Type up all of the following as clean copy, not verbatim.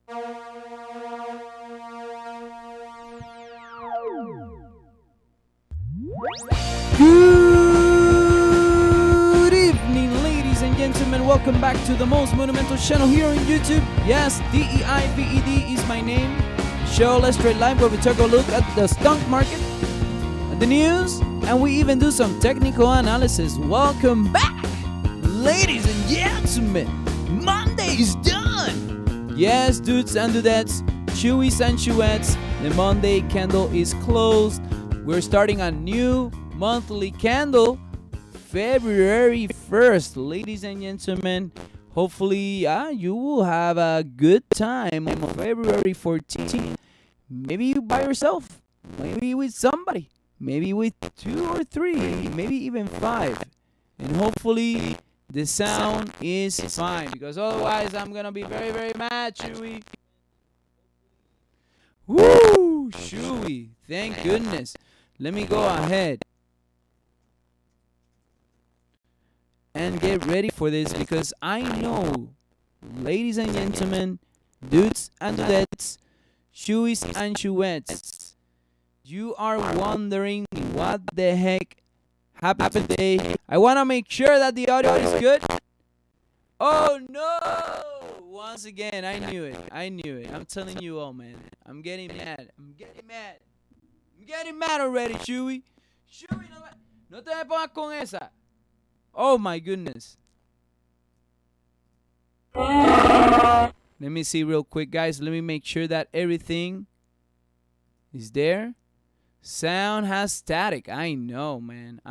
Good evening, ladies and gentlemen. Welcome back to the most monumental channel here on YouTube. Yes, DEIVED is my name. Show Let's Trade Live, where we take a look at the stock market, at the news, and we even do some technical analysis. Welcome back, ladies and gentlemen. Monday is done. Yes, dudes and dudettes, chewies and chewettes, the Monday candle is closed. We're starting a new monthly candle, February 1st, ladies and gentlemen. Hopefully, you will have a good time on February 14th. Maybe by yourself, maybe with somebody, maybe with 2 or 3, maybe even 5. And hopefully, the sound is fine, because otherwise I'm going to be very, very mad, Chewy. Woo, Chewy, thank goodness. Let me go ahead and get ready for this, because I know, ladies and gentlemen, dudes and dudettes, chewies and chewettes, you are wondering what the heck happened today. I want to make sure that the audio is good. Oh no! Once again, I knew it. I'm telling you all, man. I'm getting mad already, Chewy. Chewy, no te me pongas con esa. Oh my goodness. Let me see real quick, guys. Let me make sure that everything is there. Sound has static. I know, man.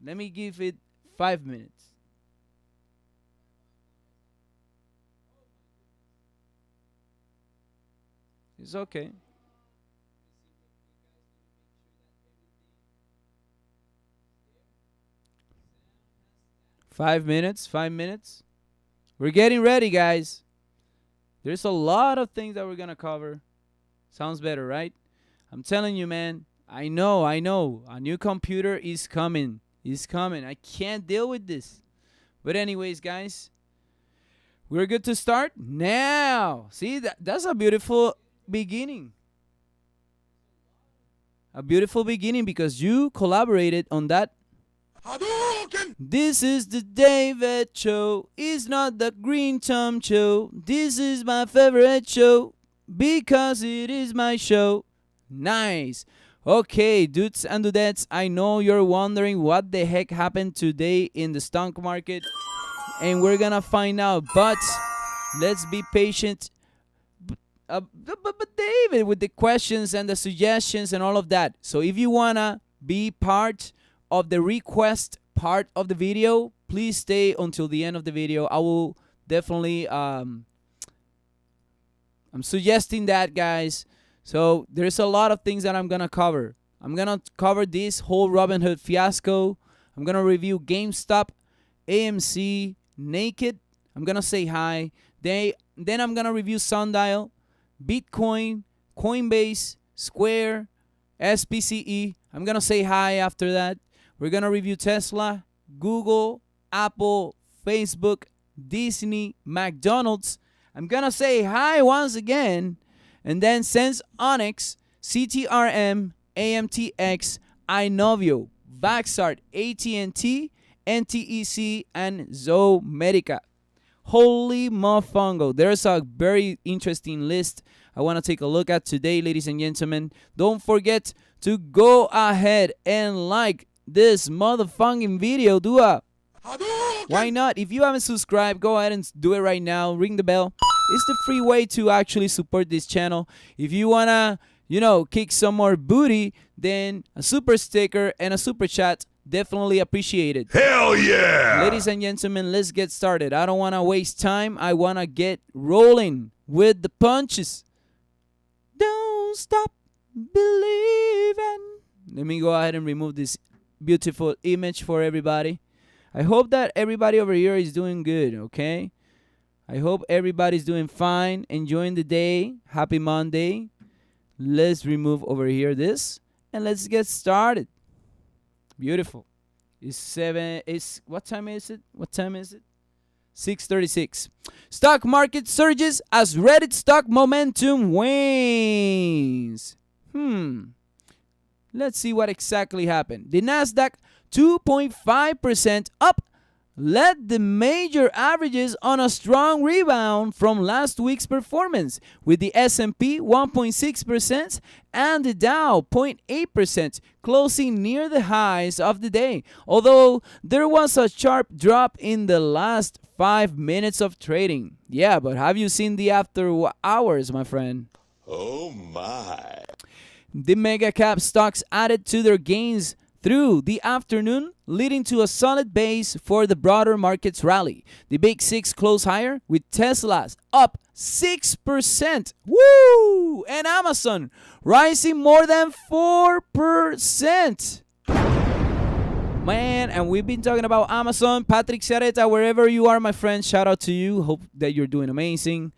Let me give it 5 minutes. It's okay. 5 minutes. We're getting ready, guys. There's a lot of things that we're going to cover. Sounds better, right? I'm telling you, man. I know. A new computer is coming. I can't deal with this. But anyways, guys, we're good to start now. See, that's a beautiful beginning. A beautiful beginning, because you collaborated on that. This is the David Show. It's not the Green Tom Show. This is my favorite show, because it is my show. Nice. Okay, dudes and dudettes, I know you're wondering what the heck happened today in the stock market, and we're gonna find out. But let's be patient. But David, with the questions and the suggestions and all of that. So if you wanna be part of the request part of the video, please stay until the end of the video. I will definitely I'm suggesting that, guys. So there's a lot of things that I'm gonna cover. I'm gonna cover this whole Robinhood fiasco. I'm gonna review GameStop, AMC, Naked. I'm gonna say hi. Then I'm gonna review Sundial, Bitcoin, Coinbase, Square, SPCE. I'm gonna say hi after that. We're gonna review Tesla, Google, Apple, Facebook, Disney, McDonald's. I'm gonna say hi once again. And then Sens, Onyx, CTRM, AMTX, Inovio, Vaxart, AT&T, NTEC, and Zomedica. Holy mofongo. There's a very interesting list I want to take a look at today, ladies and gentlemen. Don't forget to go ahead and like this motherfucking video. Why not? If you haven't subscribed, go ahead and do it right now. Ring the bell. It's the free way to actually support this channel. If you want to, kick some more booty, then a super sticker and a super chat, definitely appreciated. Hell yeah! Ladies and gentlemen, let's get started. I don't want to waste time. I want to get rolling with the punches. Don't stop believing. Let me go ahead and remove this beautiful image for everybody. I hope that everybody over here is doing good, okay? I hope everybody's doing fine, enjoying the day. Happy Monday. Let's remove over here this, and let's get started. Beautiful. What time is it? 636. Stock market surges as Reddit stock momentum wanes. Let's see what exactly happened. The Nasdaq 2.5% up led the major averages on a strong rebound from last week's performance, with the S&P 1.6% and the Dow 0.8% closing near the highs of the day, although there was a sharp drop in the last 5 minutes of trading. Yeah, but have you seen the after hours, my friend? Oh my. The mega cap stocks added to their gains through the afternoon, leading to a solid base for the broader market's rally. The Big Six closed higher, with Tesla's up 6%. Woo! And Amazon rising more than 4%. Man, and we've been talking about Amazon. Patrick Ciareta, wherever you are, my friend, shout out to you. Hope that you're doing amazing.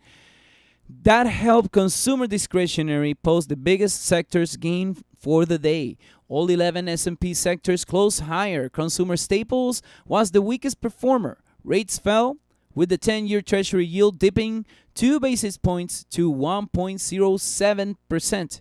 That helped consumer discretionary post the biggest sector's gain for the day. All 11 S&P sectors closed higher. Consumer staples was the weakest performer. Rates fell, with the 10-year Treasury yield dipping 2 basis points to 1.07%.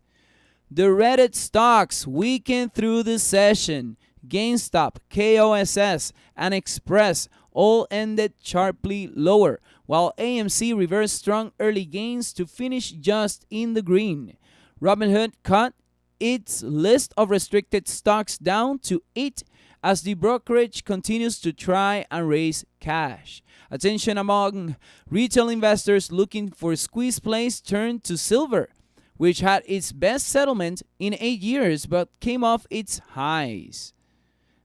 The Reddit stocks weakened through the session. GameStop, KOSS, and Express all ended sharply lower, while AMC reversed strong early gains to finish just in the green. Robinhood cut its list of restricted stocks down to 8 as the brokerage continues to try and raise cash. Attention among retail investors looking for squeeze plays turned to silver, which had its best settlement in 8 years but came off its highs.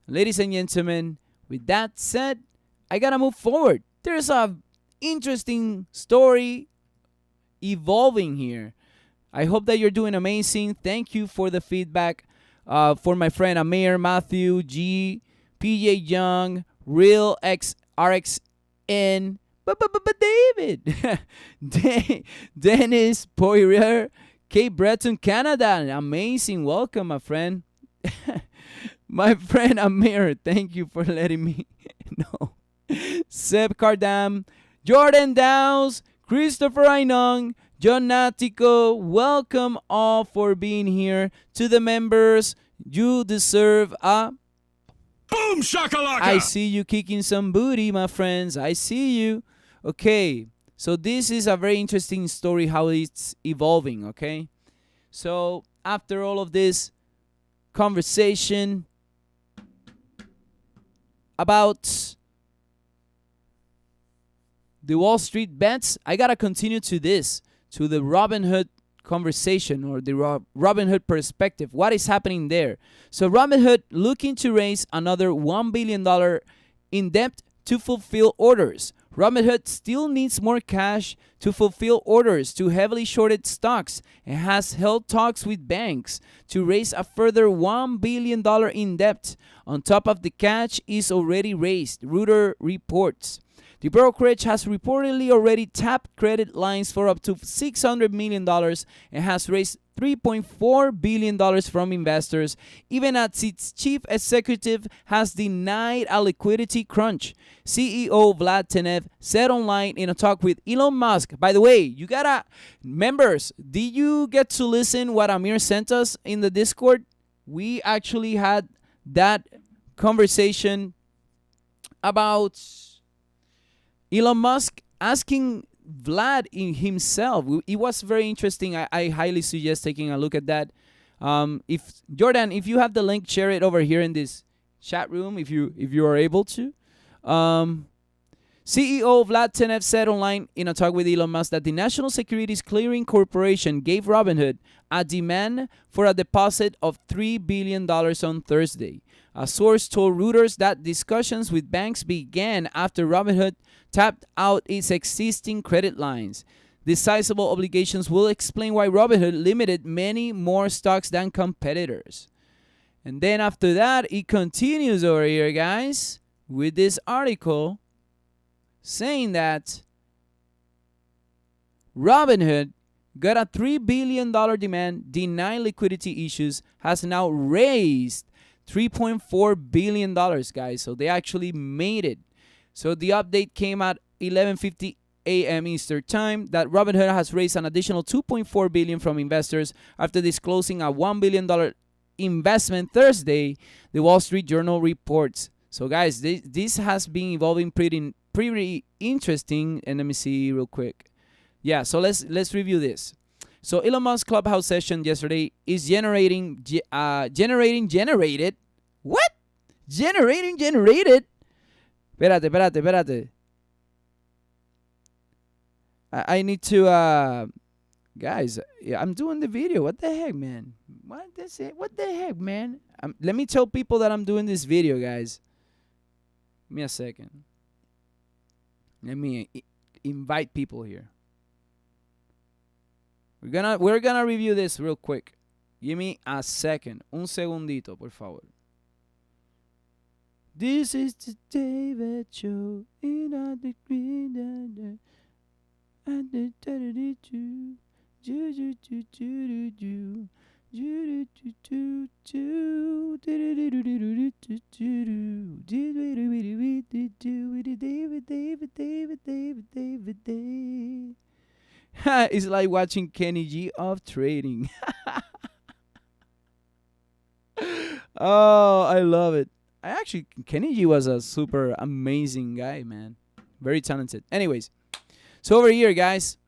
Ladies and gentlemen, with that said, I gotta move forward. There's a interesting story evolving here. I hope that you're doing amazing. Thank you for the feedback for my friend Amir, Matthew, G, PJ Young, Real X, RXN, David, Dennis Poirier, Cape Breton, Canada. Amazing. Welcome, my friend. My friend Amir, thank you for letting me know. Seb Cardam, Jordan Downs, Christopher Ainong, John Natico, welcome all for being here. To the members, you deserve a Boom shakalaka! I see you kicking some booty, my friends. I see you. Okay, so this is a very interesting story how it's evolving, okay? So after all of this conversation about the Wall Street bets, I gotta continue to the Robinhood conversation, or the Robinhood perspective. What is happening there? So Robinhood looking to raise another $1 billion in debt to fulfill orders. Robinhood still needs more cash to fulfill orders to heavily shorted stocks and has held talks with banks to raise a further $1 billion in debt on top of the cash is already raised, Reuters reports. The brokerage has reportedly already tapped credit lines for up to $600 million and has raised $3.4 billion from investors, even as its chief executive has denied a liquidity crunch. CEO Vlad Tenev said online in a talk with Elon Musk. By the way, members, did you get to listen what Amir sent us in the Discord? We actually had that conversation about Elon Musk asking Vlad in himself. It was very interesting. I highly suggest taking a look at that. If Jordan, if you have the link, share it over here in this chat room if you are able to. CEO Vlad Tenev said online in a talk with Elon Musk that the National Securities Clearing Corporation gave Robinhood a demand for a deposit of $3 billion on Thursday. A source told Reuters that discussions with banks began after Robinhood tapped out its existing credit lines. The sizable obligations will explain why Robinhood limited many more stocks than competitors. And then after that, it continues over here, guys, with this article saying that Robinhood got a $3 billion demand, denied liquidity issues, has now raised $3.4 billion, guys. So they actually made it. So the update came at 11:50 a.m. Eastern Time that Robinhood has raised an additional $2.4 billion from investors after disclosing a $1 billion investment Thursday, the Wall Street Journal reports. So guys, this has been evolving pretty interesting. And let me see real quick. Yeah, so let's review this. So Elon Musk's Clubhouse session yesterday is generated. What? Generated? Espérate. I need to, guys, yeah, I'm doing the video. What the heck, man? What the heck, man? Let me tell people that I'm doing this video, guys. Give me a second. Let me invite people here. We're gonna review this real quick. Give me a second. Un segundito, por favor. This is the David Show. It's like watching Kenny G of trading. Oh, I love it. Kenny G was a super amazing guy, man. Very talented. Anyways, so over here, guys,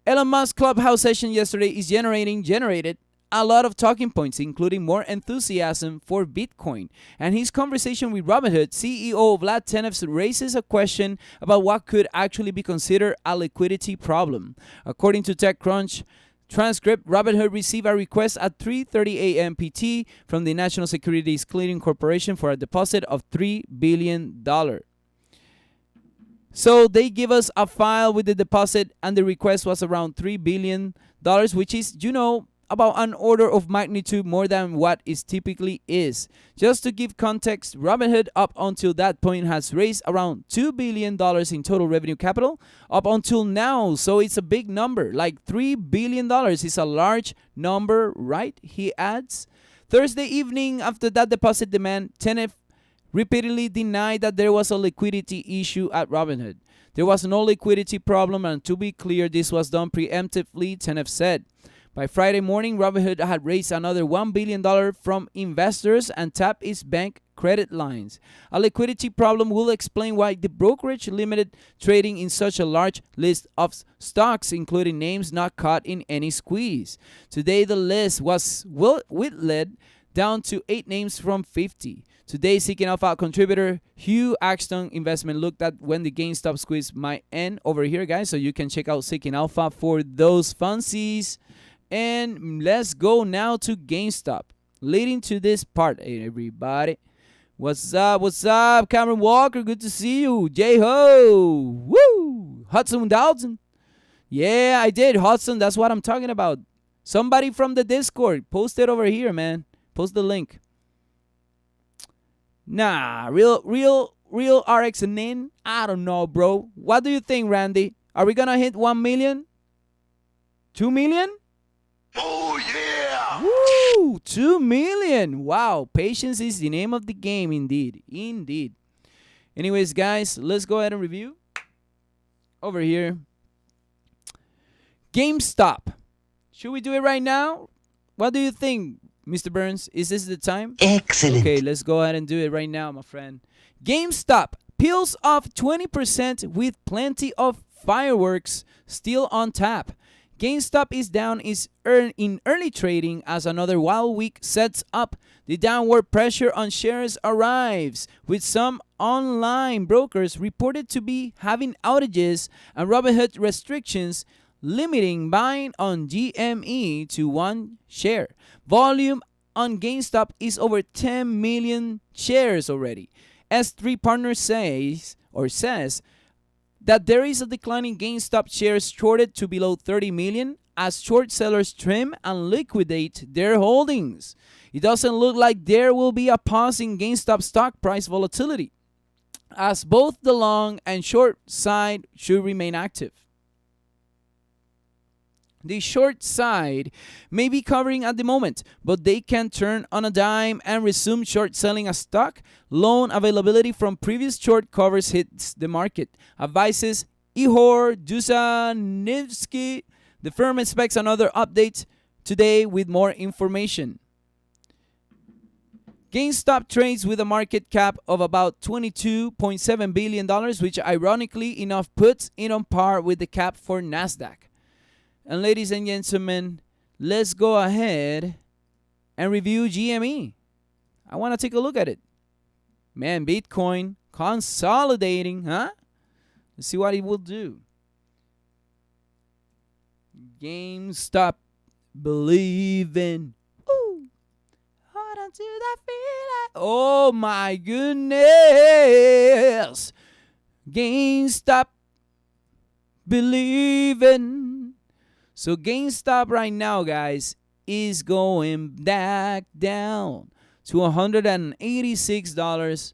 Elon Musk's Clubhouse session yesterday is generated a lot of talking points, including more enthusiasm for Bitcoin. And his conversation with Robinhood CEO Vlad Tenev raises a question about what could actually be considered a liquidity problem. According to TechCrunch transcript, Robinhood received a request at 3:30 a.m. PT from the National Securities Clearing Corporation for a deposit of $3 billion. So they give us a file with the deposit, and the request was around $3 billion, which is, about an order of magnitude more than what it typically is. Just to give context, Robinhood up until that point has raised around $2 billion in total revenue capital up until now. So it's a big number. Like $3 billion is a large number, right? He adds. Thursday evening, after that deposit demand, Tenev repeatedly denied that there was a liquidity issue at Robinhood. There was no liquidity problem, and to be clear, this was done preemptively, Tenev said. By Friday morning, Robinhood had raised another $1 billion from investors and tapped its bank credit lines. A liquidity problem will explain why the brokerage limited trading in such a large list of stocks, including names not caught in any squeeze. Today, the list was whittled down to 8 names from 50. Today, Seeking Alpha contributor Hugh Axton Investment looked at when the GameStop squeeze might end over here, guys. So you can check out Seeking Alpha for those fancies. And let's go now to GameStop. Leading to this part, hey, everybody. What's up, Cameron Walker? Good to see you. J-Ho. Woo! Hudson Dowson. Yeah, I did. Hudson, that's what I'm talking about. Somebody from the Discord. Post it over here, man. Post the link. Nah, real RX and in? I don't know, bro. What do you think, Randy? Are we gonna hit 1 million? 2 million? Oh, yeah! Woo! 2 million! Wow, patience is the name of the game, indeed. Anyways, guys, let's go ahead and review. Over here. GameStop. Should we do it right now? What do you think, Mr. Burns? Is this the time? Excellent. Okay, let's go ahead and do it right now, my friend. GameStop peels off 20% with plenty of fireworks still on tap. GameStop is down in early trading as another wild week sets up. The downward pressure on shares arrives, with some online brokers reported to be having outages and Robinhood restrictions limiting buying on GME to 1 share. Volume on GameStop is over 10 million shares already. S3 Partners says that there is a decline in GameStop shares shorted to below 30 million as short sellers trim and liquidate their holdings. It doesn't look like there will be a pause in GameStop stock price volatility, as both the long and short side should remain active. The short side may be covering at the moment, but they can turn on a dime and resume short selling a stock. Loan availability from previous short covers hits the market, advises Ihor Dusanivsky. The firm expects another update today with more information. GameStop trades with a market cap of about $22.7 billion, which ironically enough puts it on par with the cap for NASDAQ. And ladies and gentlemen, let's go ahead and review GME. I want to take a look at it. Man, Bitcoin consolidating, huh? Let's see what it will do. GameStop believing. Ooh. Hold on to that feeling. Oh my goodness. GameStop believing. So GameStop right now, guys, is going back down to $186.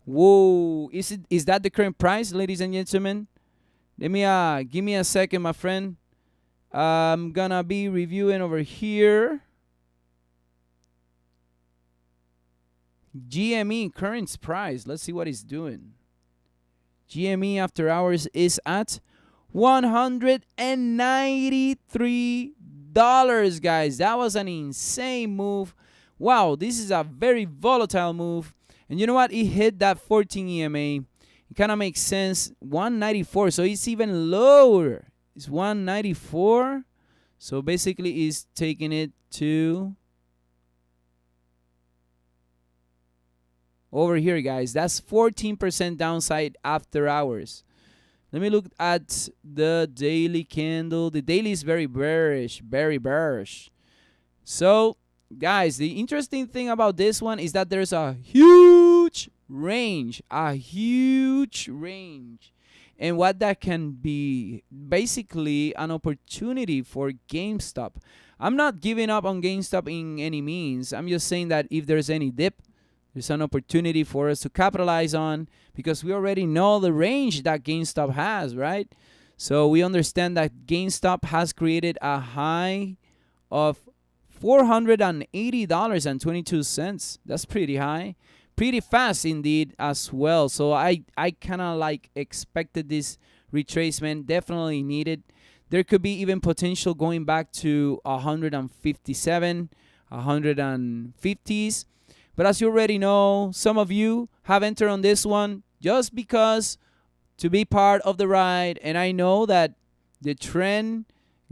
Whoa, is that the current price, ladies and gentlemen? Let me give me a second, my friend. I'm gonna be reviewing over here. GME current price. Let's see what it's doing. GME after hours is at $193, guys. That was an insane move. Wow, this is a very volatile move. And you know what? It hit that 14 EMA. It kind of makes sense. 194, so it's even lower. It's 194. So basically, it's taking it to over here, guys. That's 14% downside after hours. Let me look at the daily candle. The daily is very bearish, very bearish. So, guys, the interesting thing about this one is that there's a huge range, And what that can be, basically an opportunity for GameStop. I'm not giving up on GameStop in any means. I'm just saying that if there's any dip, there's an opportunity for us to capitalize on, because we already know the range that GameStop has, right? So we understand that GameStop has created a high of $480.22. That's pretty high. Pretty fast indeed as well. So I kind of like expected this retracement. Definitely needed. There could be even potential going back to 157, 150s. But as you already know, some of you have entered on this one just because to be part of the ride. And I know that the trend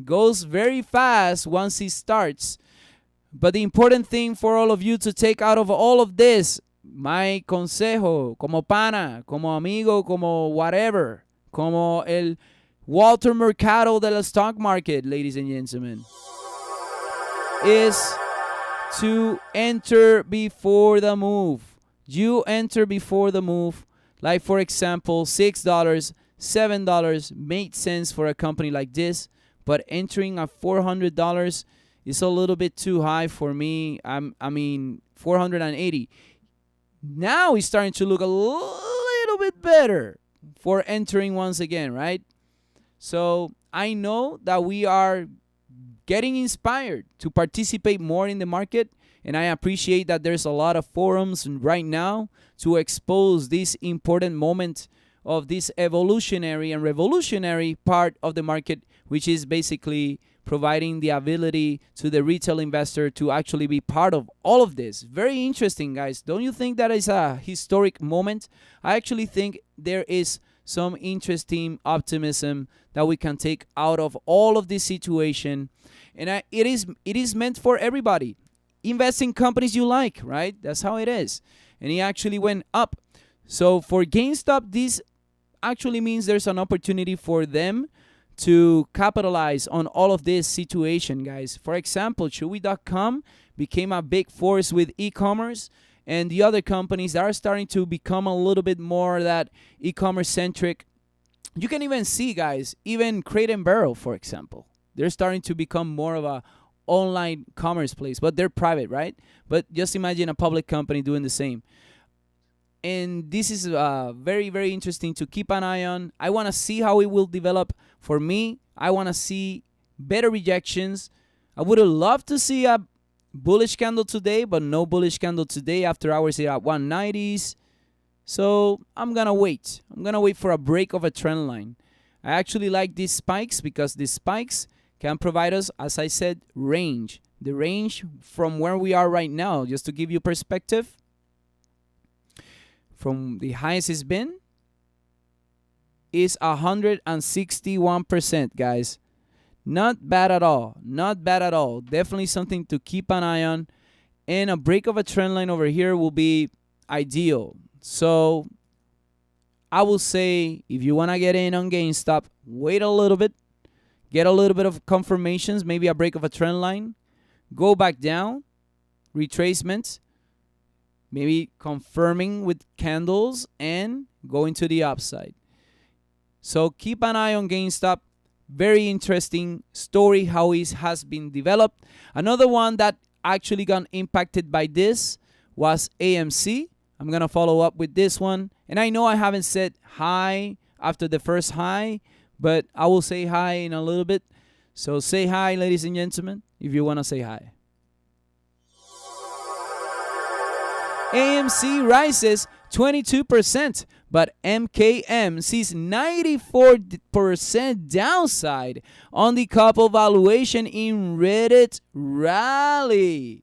goes very fast once it starts. But the important thing for all of you to take out of all of this, my consejo, como pana, como amigo, como whatever, como el Walter Mercado del stock market, ladies and gentlemen, is to enter before the move. You enter before the move. Like, for example, $6, $7 made sense for a company like this, but entering at $400 is a little bit too high for me. I mean, 480. Now it's starting to look a little bit better for entering once again, right? So I know that we are getting inspired to participate more in the market, and I appreciate that there's a lot of forums right now to expose this important moment of this evolutionary and revolutionary part of the market, which is basically providing the ability to the retail investor to actually be part of all of this. Very interesting, guys. Don't you think that is a historic moment? I actually think there is some interesting optimism that we can take out of all of this situation. And it is meant for everybody. Invest in companies you like, right? That's how it is. And it actually went up. So for GameStop, this actually means there's an opportunity for them to capitalize on all of this situation, guys. For example, Chewy.com became a big force with e-commerce, and the other companies that are starting to become a little bit more that e-commerce centric. You can even see, guys, even Crate and Barrel, for example. They're starting to become more of a online commerce place, but they're private, right? But just imagine a public company doing the same. And this is very, very interesting to keep an eye on. I want to see how it will develop. For me, I want to see better rejections. I would have loved to see a bullish candle today, but no bullish candle today. After hours here at 190s. So I'm going to wait. I'm going to wait for a break of a trend line. I actually like these spikes because these spikes can provide us, as I said, range. The range from where we are right now, just to give you perspective, from the highest it's been, is 161%, guys. Not bad at all. Not bad at all. Definitely something to keep an eye on. And a break of a trend line over here will be ideal. So I will say, if you want to get in on GameStop, wait a little bit. Get a little bit of confirmations, maybe a break of a trend line. Go back down, retracement, maybe confirming with candles and going to the upside. So keep an eye on GameStop. Very interesting story how it has been developed. Another one that actually got impacted by this was AMC. I'm going to follow up with this one. And I know I haven't said hi after the first high, but I will say hi in a little bit. So say hi, ladies and gentlemen, if you want to say hi. AMC rises 22%, but MKM sees 94% downside on the couple valuation in Reddit rally.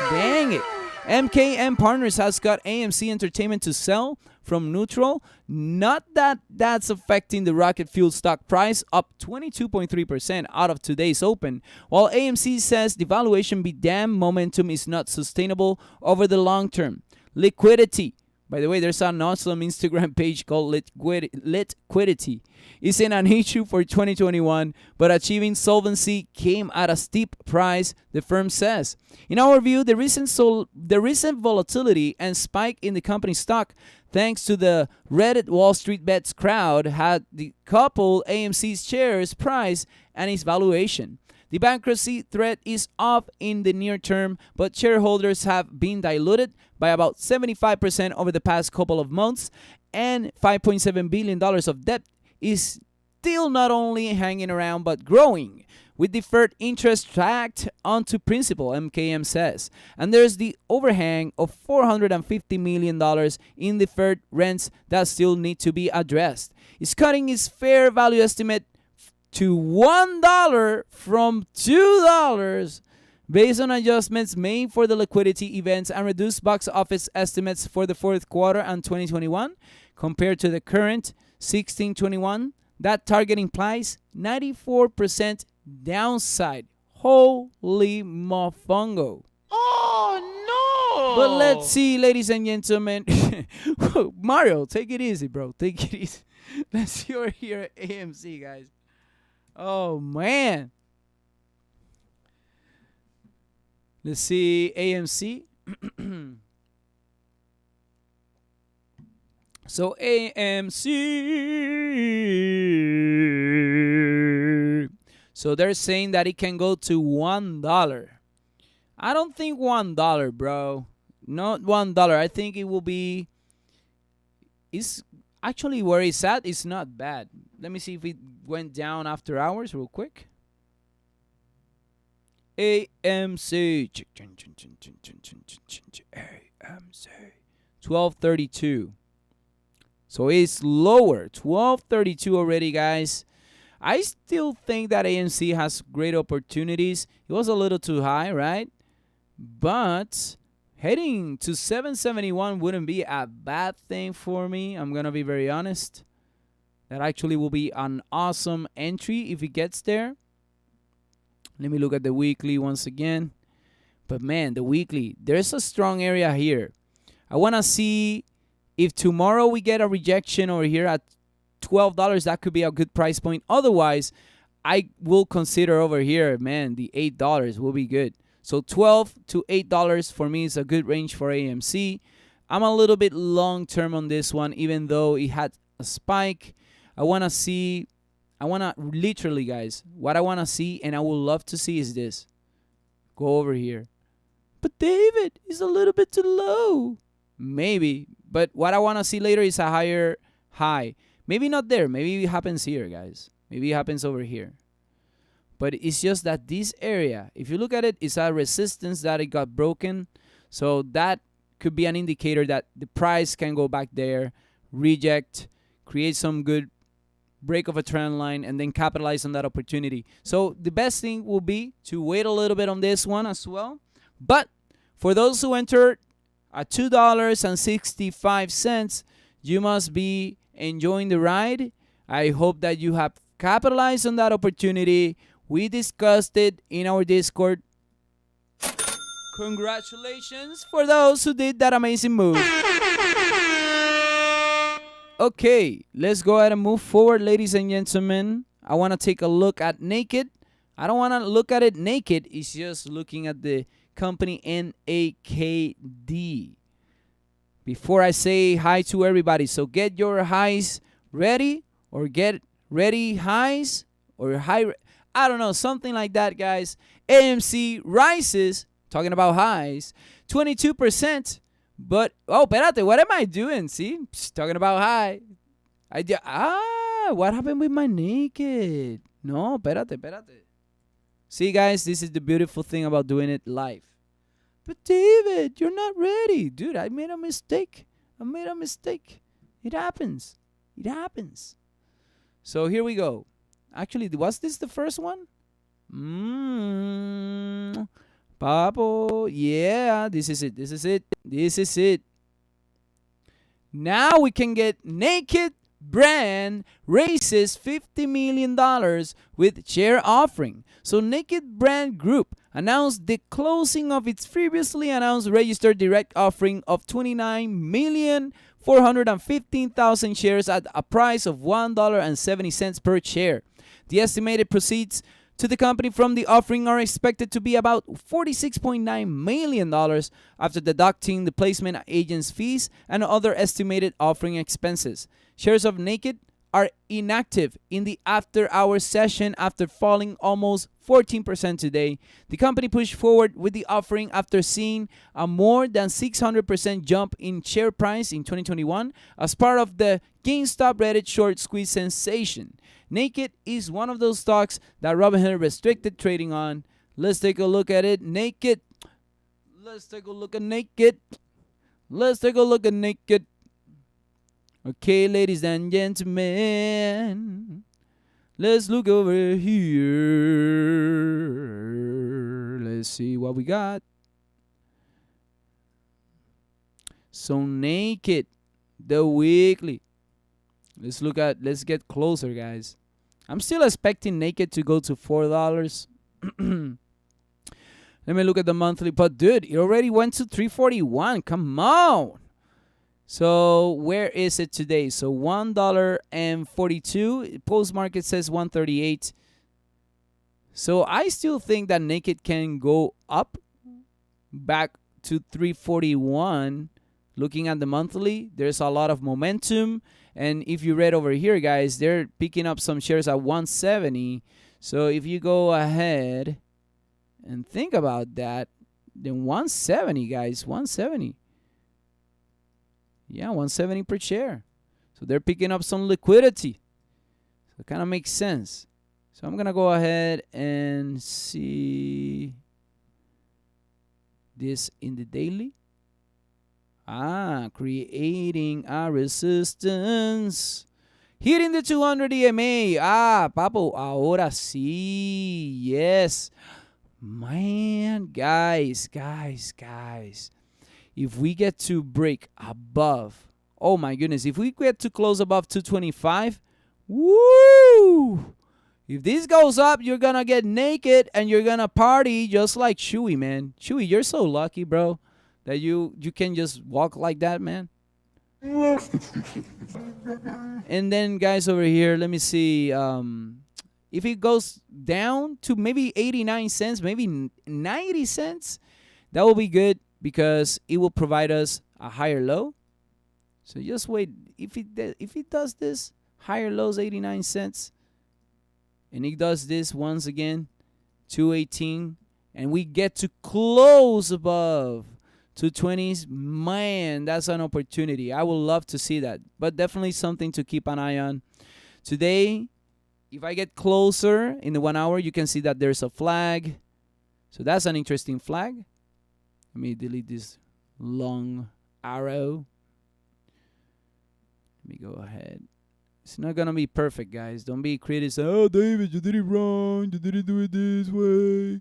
Dang it. MKM Partners has got AMC Entertainment to sell from neutral. Not that that's affecting the rocket fuel stock price, up 22.3% out of today's open. While AMC says the valuation be damn, momentum is not sustainable over the long term. Liquidity. By the way, there's an awesome Instagram page called Liquidity. It's in an issue for 2021, but achieving solvency came at a steep price, the firm says. In our view, the recent volatility and spike in the company stock, thanks to the Reddit Wall Street Bets crowd, had the couple AMC's shares price and its valuation. The bankruptcy threat is off in the near term, but shareholders have been diluted by about 75% over the past couple of months, and $5.7 billion of debt is still not only hanging around but growing, with deferred interest tracked onto principal, MKM says. And there's the overhang of $450 million in deferred rents that still need to be addressed. It's cutting its fair value estimate to $1 from $2 based on adjustments made for the liquidity events and reduced box office estimates for the fourth quarter and 2021 compared to the current 1621. That target implies 94% downside. Holy mofongo. Oh, no! But let's see, ladies and gentlemen. Mario, take it easy, bro. Take it easy. Let's see over here at AMC, guys. Oh, man. Let's see AMC. So AMC. So they're saying that it can go to $1. I don't think $1, bro. Not $1. I think it will be. It's actually where it's at. It's not bad. Let me see if it went down after hours real quick. AMC. AMC. 1232. So it's lower. 1232 already, guys. I still think that AMC has great opportunities. It was a little too high, right? But heading to 771 wouldn't be a bad thing for me. I'm going to be very honest. That actually will be an awesome entry if it gets there. Let me look at the weekly once again. But man, the weekly, there's a strong area here. I want to see if tomorrow we get a rejection over here at $12. That could be a good price point. Otherwise, I will consider over here, man, the $8 will be good. So $12 to $8 for me is a good range for AMC. I'm a little bit long term on this one, even though it had a spike. I want to see, literally, guys, what I want to see and I would love to see is this. Go over here. But David, is a little bit too low. Maybe. But what I want to see later is a higher high. Maybe not there. Maybe it happens here, guys. Maybe it happens over here. But it's just that this area, if you look at it, it's a resistance that it got broken. So that could be an indicator that the price can go back there, reject, create some good break of a trend line, and then capitalize on that opportunity. So the best thing will be to wait a little bit on this one as well. But for those who entered at $2.65, you must be enjoying the ride. I hope that you have capitalized on that opportunity. We discussed it in our Discord. Congratulations for those who did that amazing move. Okay, let's go ahead and move forward, ladies and gentlemen. I want to take a look at Naked. I don't want to look at it naked. It's just looking at the company NAKD. Before I say hi to everybody, so get your highs ready, or get ready highs, or high, I don't know, something like that, guys. AMC rises, talking about highs, 22%. But, oh, espérate, what am I doing? See, talking about high. What happened with my Naked? No, espérate. See, guys, this is the beautiful thing about doing it live. But, David, you're not ready. Dude, I made a mistake. It happens. So, here we go. Actually, was this the first one? Papo, yeah, this is it. Now we can get Naked Brand raises $50 million with share offering. So Naked Brand Group announced the closing of its previously announced registered direct offering of 29,415,000 shares at a price of $1.70 per share. The estimated proceeds to the company from the offering are expected to be about $46.9 million after deducting the placement agent's fees and other estimated offering expenses. Shares of Naked are inactive in the after-hours session after falling almost 14% today. The company pushed forward with the offering after seeing a more than 600% jump in share price in 2021 as part of the GameStop Reddit short squeeze sensation. Naked is one of those stocks that Robinhood restricted trading on. Let's take a look at it. Naked. Okay, ladies and gentlemen, let's look over here. Let's see what we got. So Naked, the weekly. Let's get closer, guys. I'm still expecting Naked to go to $4. Let me look at the monthly. But dude, it already went to $3.41. Come on. So where is it today? So $1.42. Post market says $1.38. So I still think that Naked can go up back to $3.41. Looking at the monthly, there's a lot of momentum. And if you read over here, guys, they're picking up some shares at $170. So if you go ahead and think about that, then $170, guys, $170. Yeah, $170 per share. So they're picking up some liquidity. So it kind of makes sense. So I'm going to go ahead and see this in the daily. Creating a resistance. Hitting the 200 EMA. Papo, ahora sí. Yes. Man, guys. If we get to break above, oh my goodness, if we get to close above 225, woo! If this goes up, you're going to get naked and you're going to party just like Chewy, man. Chewy, you're so lucky, bro, that you can just walk like that, man. And then, guys, over here, let me see. If it goes down to maybe 89 cents, maybe 90 cents, that will be good because it will provide us a higher low. So just wait. If it does this, higher lows 89 cents, and it does this once again, 218, and we get to close above 220s, man, that's an opportunity. I would love to see that, but definitely something to keep an eye on. Today, If I get closer in the 1 hour, you can see that there's a flag. So that's an interesting flag. Let me delete this long arrow. Let me go ahead. It's not going to be perfect, guys. Don't be criticizing. Oh, David, you did it wrong. You didn't do it this way.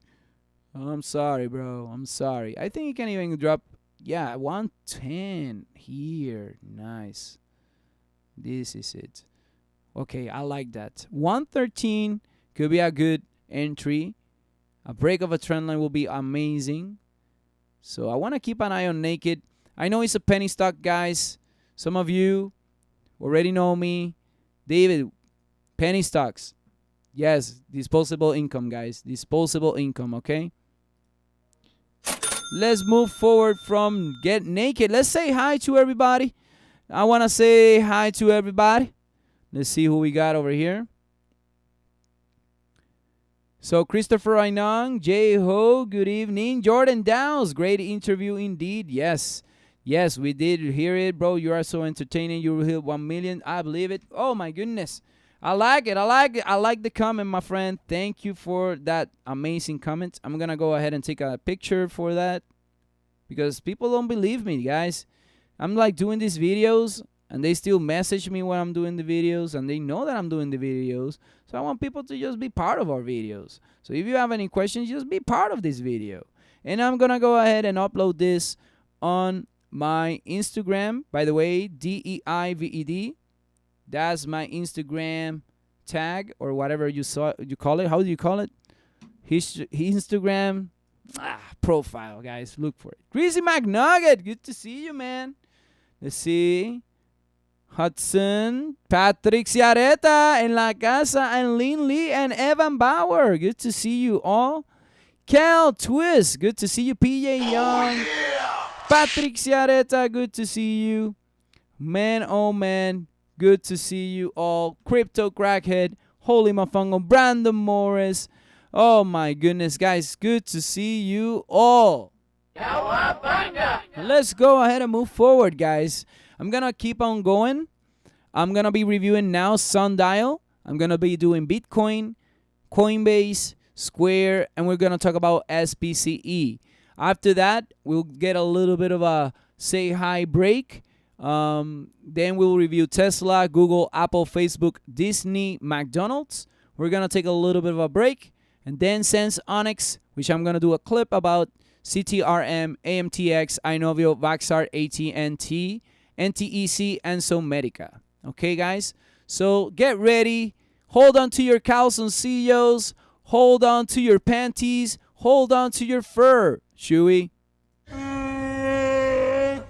I'm sorry, bro. I'm sorry. I think you can even drop, 110 here. Nice. This is it. Okay, I like that. 113 could be a good entry. A break of a trend line will be amazing. So I want to keep an eye on Naked. I know it's a penny stock, guys. Some of you already know me. David, penny stocks. Yes, disposable income, guys. Disposable income, okay? Let's move forward from Get Naked. Let's say hi to everybody. I want to say hi to everybody. Let's see who we got over here. So, Christopher Ainang, Jay Ho, good evening. Jordan Downs, great interview indeed. Yes, we did hear it, bro. You are so entertaining. You will hit 1 million. I believe it. Oh, my goodness. I like it. I like the comment, my friend. Thank you for that amazing comment. I'm going to go ahead and take a picture for that because people don't believe me, guys. I'm like doing these videos and they still message me when I'm doing the videos and they know that I'm doing the videos. So I want people to just be part of our videos. So if you have any questions, just be part of this video. And I'm going to go ahead and upload this on my Instagram. By the way, DEIVED. That's my Instagram tag or whatever you call it. How do you call it? His Instagram profile, guys. Look for it. Greasy McNugget. Good to see you, man. Let's see. Hudson, Patrick Ciareta en la casa, and Lynn Lee and Evan Bauer. Good to see you all. Cal Twist. Good to see you. PJ Young. Patrick Ciareta. Good to see you. Man, oh man. Good to see you all. Crypto Crackhead. Holy Mafango. Brandon Morris. Oh my goodness, guys. Good to see you all. Let's go ahead and move forward, guys. I'm going to keep on going. I'm going to be reviewing now Sundial. I'm going to be doing Bitcoin, Coinbase, Square, and we're going to talk about SPCE. After that, we'll get a little bit of a say hi break. Then we'll review Tesla, Google, Apple, Facebook, Disney, McDonald's. We're going to take a little bit of a break. And then Sens Onyx, which I'm going to do a clip about CTRM, AMTX, Inovio, Vaxart, AT&T, NTEC, and Zomedica. Okay, guys? So get ready. Hold on to your calzoncillos. Hold on to your panties. Hold on to your fur, Chewy.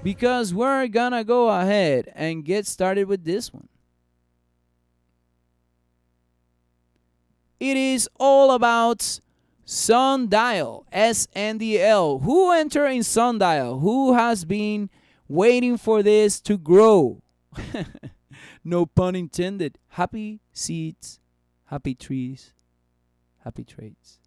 Because we're going to go ahead and get started with this one. It is all about Sundial, SNDL. Who entered in Sundial? Who has been waiting for this to grow? No pun intended. Happy seeds, happy trees, happy trades.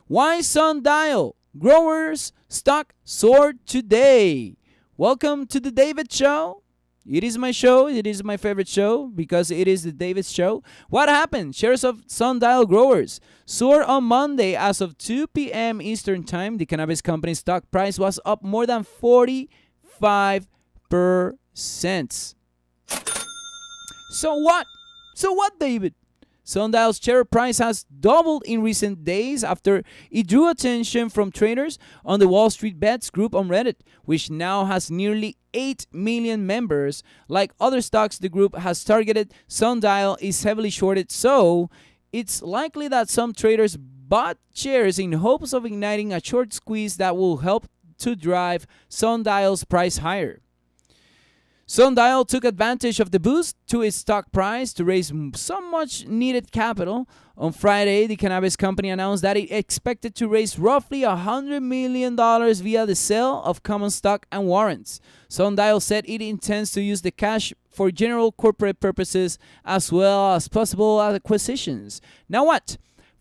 Why Sundial? Growers stock soared today. Welcome to the David Show. It is my show. It is my favorite show because it is the David Show. What happened? Shares of Sundial growers soared on Monday as of 2 p.m. Eastern Time. The cannabis company's stock price was up more than 45%. So what, David? Sundial's share price has doubled in recent days after it drew attention from traders on the Wall Street Bets group on Reddit, which now has nearly 8 million members. Like other stocks the group has targeted, Sundial is heavily shorted, so it's likely that some traders bought shares in hopes of igniting a short squeeze that will help to drive Sundial's price higher. Sundial took advantage of the boost to its stock price to raise some much needed capital. On Friday, the cannabis company announced that it expected to raise roughly $100 million via the sale of common stock and warrants. Sundial said it intends to use the cash for general corporate purposes as well as possible acquisitions. Now what?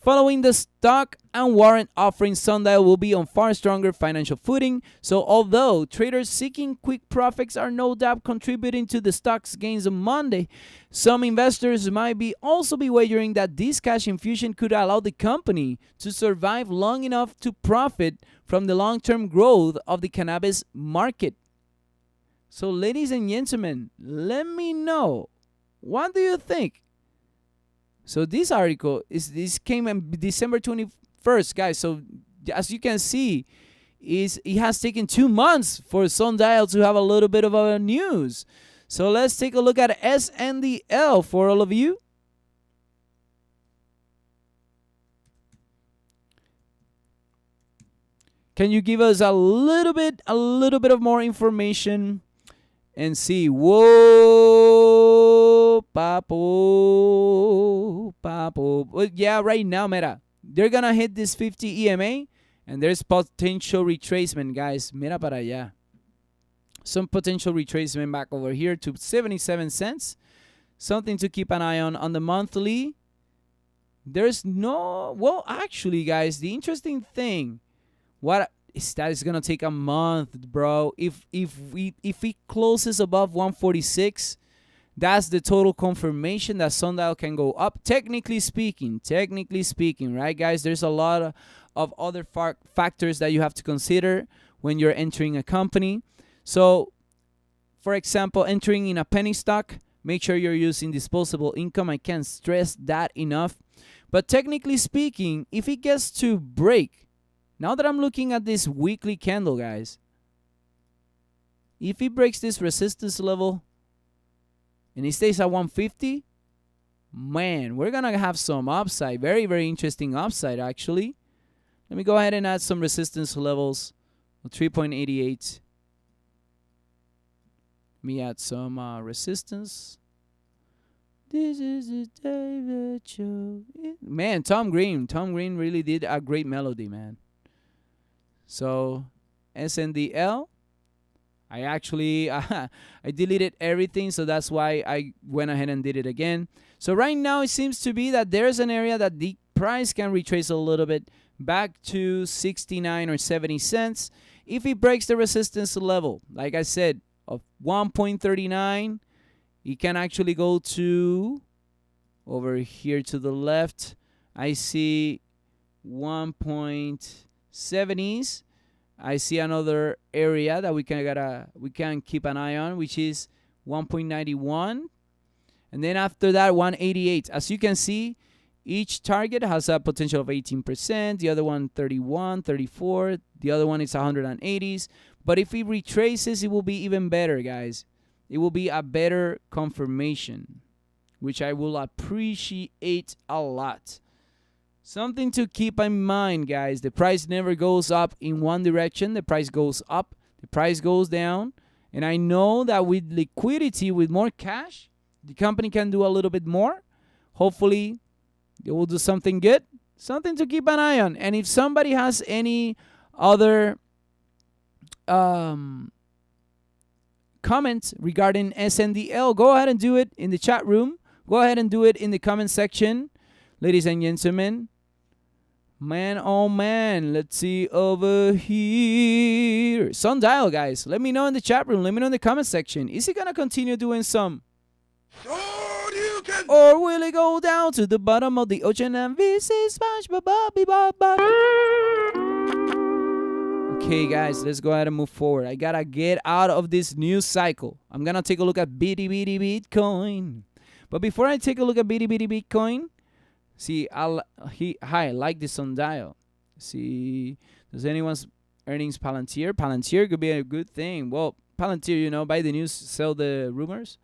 Following the stock and warrant offering, Sundial will be on far stronger financial footing. So although traders seeking quick profits are no doubt contributing to the stock's gains on Monday, some investors might also be wagering that this cash infusion could allow the company to survive long enough to profit from the long-term growth of the cannabis market. So ladies and gentlemen, let me know, what do you think? So this article came on December 21st, guys. So as you can see, it has taken 2 months for Sundial to have a little bit of a news. So let's take a look at SNDL for all of you. Can you give us a little bit of more information and see? Whoa, papo. Well, yeah, right now, Meta, they're gonna hit this 50 EMA, and there's potential retracement, guys. Mira para allá. Some potential retracement back over here to 77 cents. Something to keep an eye on the monthly. There's no, well, actually, guys, the interesting thing, what is that is gonna take a month, bro. If it closes above 146, that's the total confirmation that Sundial can go up. Technically speaking, right, guys? There's a lot of other factors that you have to consider when you're entering a company. So, for example, entering in a penny stock, make sure you're using disposable income. I can't stress that enough. But technically speaking, if it gets to break, now that I'm looking at this weekly candle, guys, if it breaks this resistance level and it stays at 150, man, we're going to have some upside. Very, very interesting upside, actually. Let me go ahead and add some resistance levels. 3.88. Let me add some resistance. This is the David Show. Man, Tom Green really did a great melody, man. So, SNDL, I actually, I deleted everything, so that's why I went ahead and did it again. So right now, it seems to be that there's an area that the price can retrace a little bit back to 69 or 70 cents. If it breaks the resistance level, like I said, of 1.39, it can actually go to, over here to the left, I see 1.70s. I see another area that we can keep an eye on, which is 1.91, and then after that 188. As you can see, each target has a potential of 18%, the other one 31, 34, the other one is 180s. But if it retraces, it will be even better, guys. It will be a better confirmation, which I will appreciate a lot. Something to keep in mind, guys. The price never goes up in one direction. The price goes up. The price goes down. And I know that with liquidity, with more cash, the company can do a little bit more. Hopefully, they will do something good. Something to keep an eye on. And if somebody has any other comments regarding SNDL, go ahead and do it in the chat room. Go ahead and do it in the comment section. Ladies and gentlemen, man, oh man, let's see over here. Sundial, guys, let me know in the chat room. Let me know in the comment section. Is he going to continue doing some? Or will it go down to the bottom of the ocean and visit SpongeBob? Okay, guys, let's go ahead and move forward. I got to get out of this news cycle. I'm going to take a look at Bitcoin. But before I take a look at Bitcoin, see, I like the Sundial. See, does anyone's earnings Palantir? Palantir could be a good thing. Well, Palantir, you know, buy the news, sell the rumors.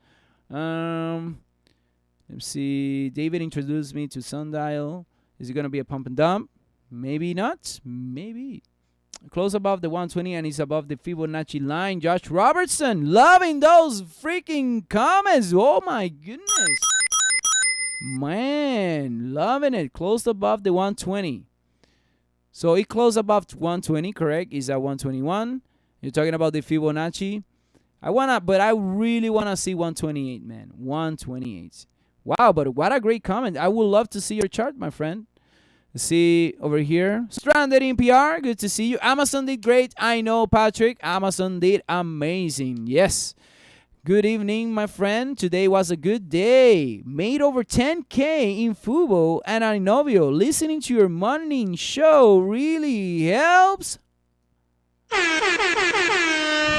Let's see. David introduced me to Sundial. Is it going to be a pump and dump? Maybe not. Maybe. Close above the 120 and it's above the Fibonacci line. Josh Robertson, loving those freaking comments. Oh my goodness. Man, loving it. Closed above the 120. So it closed above 120, correct? Is at 121. You're talking about the Fibonacci. But I really wanna see 128, man. 128. Wow, but what a great comment. I would love to see your chart, my friend. Let's see over here. Stranded in PR, good to see you. Amazon did great. I know, Patrick. Amazon did amazing. Yes. Good evening, my friend. Today was a good day. Made over 10K in Fubo and Inovio. Listening to your morning show really helps.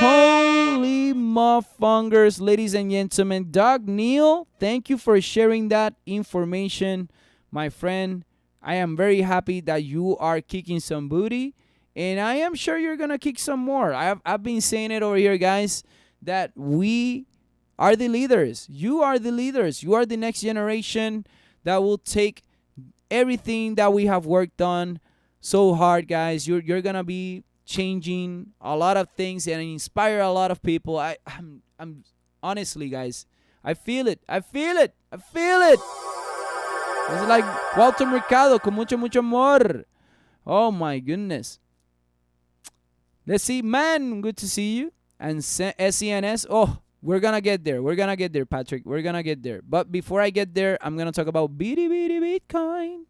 Holy muffungers, ladies and gentlemen. Doug Neal, thank you for sharing that information, my friend. I am very happy that you are kicking some booty, and I am sure you're going to kick some more. I've been saying it over here, guys, that we are the leaders. You are the leaders. You are the next generation that will take everything that we have worked on so hard, guys. You're going to be changing a lot of things and inspire a lot of people. I'm honestly, guys, I feel it. I feel it. I feel it. It's like Walter Mercado con mucho amor. Oh my goodness. Let's see, man. Good to see you. And SENS. Oh, we're gonna get there. We're gonna get there, Patrick. We're gonna get there. But before I get there, I'm gonna talk about Bitcoin.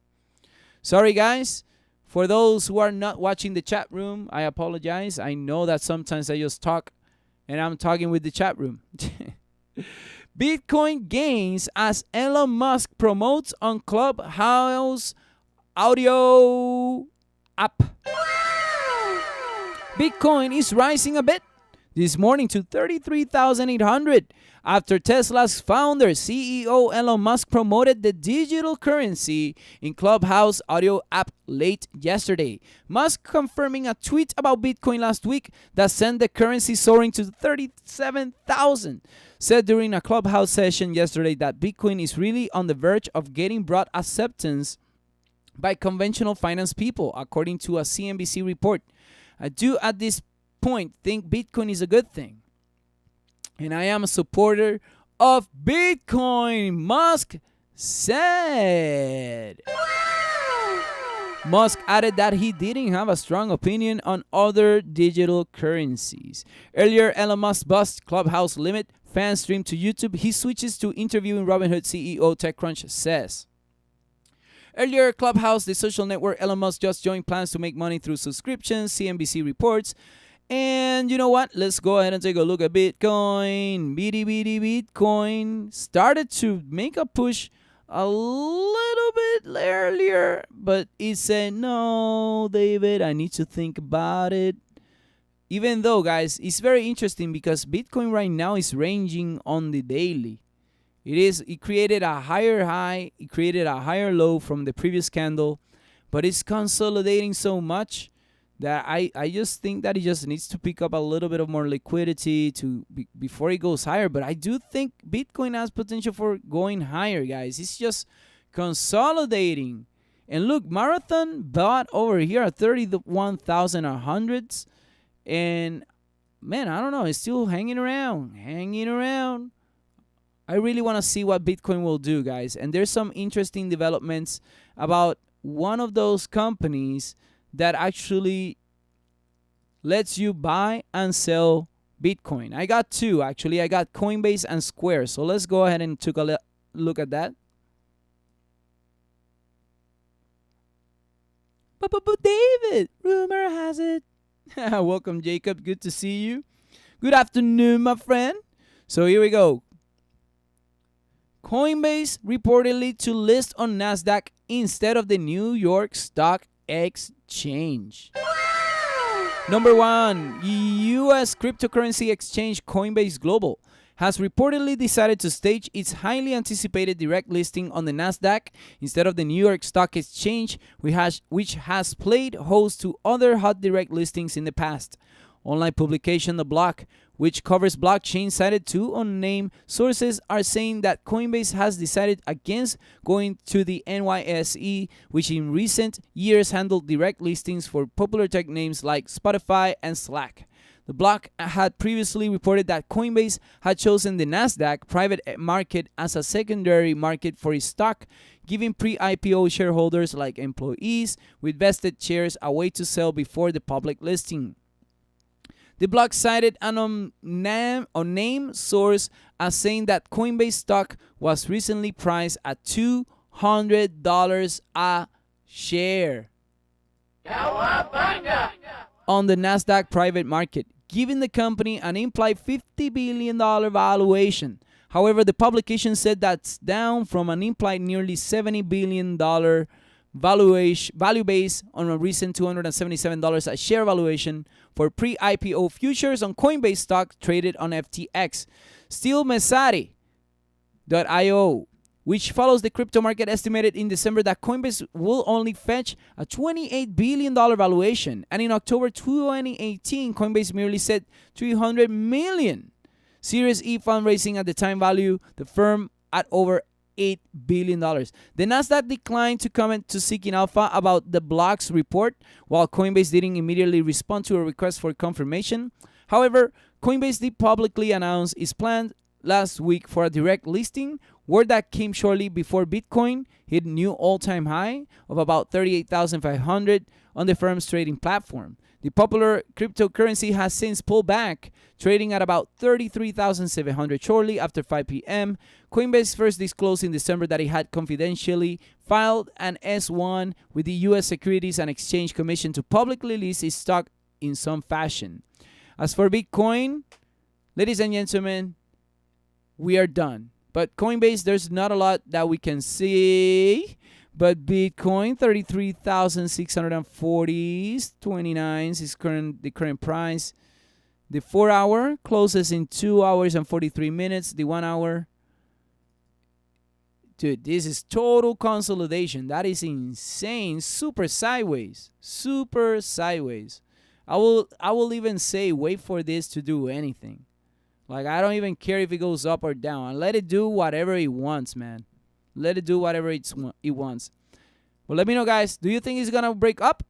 Sorry, guys. For those who are not watching the chat room, I apologize. I know that sometimes I just talk and I'm talking with the chat room. Bitcoin gains as Elon Musk promotes on Clubhouse audio app. Bitcoin is rising a bit this morning to 33,800 after Tesla's founder, CEO Elon Musk promoted the digital currency in Clubhouse audio app late yesterday. Musk confirming a tweet about Bitcoin last week that sent the currency soaring to 37,000. Said during a Clubhouse session yesterday that Bitcoin is really on the verge of getting broad acceptance by conventional finance people, according to a CNBC report. I do at this point think Bitcoin is a good thing, and I am a supporter of Bitcoin, Musk said. Musk added that he didn't have a strong opinion on other digital currencies. Earlier, Elon Musk bust Clubhouse limit fan stream to YouTube. He switches to interviewing Robinhood CEO TechCrunch says. Earlier, Clubhouse, the social network Elon Musk just joined, plans to make money through subscriptions, CNBC reports. And you know what? Let's go ahead and take a look at Bitcoin. Bitcoin started to make a push a little bit earlier, but it said, no, David, I need to think about it. Even though, guys, it's very interesting because Bitcoin right now is ranging on the daily. It created a higher high, it created a higher low from the previous candle, but it's consolidating so much that I just think that it just needs to pick up a little bit of more liquidity before it goes higher. But I do think Bitcoin has potential for going higher, guys. It's just consolidating. And look, Marathon bought over here at 31,100s. And, man, I don't know. It's still hanging around. I really want to see what Bitcoin will do, guys. And there's some interesting developments about one of those companies that actually lets you buy and sell Bitcoin. I got two, actually. I got Coinbase and Square. So let's go ahead and take a look at that. But David, rumor has it. Welcome, Jacob. Good to see you. Good afternoon, my friend. So here we go. Coinbase reportedly to list on NASDAQ instead of the New York Stock Exchange. Number one, U.S. cryptocurrency exchange Coinbase Global has reportedly decided to stage its highly anticipated direct listing on the NASDAQ instead of the New York Stock Exchange, which has played host to other hot direct listings in the past. Online publication The Block, which covers blockchain, cited two unnamed sources, are saying that Coinbase has decided against going to the NYSE, which in recent years handled direct listings for popular tech names like Spotify and Slack. The Block had previously reported that Coinbase had chosen the NASDAQ private market as a secondary market for its stock, giving pre-IPO shareholders like employees with vested shares a way to sell before the public listing. The Block cited an unnamed source as saying that Coinbase stock was recently priced at $200 a share on the Nasdaq private market, giving the company an implied $50 billion valuation. However, the publication said that's down from an implied nearly $70 billion value based on a recent $277 a share valuation for pre-IPO futures on Coinbase stock traded on FTX. Steel Mesari.io, which follows the crypto market, estimated in December that Coinbase will only fetch a $28 billion valuation. And in October 2018, Coinbase merely said $300 million. Series E fundraising at the time valued the firm at over $8 billion. The Nasdaq declined to comment to Seeking Alpha about the block's report, while Coinbase didn't immediately respond to a request for confirmation. However, Coinbase did publicly announce its plan last week for a direct listing, word that came shortly before Bitcoin hit new all-time high of about 38,500 on the firm's trading platform. The popular cryptocurrency has since pulled back, trading at about 33,700 shortly after 5 p.m. Coinbase first disclosed in December that it had confidentially filed an S-1 with the U.S. Securities and Exchange Commission to publicly list its stock in some fashion. As for Bitcoin, ladies and gentlemen, we are done. But Coinbase, there's not a lot that we can see. But Bitcoin, 33,640.29 is the current price. The 4 hour closes in 2 hours and 43 minutes. The 1 hour, dude, this is total consolidation. That is insane. Super sideways. Super sideways. I will even say wait for this to do anything. Like, I don't even care if it goes up or down. Let it do whatever it wants, man. Let it do whatever it wants. Well, let me know, guys. Do you think it's going to break up?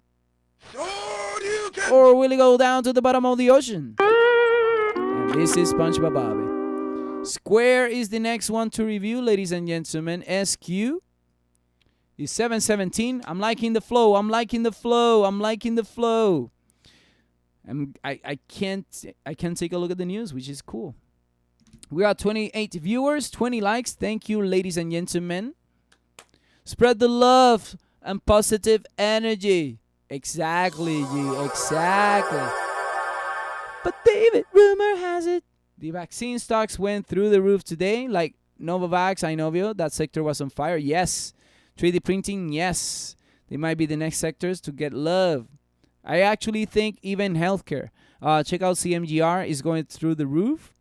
Or will it go down to the bottom of the ocean? And this is SpongeBob Bobby. Square is the next one to review, ladies and gentlemen. SQ is 717. I'm liking the flow. I'm liking the flow. I'm liking the flow. I can't take a look at the news, which is cool. We are 28 viewers, 20 likes. Thank you, ladies and gentlemen. Spread the love and positive energy. Exactly, G. Exactly. But David, rumor has it the vaccine stocks went through the roof today. Like Novavax, Inovio, that sector was on fire. Yes. 3D printing, yes. They might be the next sectors to get love. I actually think even healthcare. Check out CMGR is going through the roof.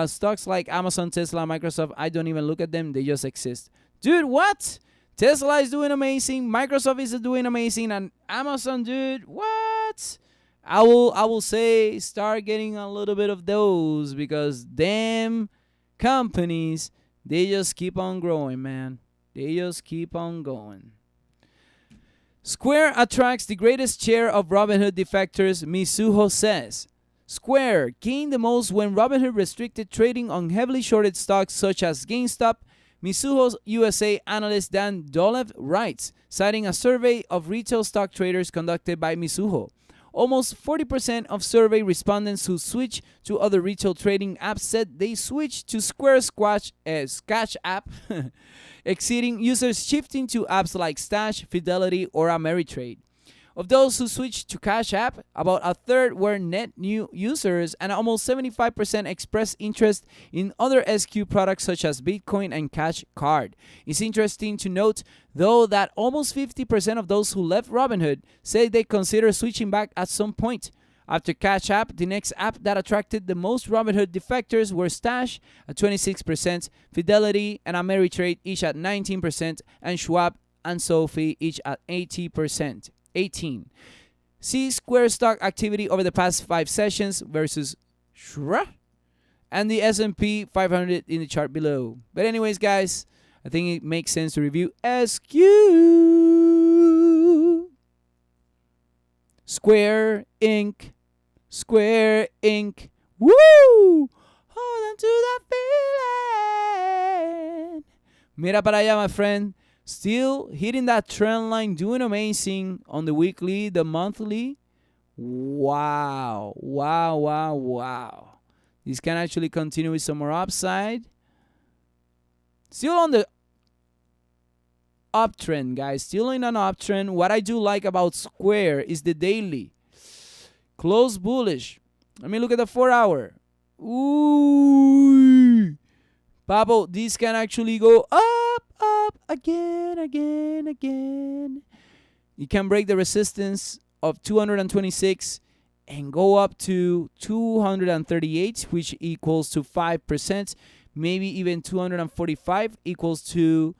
Stocks like Amazon, Tesla, Microsoft, I don't even look at them. They just exist. Dude, what? Tesla is doing amazing. Microsoft is doing amazing. And Amazon, dude, what? I will say start getting a little bit of those because them companies, they just keep on growing, man. They just keep on going. Square attracts the greatest share of Robinhood defectors, Mizuho says. Square gained the most when Robinhood restricted trading on heavily shorted stocks such as GameStop, Mizuho's USA analyst Dan Dolev writes, citing a survey of retail stock traders conducted by Mizuho. Almost 40% of survey respondents who switched to other retail trading apps said they switched to Square Cash app, exceeding users shifting to apps like Stash, Fidelity, or Ameritrade. Of those who switched to Cash App, about a third were net new users, and almost 75% expressed interest in other SQ products such as Bitcoin and Cash Card. It's interesting to note, though, that almost 50% of those who left Robinhood say they consider switching back at some point. After Cash App, the next app that attracted the most Robinhood defectors were Stash at 26%, Fidelity and Ameritrade each at 19%, and Schwab and Sophie each at 18%. See Square stock activity over the past 5 sessions versus Shra and the S&P 500 in the chart below. But anyways, guys, I think it makes sense to review SQ. Square Inc. Square Inc. Woo! Hold on to that feeling. Mira para allá, my friend. Still hitting that trend line, doing amazing on the weekly, the monthly. Wow. Wow, wow, wow. This can actually continue with some more upside. Still on the uptrend, guys. Still in an uptrend. What I do like about Square is the daily. Close bullish. Let me look at the 4-hour. Ooh. Pablo, this can actually go up, up, again, again, again. You can break the resistance of 226 and go up to 238, which equals to 5%. Maybe even 245 equals to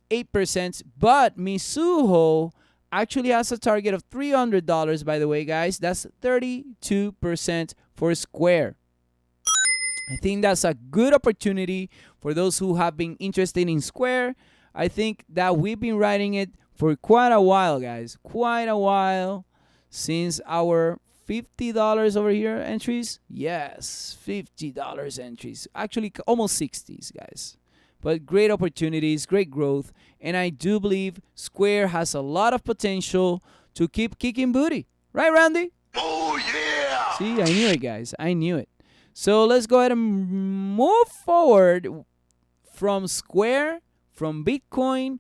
8%. But Mizuho actually has a target of $300, by the way, guys. That's 32% for Square. I think that's a good opportunity for those who have been interested in Square. I think that we've been riding it for quite a while, guys. Quite a while since our $50 over here entries. Yes, $50 entries. Actually, almost 60s, guys. But great opportunities, great growth. And I do believe Square has a lot of potential to keep kicking booty. Right, Randy? Oh, yeah! See, I knew it, guys. I knew it. So let's go ahead and move forward from Square, from Bitcoin,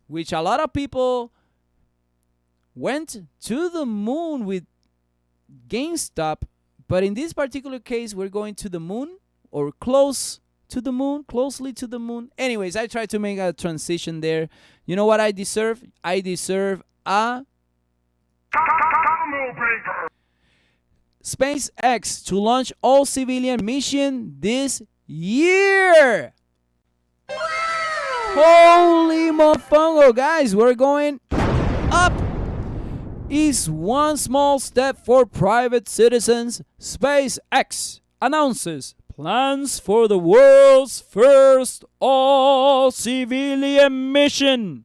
which a lot of people went to the moon with GameStop. But in this particular case, we're going to the moon, or close to the moon, closely to the moon. Anyways, I tried to make a transition there. You know what I deserve? I deserve a SpaceX to launch all civilian mission this year. Holy mofongo, guys, we're going up. Is one small step for private citizens. SpaceX announces plans for the world's first all-civilian mission.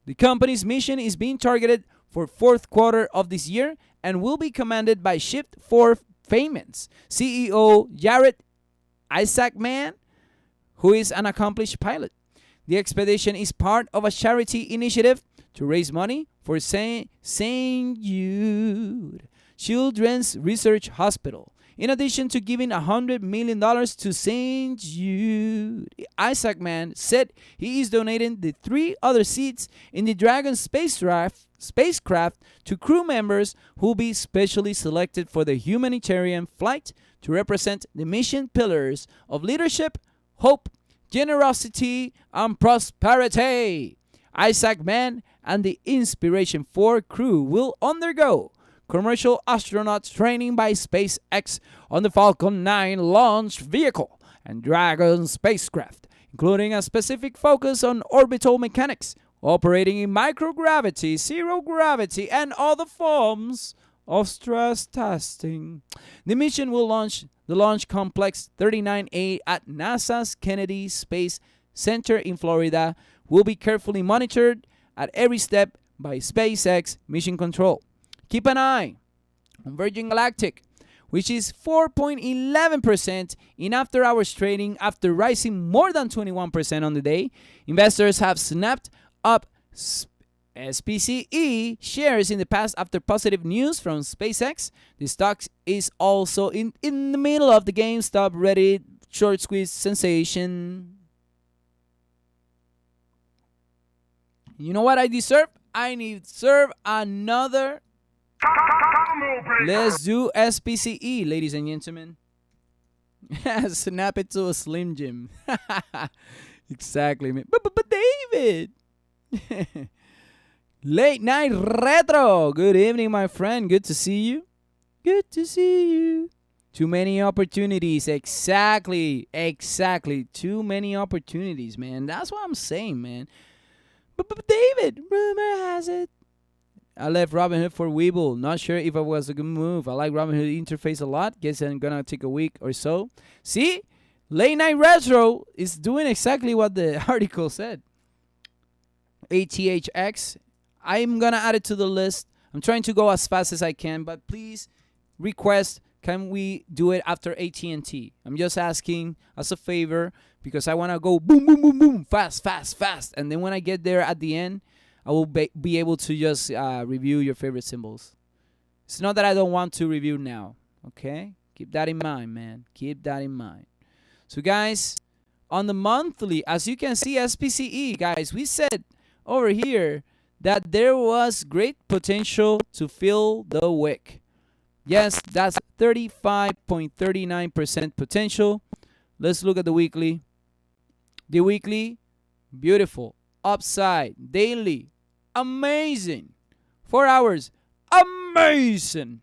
The company's mission is being targeted for fourth quarter of this year and will be commanded by Shift4 Payments CEO Jared Isaacman, who is an accomplished pilot. The expedition is part of a charity initiative to raise money for St. Jude Children's Research Hospital. In addition to giving $100 million to St. Jude, Isaacman said he is donating the 3 other seats in the Dragon spacecraft to crew members who will be specially selected for the humanitarian flight to represent the mission pillars of leadership, hope, generosity, and prosperity. Isaacman and the Inspiration 4 crew will undergo commercial astronaut training by SpaceX on the Falcon 9 launch vehicle and Dragon spacecraft, including a specific focus on orbital mechanics, operating in microgravity, zero gravity, and other forms of stress testing. The mission will launch the Launch Complex 39A at NASA's Kennedy Space Center in Florida, will be carefully monitored at every step by SpaceX Mission Control. Keep an eye on Virgin Galactic, which is 4.11% in after-hours trading after rising more than 21% on the day. Investors have snapped up SPCE shares in the past after positive news from SpaceX. The stock is also in the middle of the GameStop Reddit short squeeze sensation. You know what I deserve? I deserve another. Let's do SPCE, ladies and gentlemen. Snap it to a Slim Jim. Exactly, man. But David. Late night retro. Good evening, my friend. Good to see you. Good to see you. Too many opportunities. Exactly. Too many opportunities, man. That's what I'm saying, man. But David, rumor has it I left Robinhood for Webull. Not sure if it was a good move. I like Robinhood interface a lot. Guess I'm gonna take a week or so. See? Late Night Retro is doing exactly what the article said. ATHX. I'm gonna add it to the list. I'm trying to go as fast as I can, but please request, can we do it after AT&T? I'm just asking as a favor because I want to go boom, boom, boom, boom, fast. And then when I get there at the end, I will be able to just review your favorite symbols. It's not that I don't want to review now, okay? Keep that in mind, man. Keep that in mind. So, guys, On the monthly, as you can see, SPCE, guys, we said over here that there was great potential to fill the wick. Yes, that's 35.39% potential. Let's look at the weekly. The weekly, beautiful. Upside, daily, amazing. 4 hours, amazing.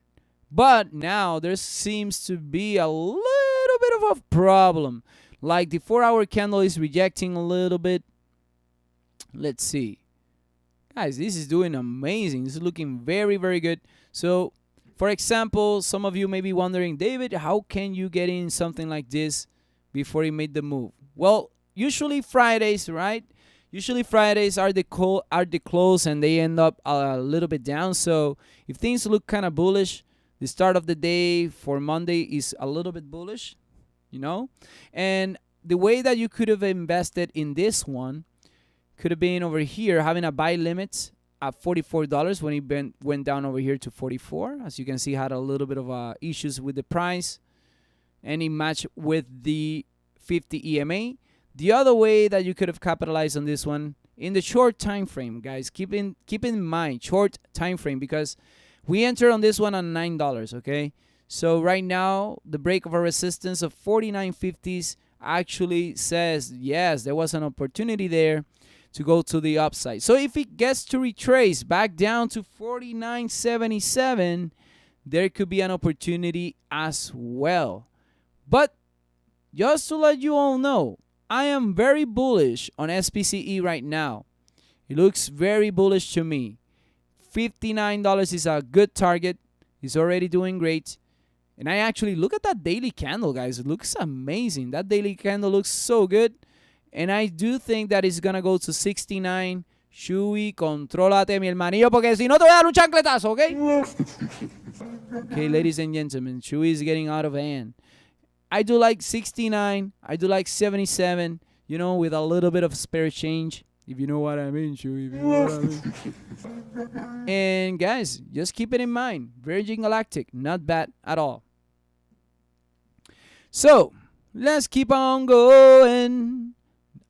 But now there seems to be a little bit of a problem. Like the 4-hour candle is rejecting a little bit. Let's see. Guys, this is doing amazing. This is looking very, very good. So, for example, some of you may be wondering, David, how can you get in something like this before he made the move? Well, usually Fridays, right? Usually Fridays are the close and they end up a little bit down. So if things look kind of bullish, the start of the day for Monday is a little bit bullish, you know? And the way that you could have invested in this one could have been over here having a buy limit at $44 when it went down over here to 44. As you can see, had a little bit of issues with the price. And it matched with the 50 EMA. The other way that you could have capitalized on this one in the short time frame, guys, keep in mind short time frame, because we entered on this one on $9, okay? So right now the break of a resistance of 49.50s actually says yes, there was an opportunity there to go to the upside. So if it gets to retrace back down to 49.77, there could be an opportunity as well. But just to let you all know, I am very bullish on SPCE right now. It looks very bullish to me. $59 is a good target. It's already doing great. And I actually look at that daily candle, guys. It looks amazing. That daily candle looks so good. And I do think that it's going to go to 69. Shui, contrólate, mi hermanillo, porque si no te voy a dar un chancletazo, okay? Okay, ladies and gentlemen, Shui is getting out of hand. I do like 69. I do like 77, you know, with a little bit of spare change. If you know what I mean, Shui. If you know what I mean. And guys, just keep it in mind. Virgin Galactic, not bad at all. So, let's keep on going.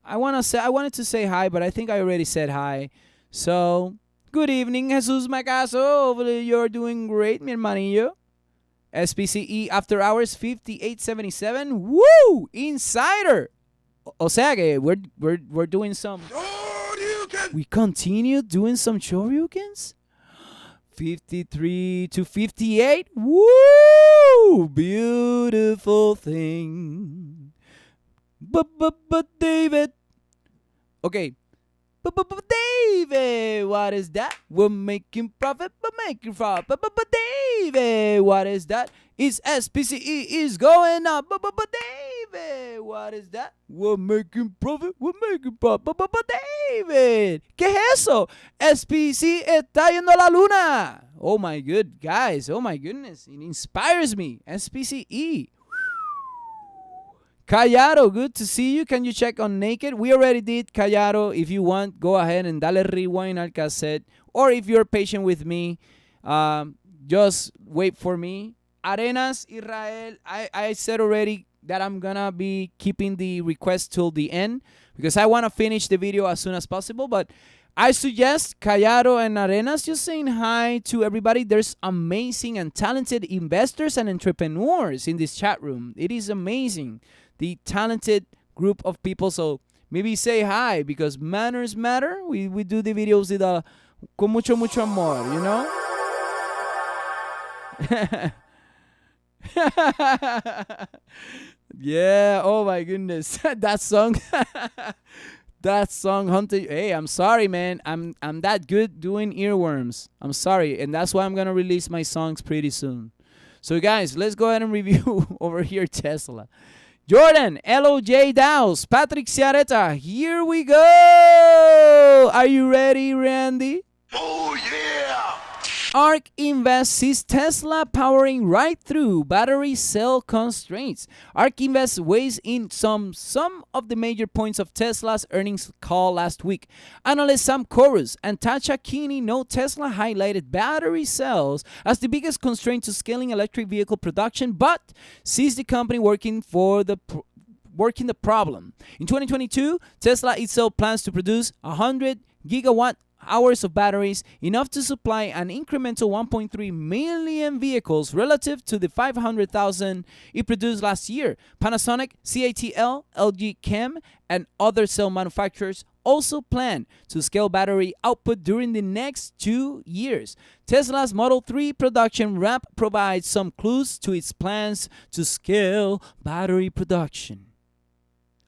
I wanted to say hi, but I think I already said hi. So, good evening, Jesus Macaso. Hopefully you're doing great, mi hermanillo. SPCE after hours 58.77. Woo! Insider. O sea que we're doing some. We continue doing some Choryukens. 53 to 58. Woo! Beautiful thing. But David. Okay. But David, what is that? We're making profit, but making profit. But David, what is that? It's SPCE is going up. But David, what is that? We're making profit, we're making profit. But David, ¿qué es eso? SPCE está yendo a la luna. Oh my good guys, oh my goodness, it inspires me. SPCE. Callado, good to see you. Can you check on Naked? We already did, Callado. If you want, go ahead and dale rewind al cassette. Or if you're patient with me, just wait for me. Arenas, Israel, I said already that I'm going to be keeping the request till the end because I want to finish the video as soon as possible. But I suggest Callado and Arenas just saying hi to everybody. There's amazing and talented investors and entrepreneurs in this chat room. It is amazing. The talented group of people. So maybe say hi because manners matter. We do the videos with con mucho amor, you know? Yeah, oh my goodness. That song Hunter. Hey, I'm sorry, man. I'm that good doing earworms. I'm sorry, and that's why I'm gonna release my songs pretty soon. So guys, let's go ahead and review over here Tesla. Jordan, LOJ Dows, Patrick Ciareta, here we go. Are you ready, Randy? Oh, yeah! ARK Invest sees Tesla powering right through battery cell constraints. ARK Invest weighs in some of the major points of Tesla's earnings call last week. Analysts Sam Korus and Tasha Keeney note Tesla highlighted battery cells as the biggest constraint to scaling electric vehicle production, but sees the company working working the problem. In 2022, Tesla itself plans to produce 100 gigawatt hours of batteries, enough to supply an incremental 1.3 million vehicles relative to the 500,000 it produced last year. Panasonic, CATL, LG Chem, and other cell manufacturers also plan to scale battery output during the next 2 years. Tesla's Model 3 production ramp provides some clues to its plans to scale battery production.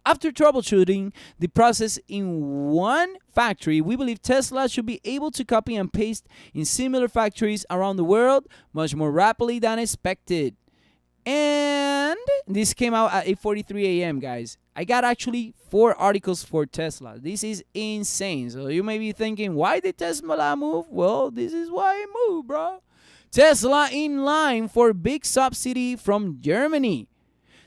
After troubleshooting the process in one factory, we believe Tesla should be able to copy and paste in similar factories around the world much more rapidly than expected. And this came out at 8:43 a.m., guys. I got actually 4 articles for Tesla. This is insane. So you may be thinking, why did Tesla move? Well, this is why it moved, bro. Tesla in line for big subsidy from Germany.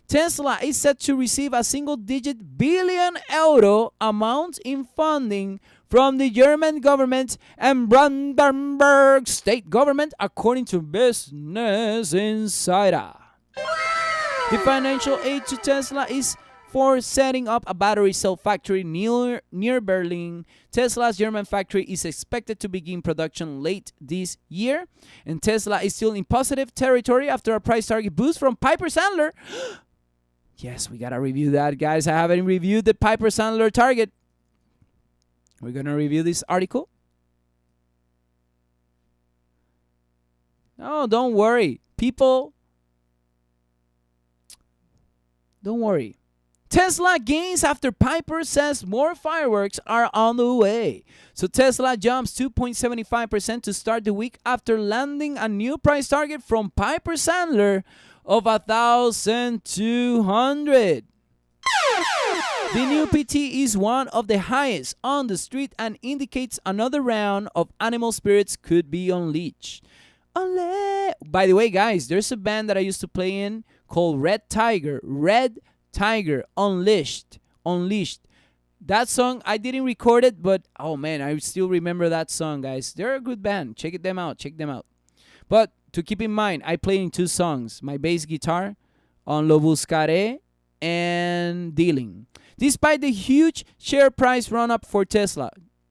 Tesla is set to receive a single-digit billion euro amount in funding from the German government and Brandenburg state government, according to Business Insider. The financial aid to Tesla is for setting up a battery cell factory near Berlin. Tesla's German factory is expected to begin production late this year, and Tesla is still in positive territory after a price target boost from Piper Sandler. Yes, we gotta review that, guys. I haven't reviewed the Piper Sandler target. We're gonna review this article. No, don't worry. People, don't worry. Tesla gains after Piper says more fireworks are on the way. So Tesla jumps 2.75% to start the week after landing a new price target from Piper Sandler of 1,200. The new PT is one of the highest on the street and indicates another round of animal spirits could be unleashed. By the way, guys, there's a band that I used to play in called Red Tiger Unleashed. That song, I didn't record it, but oh man, I still remember that song, guys. They're a good band. Check them out. But to keep in mind, I play in 2 songs. My bass guitar on Lo Buscaré and Dealing. Despite the huge share price run-up for Tesla,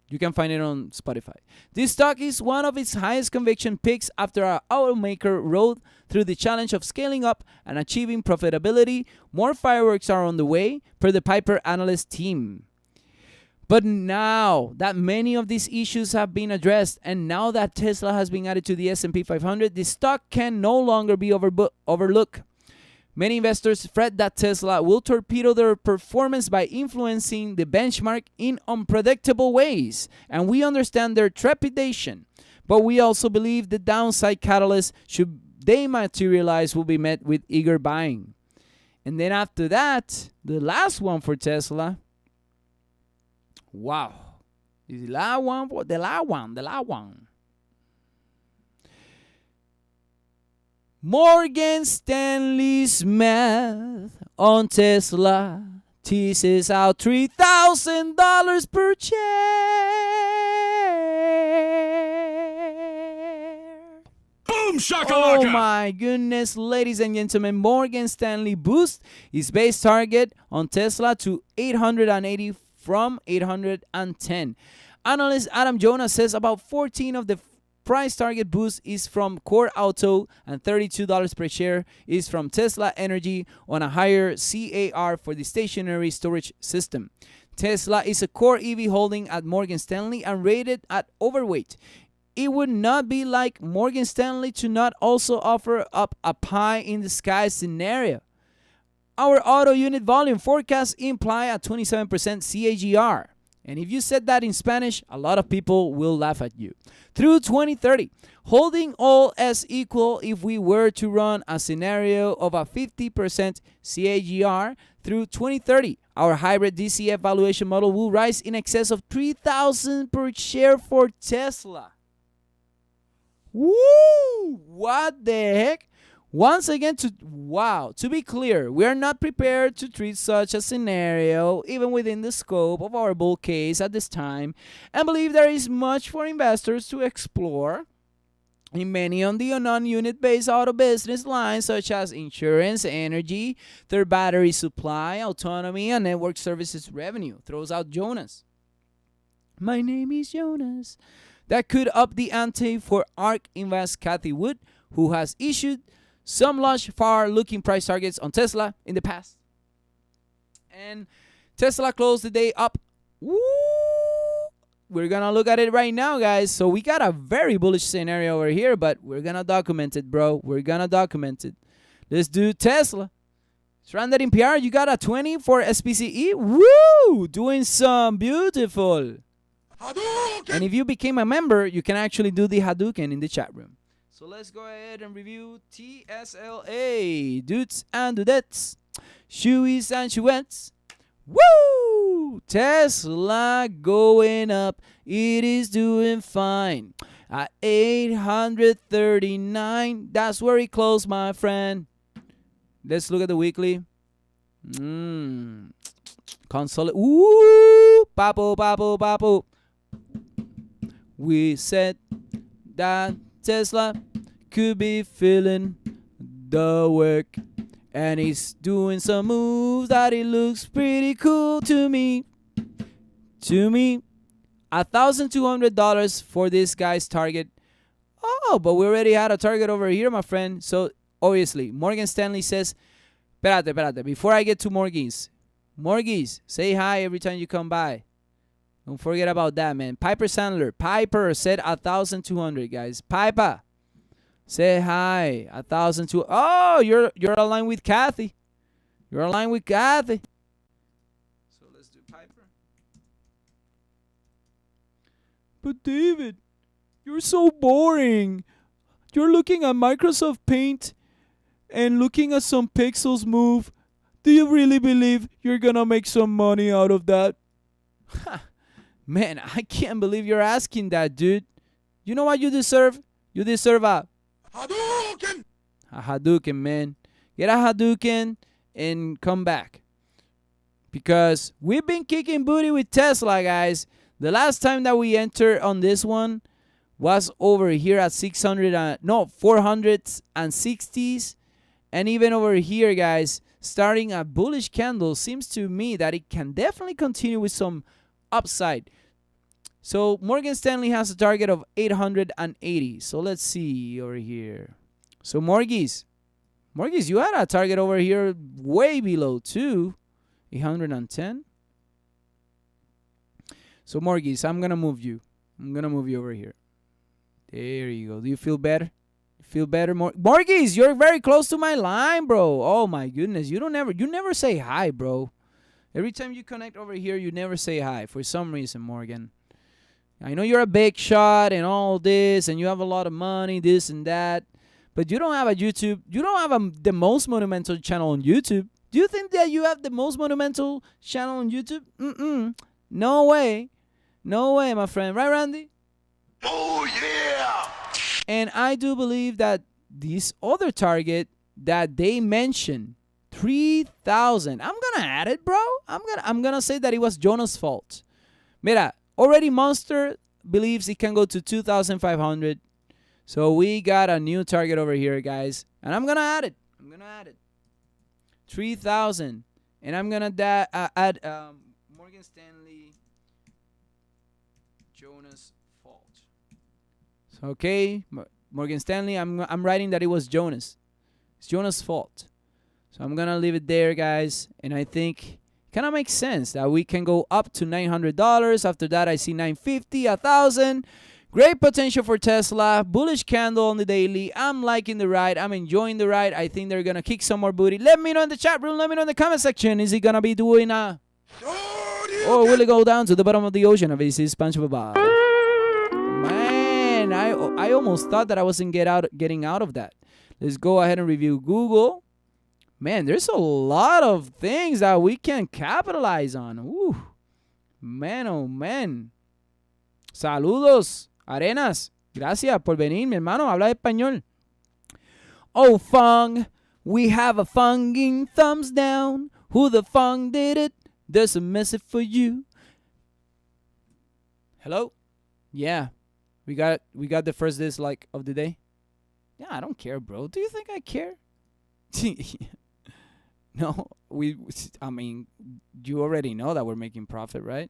you can find it on Spotify. This stock is one of its highest conviction picks after our automaker rode through the challenge of scaling up and achieving profitability. More fireworks are on the way, per the Piper analyst team. But now that many of these issues have been addressed, and now that Tesla has been added to the S&P 500, the stock can no longer be overlooked. Many investors fret that Tesla will torpedo their performance by influencing the benchmark in unpredictable ways, and we understand their trepidation. But we also believe the downside catalyst, should they materialize, will be met with eager buying. And then after that, the last one for Tesla. Wow. The last one. Morgan Stanley's math on Tesla teases out $3,000 per share. Boom shakalaka! Oh my goodness, ladies and gentlemen, Morgan Stanley boosts its base target on Tesla to 880 from 810. Analyst Adam Jonas says about 14 of the price target boost is from Core Auto and $32 per share is from Tesla Energy on a higher CAR for the stationary storage system. Tesla is a core EV holding at Morgan Stanley and rated at overweight. It would not be like Morgan Stanley to not also offer up a pie in the sky scenario. Our auto unit volume forecasts imply a 27% CAGR. And if you said that in Spanish, a lot of people will laugh at you. Through 2030, holding all else equal, if we were to run a scenario of a 50% CAGR through 2030, our hybrid DCF valuation model will rise in excess of $3,000 per share for Tesla. Woo! What the heck? Once again, to be clear, we are not prepared to treat such a scenario, even within the scope of our bull case at this time, and believe there is much for investors to explore. in many on the non-unit based auto business lines such as insurance, energy, their battery supply, autonomy, and network services revenue, throws out Jonas. My name is Jonas. That could up the ante for ARK Invest Kathy Wood, who has issued some large far-looking price targets on Tesla in the past. And Tesla closed the day up. Woo! We're going to look at it right now, guys. So we got a very bullish scenario over here, but we're going to document it, bro. We're going to document it. Let's do Tesla. Stranded in PR, you got a 20 for SPCE. Woo! Doing some beautiful. Hadouken! And if you became a member, you can actually do the Hadouken in the chat room. So let's go ahead and review TSLA. Dudes and dudettes. Shoeies and shoeettes. Woo! Tesla going up. It is doing fine. At 839. That's where it closed, my friend. Let's look at the weekly. Consolidate. Ooh! Papo, papo, papo. We said that Tesla could be feeling the work. And he's doing some moves that it looks pretty cool to me. $1,200 for this guy's target. Oh, but we already had a target over here, my friend. So, obviously, Morgan Stanley says, espérate, before I get to Morgies, say hi every time you come by. Don't forget about that, man. Piper Sandler. Piper said 1,200, guys. Piper. Say hi. 1,200. Oh, you're aligned with Kathy. You're aligned with Kathy. So let's do Piper. But David, you're so boring. You're looking at Microsoft Paint and looking at some pixels move. Do you really believe you're gonna make some money out of that? Man, I can't believe you're asking that, dude. You know what you deserve? You deserve a Hadouken! A Hadouken, man. Get a Hadouken and come back. Because we've been kicking booty with Tesla, guys. The last time that we entered on this one was over here at 460s. And even over here, guys, starting a bullish candle seems to me that it can definitely continue with some upside. So Morgan Stanley has a target of 880. So let's see over here. So Morgies, you had a target over here way below too. 810. So Morgies, I'm gonna move you. Over here. There you go. Do you feel better? Feel better, Morgies? You're very close to my line, bro. Oh my goodness, you never say hi, bro. Every time you connect over here, you never say hi for some reason, Morgan. I know you're a big shot and all this, and you have a lot of money, this and that, but you don't have a YouTube. You don't have the most monumental channel on YouTube. Do you think that you have the most monumental channel on YouTube? No way, my friend. Right, Randy? Oh yeah! And I do believe that this other target that they mentioned, 3,000. I'm gonna add it, bro. I'm gonna say that it was Jonas' fault. Mira. Already Monster believes it can go to 2,500. So we got a new target over here, guys. And I'm going to add it. 3,000. And I'm going to add Morgan Stanley Jonas fault. So, okay, Morgan Stanley, I'm writing that it was Jonas. It's Jonas' fault. So I'm going to leave it there, guys. And I think kind of makes sense that we can go up to $900. After that, I see $950, $1,000. Great potential for Tesla. Bullish candle on the daily. I'm liking the ride. I'm enjoying the ride. I think they're going to kick some more booty. Let me know in the chat room. Let me know in the comment section. Is he going to be doing a... Or will it go down to the bottom of the ocean? Of his SpongeBob. Man, I almost thought that I wasn't getting out of that. Let's go ahead and review Google. Man, there's a lot of things that we can capitalize on. Ooh. Man, oh man. Saludos, Arenas. Gracias por venir, mi hermano. Habla español. Oh, Fung. We have a funging thumbs down. Who the fung did it? There's a message for you. Hello? Yeah. We got the first dislike of the day. Yeah, I don't care, bro. Do you think I care? No, I mean, you already know that we're making profit, right?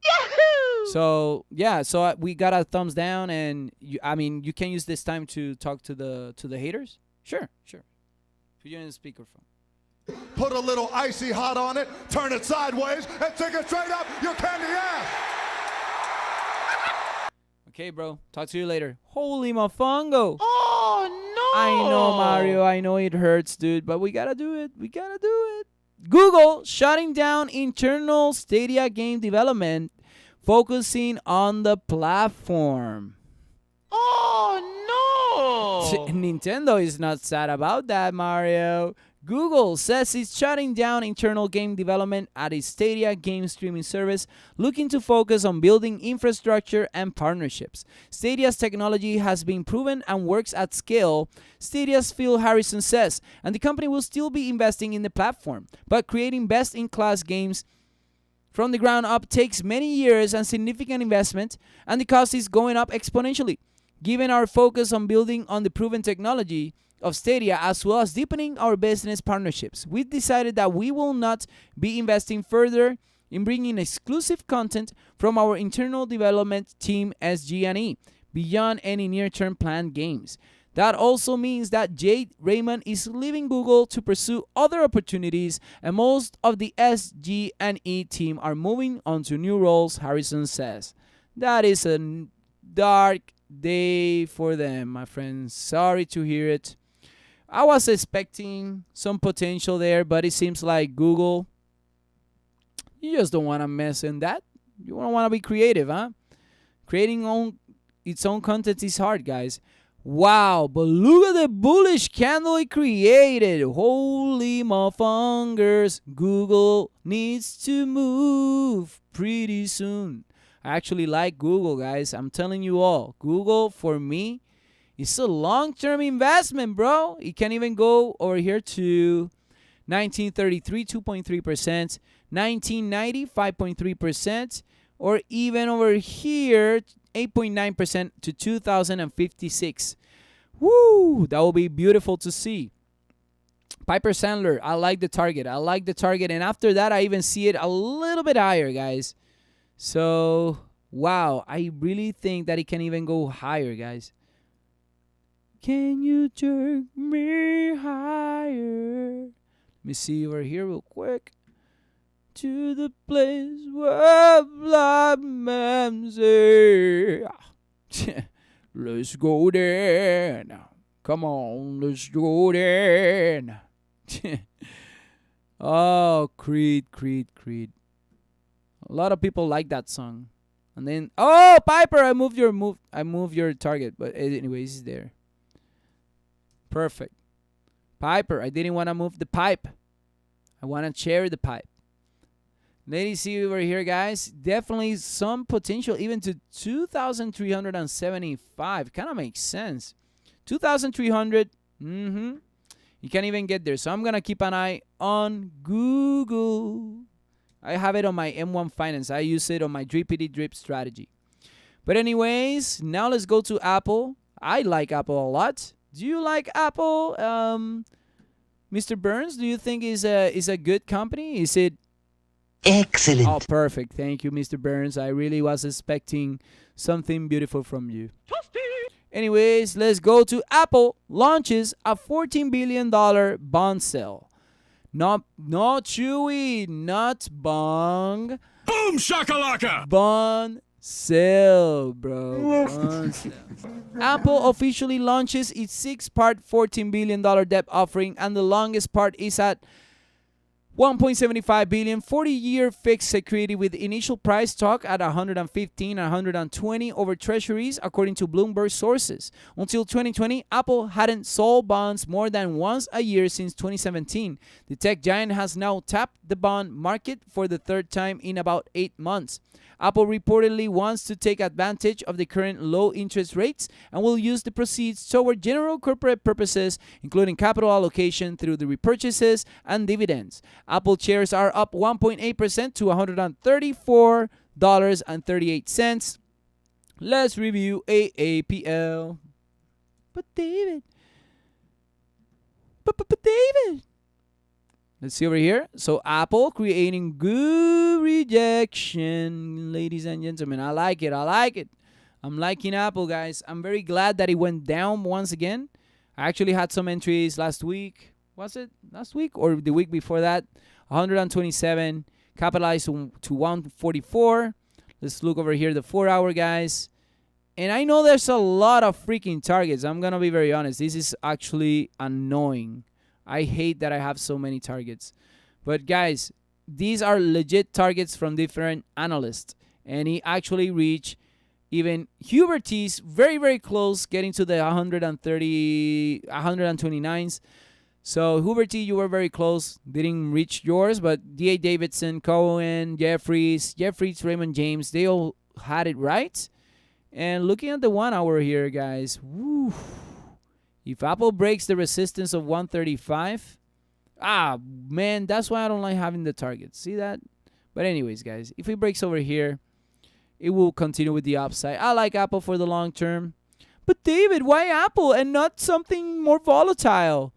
Yahoo! So yeah, so we got a thumbs down, and I mean, you can use this time to talk to the haters. Sure. Put you in the speakerphone. Put a little icy hot on it, turn it sideways, and take it straight up your candy ass. Okay, bro. Talk to you later. Holy mofongo. Oh no! I know, Mario. I know it hurts, dude, but we gotta do it. Google shutting down internal Stadia game development, focusing on the platform. Oh no! Nintendo is not sad about that, Mario. Google says it's shutting down internal game development at its Stadia game streaming service, looking to focus on building infrastructure and partnerships. Stadia's technology has been proven and works at scale, Stadia's Phil Harrison says, and the company will still be investing in the platform. But creating best-in-class games from the ground up takes many years and significant investment, and the cost is going up exponentially. Given our focus on building on the proven technology of Stadia as well as deepening our business partnerships, we've decided that we will not be investing further in bringing exclusive content from our internal development team SG&E beyond any near-term planned games. That also means that Jade Raymond is leaving Google to pursue other opportunities, and most of the SG&E team are moving on to new roles, Harrison says. That is a dark day for them, my friends. Sorry to hear it. I was expecting some potential there, but it seems like Google, you just don't want to mess in that. You don't want to be creative, huh? Creating its own content is hard, guys. Wow, but look at the bullish candle it created. Holy motherfuckers. Google needs to move pretty soon. I actually like Google, guys. I'm telling you all. Google, for me, it's a long-term investment, bro. It can even go over here to 1933, 2.3%, 1990, 5.3%, or even over here, 8.9% to 2056. Woo! That will be beautiful to see. Piper Sandler, I like the target. And after that, I even see it a little bit higher, guys. So, wow. I really think that it can even go higher, guys. Can you jerk me higher? Let me see over here real quick. To the place where blind men say, let's go there now. Come on, let's go there now. Oh, Creed. A lot of people like that song. And then, oh, Piper, I moved your target, but anyways, it's there. Perfect. Piper, I didn't want to move the pipe. I want to share the pipe. Ladies, see over here, guys. Definitely some potential, even to 2,375. Kind of makes sense. 2,300. You can't even get there. So I'm going to keep an eye on Google. I have it on my M1 Finance. I use it on my drippity drip strategy. But anyways, now let's go to Apple. I like Apple a lot. Do you like Apple, Mr. Burns? Do you think is a good company? Is it Excellent. Oh, perfect. Thank you, Mr. Burns. I really was expecting something beautiful from you. Anyways, let's go to Apple launches a $14 billion bond sale. Not Chewy, not bong. Boom shakalaka! Bond sale, bro. Bond sale. Apple officially launches its six-part $14 billion debt offering, and the longest part is at $1.75 billion 40-year fixed security with initial price talk at 115 and 120 over treasuries, according to Bloomberg sources. Until 2020, Apple hadn't sold bonds more than once a year since 2017. The tech giant has now tapped the bond market for the third time in about 8 months. Apple reportedly wants to take advantage of the current low interest rates and will use the proceeds toward general corporate purposes, including capital allocation through the repurchases and dividends. Apple shares are up 1.8% to $134.38. Let's review AAPL. David. David. Let's see over here. So Apple creating good rejection, ladies and gentlemen. I like it. I like it. I'm liking Apple, guys. I'm very glad that it went down once again. I actually had some entries last week. Was it last week or the week before that? 127, capitalized to 144. Let's look over here, the 4-hour, guys. And I know there's a lot of freaking targets. I'm going to be very honest. This is actually annoying. I hate that I have so many targets. But, guys, these are legit targets from different analysts. And he actually reached even Huberty's very, very close, getting to the 129s. So, Huberty, you were very close. Didn't reach yours, but D.A. Davidson, Cohen, Jeffries, Raymond James, they all had it right. And looking at the 1 hour here, guys, woo, if Apple breaks the resistance of 135, man, that's why I don't like having the target. See that? But anyways, guys, if it breaks over here, it will continue with the upside. I like Apple for the long term. But David, why Apple and not something more volatile?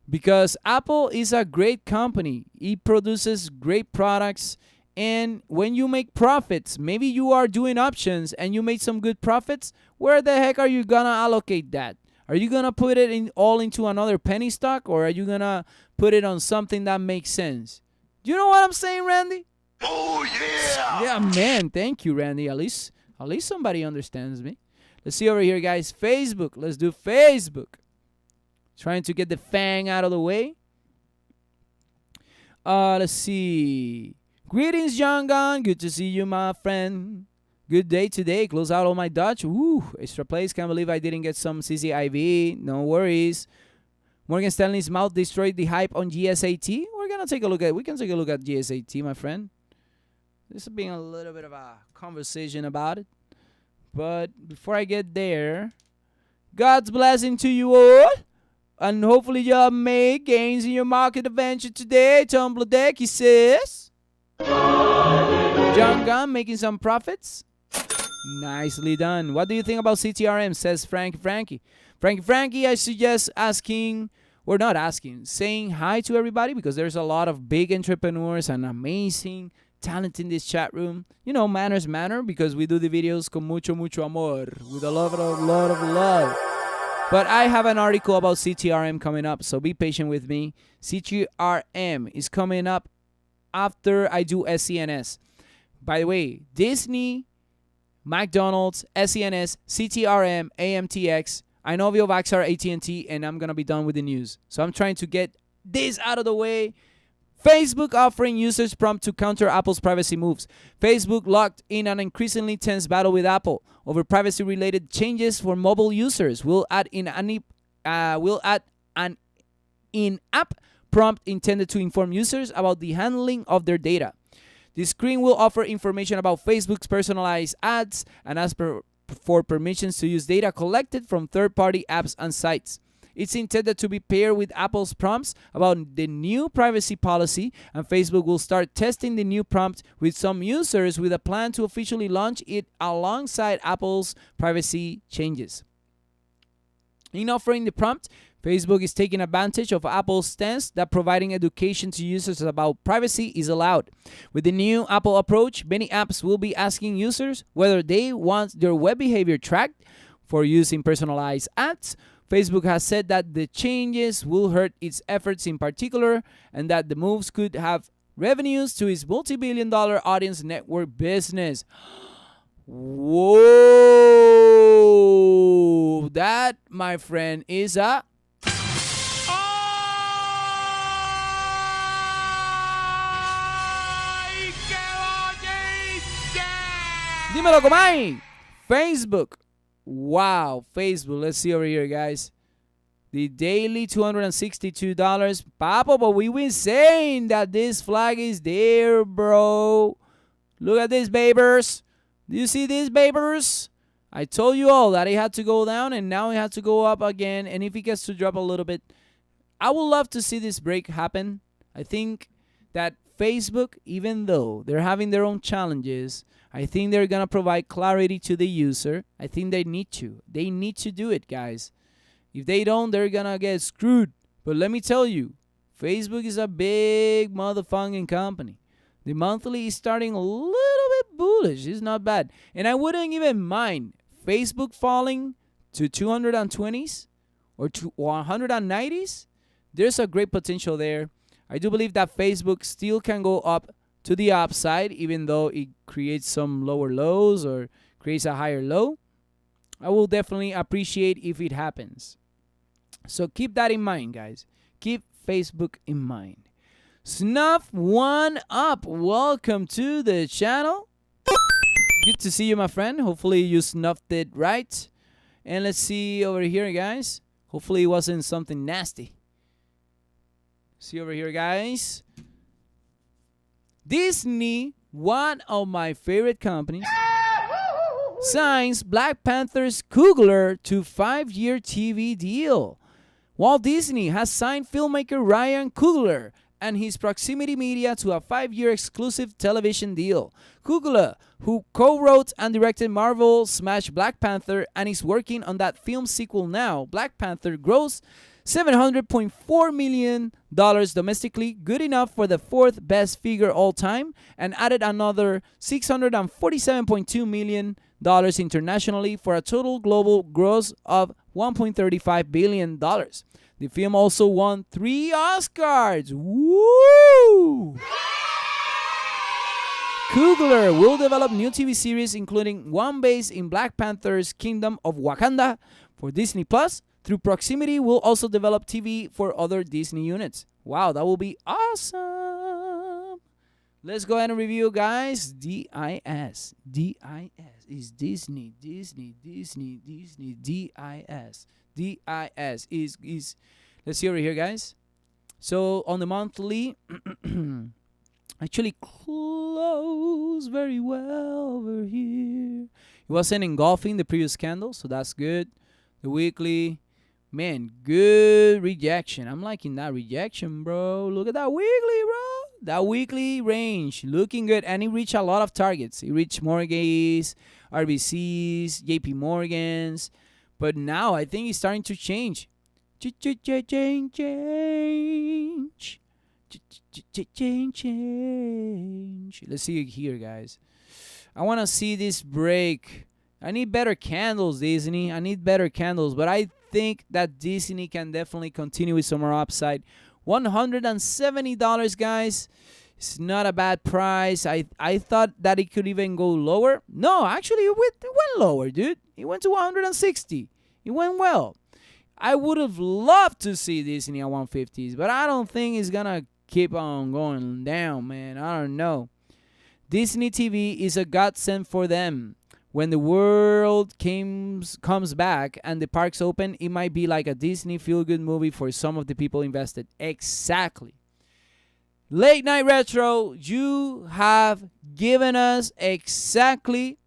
Because Apple is a great company. It produces great products. And when you make profits, maybe you are doing options and you made some good profits, where the heck are you going to allocate that? Are you going to put it all into another penny stock, or are you going to put it on something that makes sense? Do you know what I'm saying, Randy? Oh, yeah! Yeah, man. Thank you, Randy. At least somebody understands me. Let's see over here, guys. Facebook. Let's do Facebook. Trying to get the FANG out of the way. Let's see. Greetings, John Gunn. Good to see you, my friend. Good day today. Close out all my Dutch. Ooh, extra plays. Can't believe I didn't get some CCIV. No worries. Morgan Stanley's mouth destroyed the hype on GSAT. We can take a look at GSAT, my friend. This has been a little bit of a conversation about it. But before I get there, God's blessing to you all. And hopefully y'all make gains in your market adventure today. Tumblr deck, he says. John Gunn making some profits. Nicely done. What do you think about CTRM, says Frankie. Frankie, I suggest saying hi to everybody, because there's a lot of big entrepreneurs and amazing talent in this chat room. You know, manners matter, because we do the videos con mucho amor, with a lot of love. But I have an article about CTRM coming up, so be patient with me. CTRM is coming up after I do SCNS. By the way, Disney, McDonald's, SCNS, CTRM, AMTX, Inovio, Vaxar, AT&T, and I'm going to be done with the news. So I'm trying to get this out of the way. Facebook offering users prompt to counter Apple's privacy moves. Facebook locked in an increasingly tense battle with Apple over privacy-related changes for mobile users. Will add an in-app prompt intended to inform users about the handling of their data. The screen will offer information about Facebook's personalized ads and ask for permissions to use data collected from third-party apps and sites. It's intended to be paired with Apple's prompts about the new privacy policy, and Facebook will start testing the new prompt with some users with a plan to officially launch it alongside Apple's privacy changes. In offering the prompt, Facebook is taking advantage of Apple's stance that providing education to users about privacy is allowed. With the new Apple approach, many apps will be asking users whether they want their web behavior tracked for using personalized ads. Facebook has said that the changes will hurt its efforts in particular, and that the moves could have revenues to its multi-billion-dollar audience network business. Whoa! That, my friend, is a... Dímelo, Comay! Facebook. Wow, Facebook. Let's see over here, guys. The daily $262. Papa, but we been saying that this flag is there, bro. Look at this, babers. Do you see this, babers? I told you all that it had to go down, and now it had to go up again. And if it gets to drop a little bit, I would love to see this break happen. I think that Facebook, even though they're having their own challenges, I think they're going to provide clarity to the user. I think they need to. They need to do it, guys. If they don't, they're gonna get screwed. But let me tell you, Facebook is a big motherfucking company. The monthly is starting a little bit bullish. It's not bad. And I wouldn't even mind Facebook falling to 220s or to 190s. There's a great potential there. I do believe that Facebook still can go up to the upside, even though it creates some lower lows or creates a higher low. I will definitely appreciate if it happens. So keep that in mind, guys. Keep Facebook in mind. Snuff one up. Welcome to the channel. Good to see you, my friend. Hopefully you snuffed it right. And let's see over here, guys. Hopefully it wasn't something nasty. See over here, guys. Disney, one of my favorite companies, signs Black Panther's Coogler to 5-year TV deal. Walt Disney has signed filmmaker Ryan Coogler and his Proximity Media to a 5-year exclusive television deal. Coogler, who co-wrote and directed Marvel smash Black Panther and is working on that film sequel now, Black Panther grossed $700.4 million domestically, good enough for the 4th best figure all time, and added another $647.2 million internationally for a total global gross of $1.35 billion. The film also won 3 Oscars. Woo! Coogler will develop new TV series, including one based in Black Panther's Kingdom of Wakanda for Disney Plus. Through Proximity, will also develop TV for other Disney units. Wow, that will be awesome. Let's go ahead and review, guys. DIS. DIS is Disney. Disney. DIS. DIS is let's see over here, guys. So on the monthly, actually close very well over here. It wasn't engulfing the previous candle, so that's good. The weekly, man, good rejection. I'm liking that rejection, bro. Look at that weekly, bro. That weekly range looking good, and it reached a lot of targets. It reached Mortgage's, RBC's, JP Morgan's, but now I think it's starting to change. Change. Let's see it here, guys. I want to see this break. I need better candles, Disney. I need better candles, but I think that Disney can definitely continue with some more upside. $170, guys. It's not a bad price. I thought that it could even go lower. No, actually, it went lower, dude. It went to 160. It went well. I would have loved to see Disney at 150s, but I don't think it's going to keep on going down, man. I don't know. Disney TV is a godsend for them. When the world comes back and the parks open, it might be like a Disney feel-good movie for some of the people invested. Exactly. Late Night Retro, you have given us exactly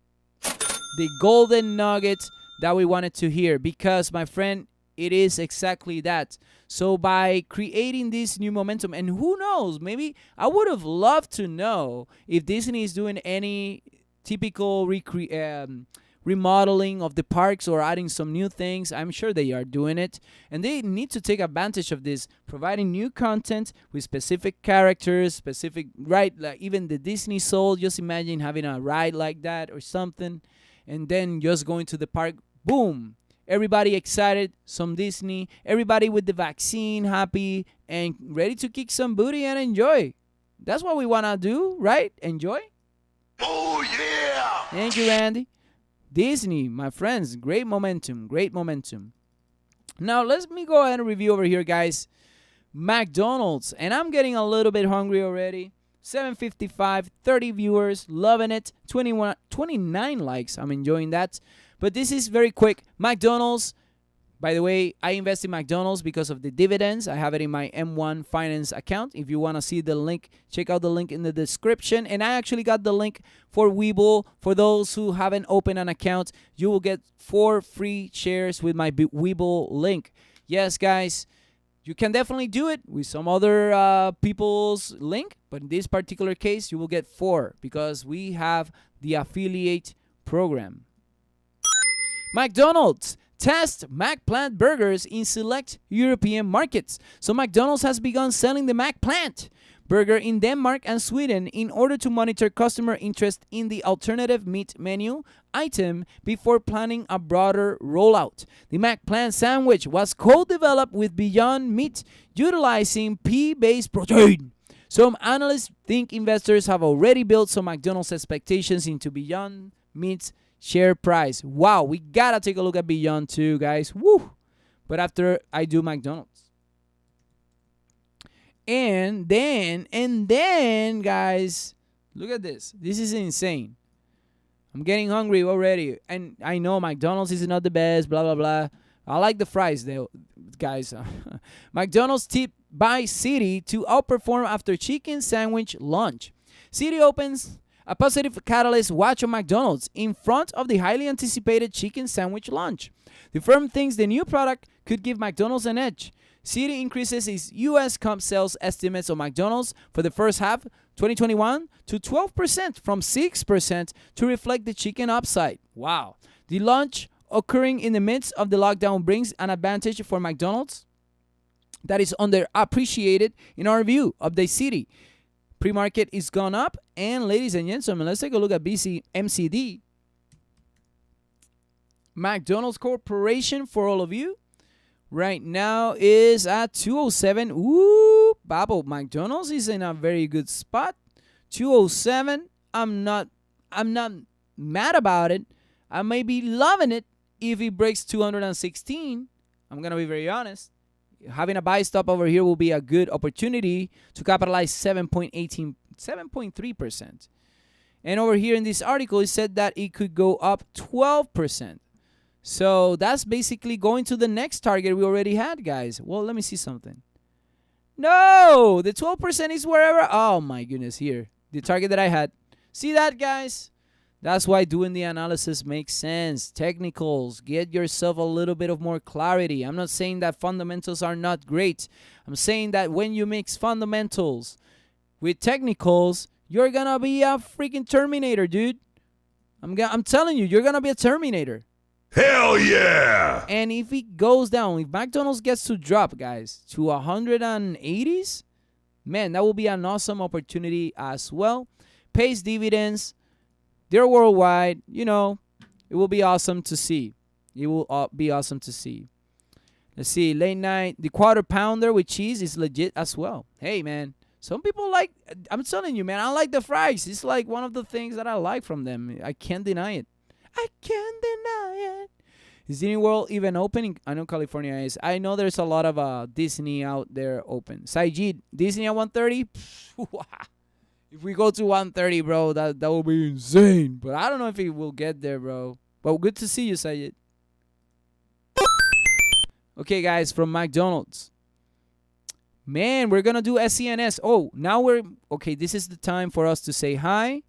the golden nuggets that we wanted to hear, because, my friend, it is exactly that. So by creating this new momentum, and who knows, maybe I would have loved to know if Disney is doing any typical remodeling of the parks or adding some new things. I'm sure they are doing it, and they need to take advantage of this, providing new content with specific characters, like even the Disney Soul. Just imagine having a ride like that or something, and then just going to the park, boom, everybody excited, some Disney, everybody with the vaccine happy and ready to kick some booty and enjoy. That's what we want to do, right? Enjoy. Oh, yeah! Thank you, Randy. Disney, my friends, great momentum, great momentum. Now, let me go ahead and review over here, guys. McDonald's, and I'm getting a little bit hungry already. 755, 30 viewers, loving it. 29 likes, I'm enjoying that. But this is very quick. McDonald's, by the way, I invest in McDonald's because of the dividends. I have it in my M1 Finance account. If you want to see the link, check out the link in the description. And I actually got the link for Webull. For those who haven't opened an account, you will get 4 free shares with my Webull link. Yes, guys, you can definitely do it with some other people's link. But in this particular case, you will get 4 because we have the affiliate program. McDonald's test McPlant burgers in select European markets. So McDonald's has begun selling the McPlant burger in Denmark and Sweden in order to monitor customer interest in the alternative meat menu item before planning a broader rollout. The McPlant sandwich was co-developed with Beyond Meat, utilizing pea-based protein. Some analysts think investors have already built some McDonald's expectations into Beyond Meat's share price. Wow, we gotta take a look at Beyond too, guys. Woo! But after I do McDonald's. And then, guys, look at this. This is insane. I'm getting hungry already. And I know McDonald's is not the best, blah, blah, blah. I like the fries, though, guys. McDonald's tip by City to outperform after chicken sandwich launch. City opens a positive catalyst watch on McDonald's in front of the highly anticipated chicken sandwich launch. The firm thinks the new product could give McDonald's an edge. Citi increases its U.S. comp sales estimates on McDonald's for the first half 2021 to 12% from 6% to reflect the chicken upside. Wow. The launch occurring in the midst of the lockdown brings an advantage for McDonald's that is underappreciated in our view of the city. Pre-market is gone up, and ladies and gentlemen, let's take a look at MCD. McDonald's Corporation, for all of you, right now is at 207. Ooh, Babo, McDonald's is in a very good spot. 207. I'm not mad about it. I may be loving it if it breaks 216. I'm gonna be very honest. Having a buy stop over here will be a good opportunity to capitalize 7.3%. And over here in this article, it said that it could go up 12%. So that's basically going to the next target we already had, guys. Well, let me see something. No, the 12% is wherever. Oh, my goodness, here. The target that I had. See that, guys? That's why doing the analysis makes sense. Technicals, get yourself a little bit of more clarity. I'm not saying that fundamentals are not great. I'm saying that when you mix fundamentals with technicals, you're going to be a freaking Terminator, dude. I'm telling you, you're going to be a Terminator. Hell yeah! And if it goes down, if McDonald's gets to drop, guys, to 180s, man, that will be an awesome opportunity as well. Pays dividends. They're worldwide. You know, it will be awesome to see. It will be awesome to see. Let's see. Late night. The quarter pounder with cheese is legit as well. Hey, man. Some people like, I'm telling you, man, I like the fries. It's like one of the things that I like from them. I can't deny it. I can't deny it. Is Disney World even open? I know California is. I know there's a lot of Disney out there open. Saijid, Disney at 130? If we go to 130, bro, that will be insane. But I don't know if it will get there, bro. But good to see you, Saijid. Okay, guys, from McDonald's. Man, we're going to do SENS. Oh, now okay, this is the time for us to say hi.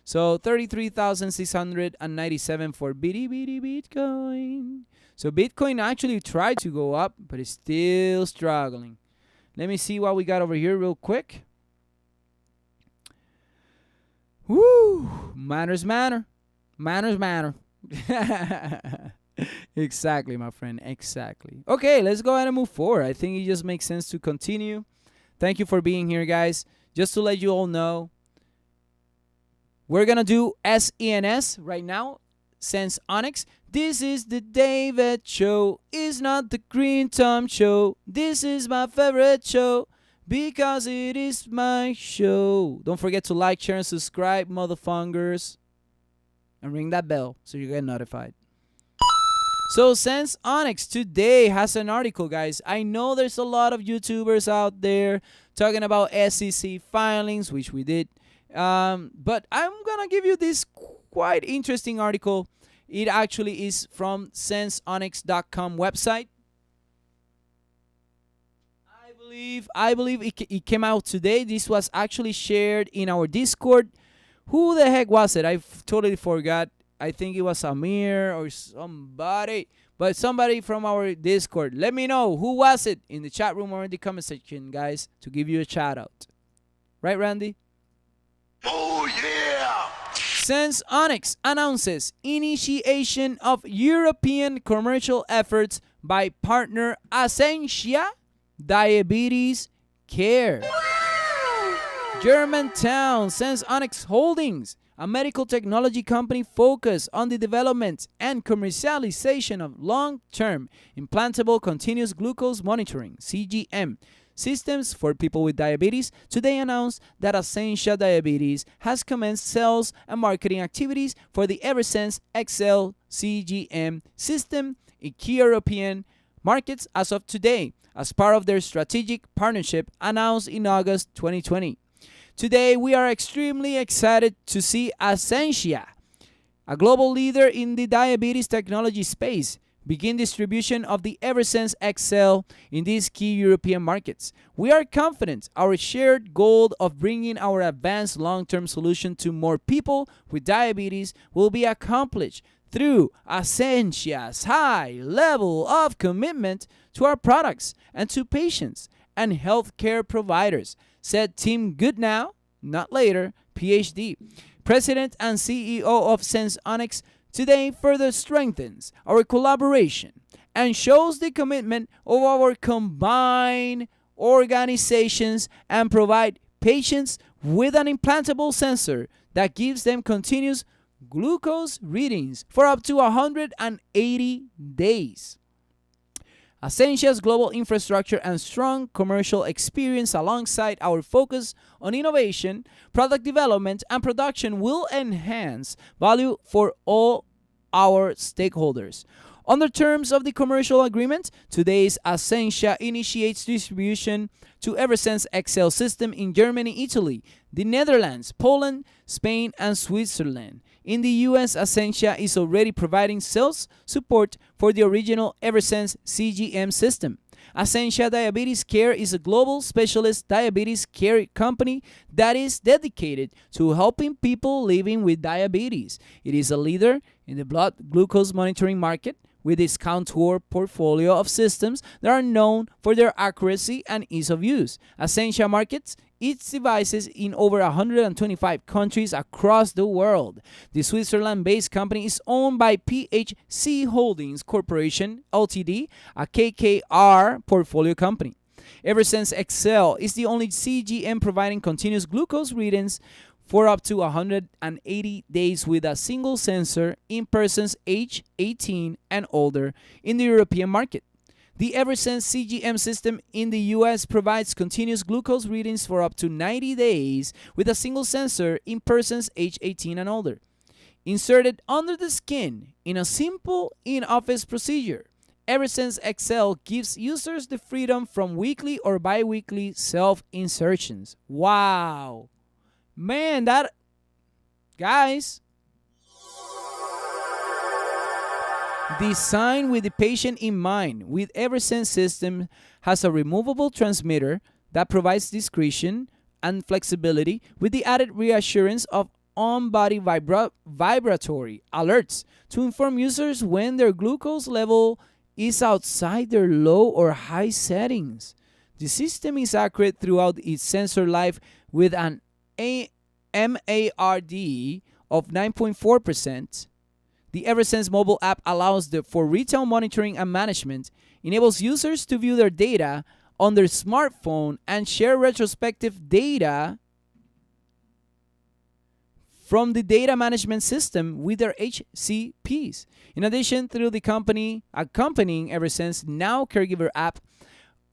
So 33,697 for Bitcoin. So Bitcoin actually tried to go up, but it's still struggling. Let me see what we got over here real quick. Woo! Manners matter. Manners matter. Exactly, my friend. Exactly. Okay, let's go ahead and move forward. I think it just makes sense to continue. Thank you for being here, guys. Just to let you all know, we're going to do SENS right now, Sens Onyx. This is the David Show. It's not the Green Tom Show. This is my favorite show because it is my show. Don't forget to like, share, and subscribe, motherfuckers. And ring that bell so you get notified. So Sens Onyx today has an article, guys. I know there's a lot of YouTubers out there talking about SEC filings, which we did. But I'm going to give you this quite interesting article. It actually is from sensonyx.com website. I believe it came out today. This was actually shared in our Discord. Who the heck was it? I totally forgot. I think it was Amir or somebody. But somebody from our Discord. Let me know who was it in the chat room or in the comment section, guys, to give you a shout out. Right, Randy? Oh, yeah! Sens Onyx announces initiation of European commercial efforts by partner Ascensia Diabetes Care. Germantown Sens Onyx Holdings, a medical technology company focused on the development and commercialization of long-term implantable continuous glucose monitoring (CGM) systems for people with diabetes, today announced that Ascensia Diabetes has commenced sales and marketing activities for the Eversense XL CGM system in key European markets as of today, as part of their strategic partnership announced in August 2020. Today, we are extremely excited to see Ascensia, a global leader in the diabetes technology space, begin distribution of the Eversense XL in these key European markets. We are confident our shared goal of bringing our advanced long-term solution to more people with diabetes will be accomplished through Ascensia's high level of commitment to our products and to patients and healthcare providers, said Tim Goodnow, not later, PhD, President and CEO of Sens Onyx. Today further strengthens our collaboration and shows the commitment of our combined organizations and provide patients with an implantable sensor that gives them continuous glucose readings for up to 180 days. Ascensia's global infrastructure and strong commercial experience alongside our focus on innovation, product development, and production will enhance value for all our stakeholders. Under terms of the commercial agreement, today's Ascensia initiates distribution to Eversense XL system in Germany, Italy, the Netherlands, Poland, Spain, and Switzerland. In the US, Ascensia is already providing sales support for the original Eversense CGM system. Ascensia Diabetes Care is a global specialist diabetes care company that is dedicated to helping people living with diabetes. It is a leader in the blood glucose monitoring market with its Contour portfolio of systems that are known for their accuracy and ease of use. Ascensia markets its devices in over 125 countries across the world. The Switzerland-based company is owned by PHC Holdings Corporation Ltd, a KKR portfolio company. Eversense XL is the only CGM providing continuous glucose readings for up to 180 days with a single sensor in persons age 18 and older in the European market. The Eversense CGM system in the US provides continuous glucose readings for up to 90 days with a single sensor in persons age 18 and older. Inserted under the skin in a simple in-office procedure, Eversense XL gives users the freedom from weekly or bi-weekly self-insertions. Wow! Man, that... Guys... Designed with the patient in mind, with Eversense system has a removable transmitter that provides discretion and flexibility with the added reassurance of on-body vibratory alerts to inform users when their glucose level is outside their low or high settings. The system is accurate throughout its sensor life with an MARD of 9.4%. The Eversense mobile app allows for retail monitoring and management, enables users to view their data on their smartphone and share retrospective data from the data management system with their HCPs. In addition, through the company accompanying Eversense Now Caregiver app,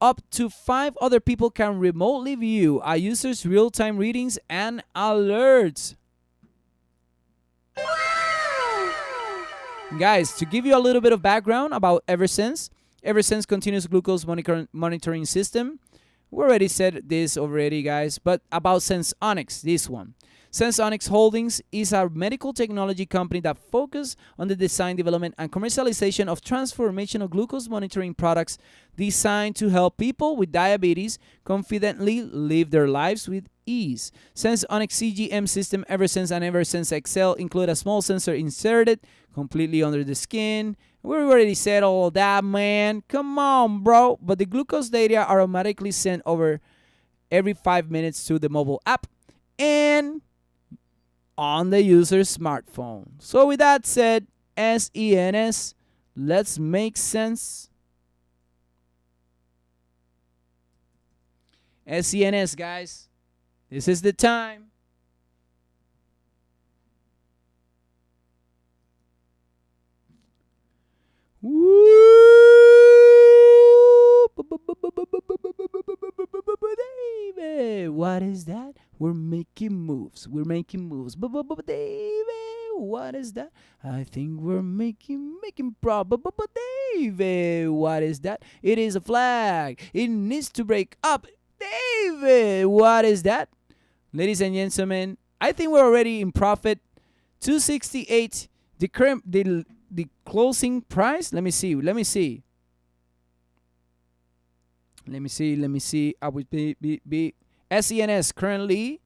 up to 5 other people can remotely view a user's real-time readings and alerts. Guys, to give you a little bit of background about Eversense continuous glucose monitoring system. We already said this already, guys, but about Sens Onyx, this one. Sens Onyx Holdings is a medical technology company that focuses on the design, development, and commercialization of transformational glucose monitoring products designed to help people with diabetes confidently live their lives with ease. Sens Onyx CGM system, Eversense and Eversense XL include a small sensor inserted completely under the skin. We already said all of that, man. Come on, bro. But the glucose data are automatically sent over every 5 minutes to the mobile app. And on the user's smartphone. So with that said, SENS, let's make sense. SENS, guys, this is the time. David, what is that? We're making moves. We're making moves. David, what is that? I think we're making David, what is that? It is a flag. It needs to break up. David, what is that? Ladies and gentlemen, I think we're already in profit. 268. The closing price. Let me see. I would be SENS currently,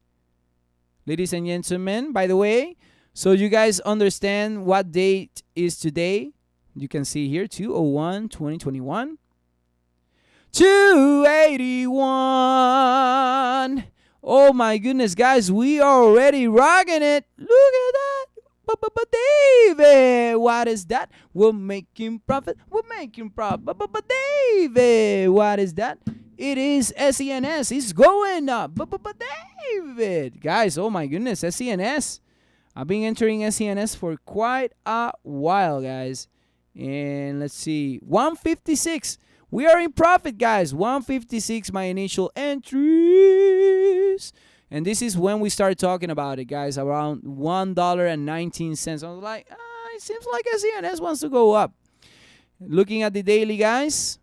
ladies and gentlemen. By the way, so you guys understand what date is today. You can see here 2/01/2021. 281. Oh my goodness, guys, we are already rocking it. Look at that. David, what is that? We're making profit. David, what is that? It is SENS. It's going up. David, guys, oh my goodness, SENS. I've been entering SENS for quite a while, guys. And let's see, 156. We are in profit, guys. 156, my initial entries. And this is when we start talking about it, guys, around $1.19. I was like, it seems like SENS wants to go up. Looking at the daily, guys,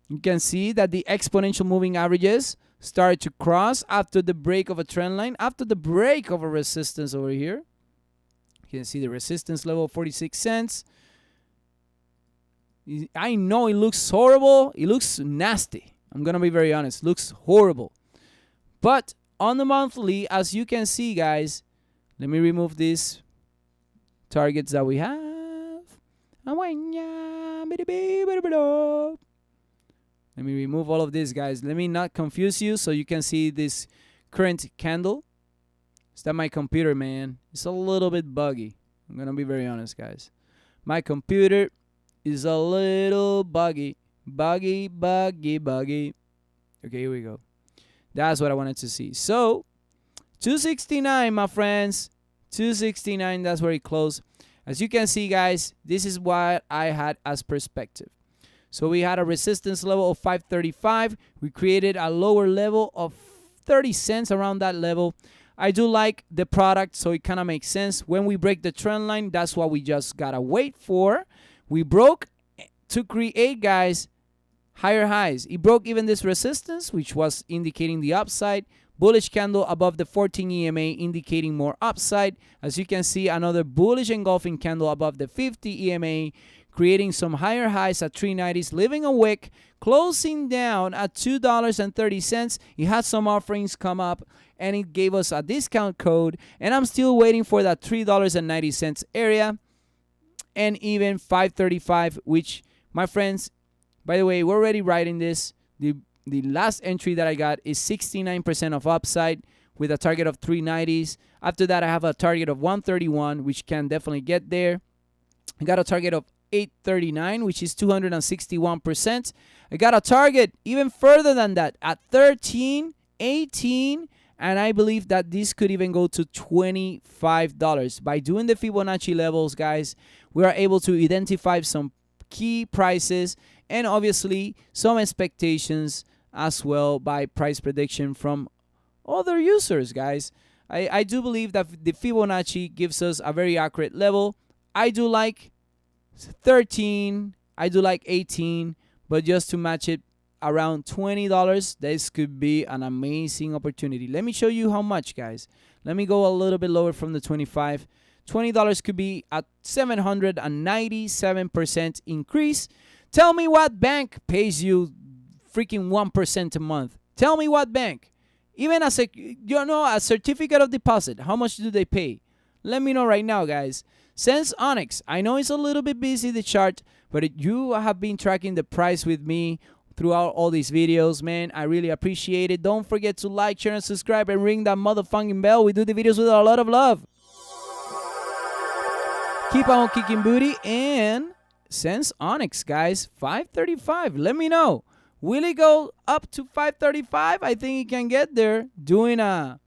you can see that the exponential moving averages start to cross after the break of a trend line, after the break of a resistance over here. You can see the resistance level, 46 cents. I know it looks horrible. It looks nasty. I'm going to be very honest. It looks horrible. But on the monthly, as you can see, guys, let me remove these targets that we have. Let me remove all of this, guys. Let me not confuse you so you can see this current candle. Is that my computer, man? It's a little bit buggy. I'm going to be very honest, guys. My computer is a little buggy. Buggy. Okay, here we go. That's what I wanted to see. So, 269, my friends. 269, that's where it closed. As you can see, guys, this is what I had as perspective. So we had a resistance level of 535. We created a lower level of 30 cents around that level. I do like the product, so it kind of makes sense. When we break the trend line, that's what we just got to wait for. We broke to create, guys, higher highs. It broke even this resistance, which was indicating the upside. Bullish candle above the 14 EMA, indicating more upside. As you can see, another bullish engulfing candle above the 50 EMA, creating some higher highs at 390s, leaving a wick, closing down at $2.30. It had some offerings come up, and it gave us a discount code. And I'm still waiting for that $3.90 area, and even 535, which, my friends, by the way, we're already writing this. The last entry that I got is 69% of upside with a target of 390s. After that, I have a target of 131, which can definitely get there. I got a target of 839, which is 261%. I got a target even further than that at 13, 18, and I believe that this could even go to $25. By doing the Fibonacci levels, guys, we are able to identify some key prices and obviously some expectations as well by price prediction from other users, guys. I do believe that the Fibonacci gives us a very accurate level. I do like 13, I do like 18, but just to match it around $20, this could be an amazing opportunity. Let me show you how much, guys. Let me go a little bit lower from the 25. $20 could be a 797% increase. Tell me what bank pays you freaking 1% a month. Tell me what bank. Even as a certificate of deposit, how much do they pay? Let me know right now, guys. Sens Onyx, I know it's a little bit busy, the chart, but you have been tracking the price with me throughout all these videos, man. I really appreciate it. Don't forget to like, share, and subscribe, and ring that motherfucking bell. We do the videos with a lot of love. Keep on kicking booty. And Sens Onyx, guys, 535. Let me know. Will it go up to 535? I think it can get there doing a...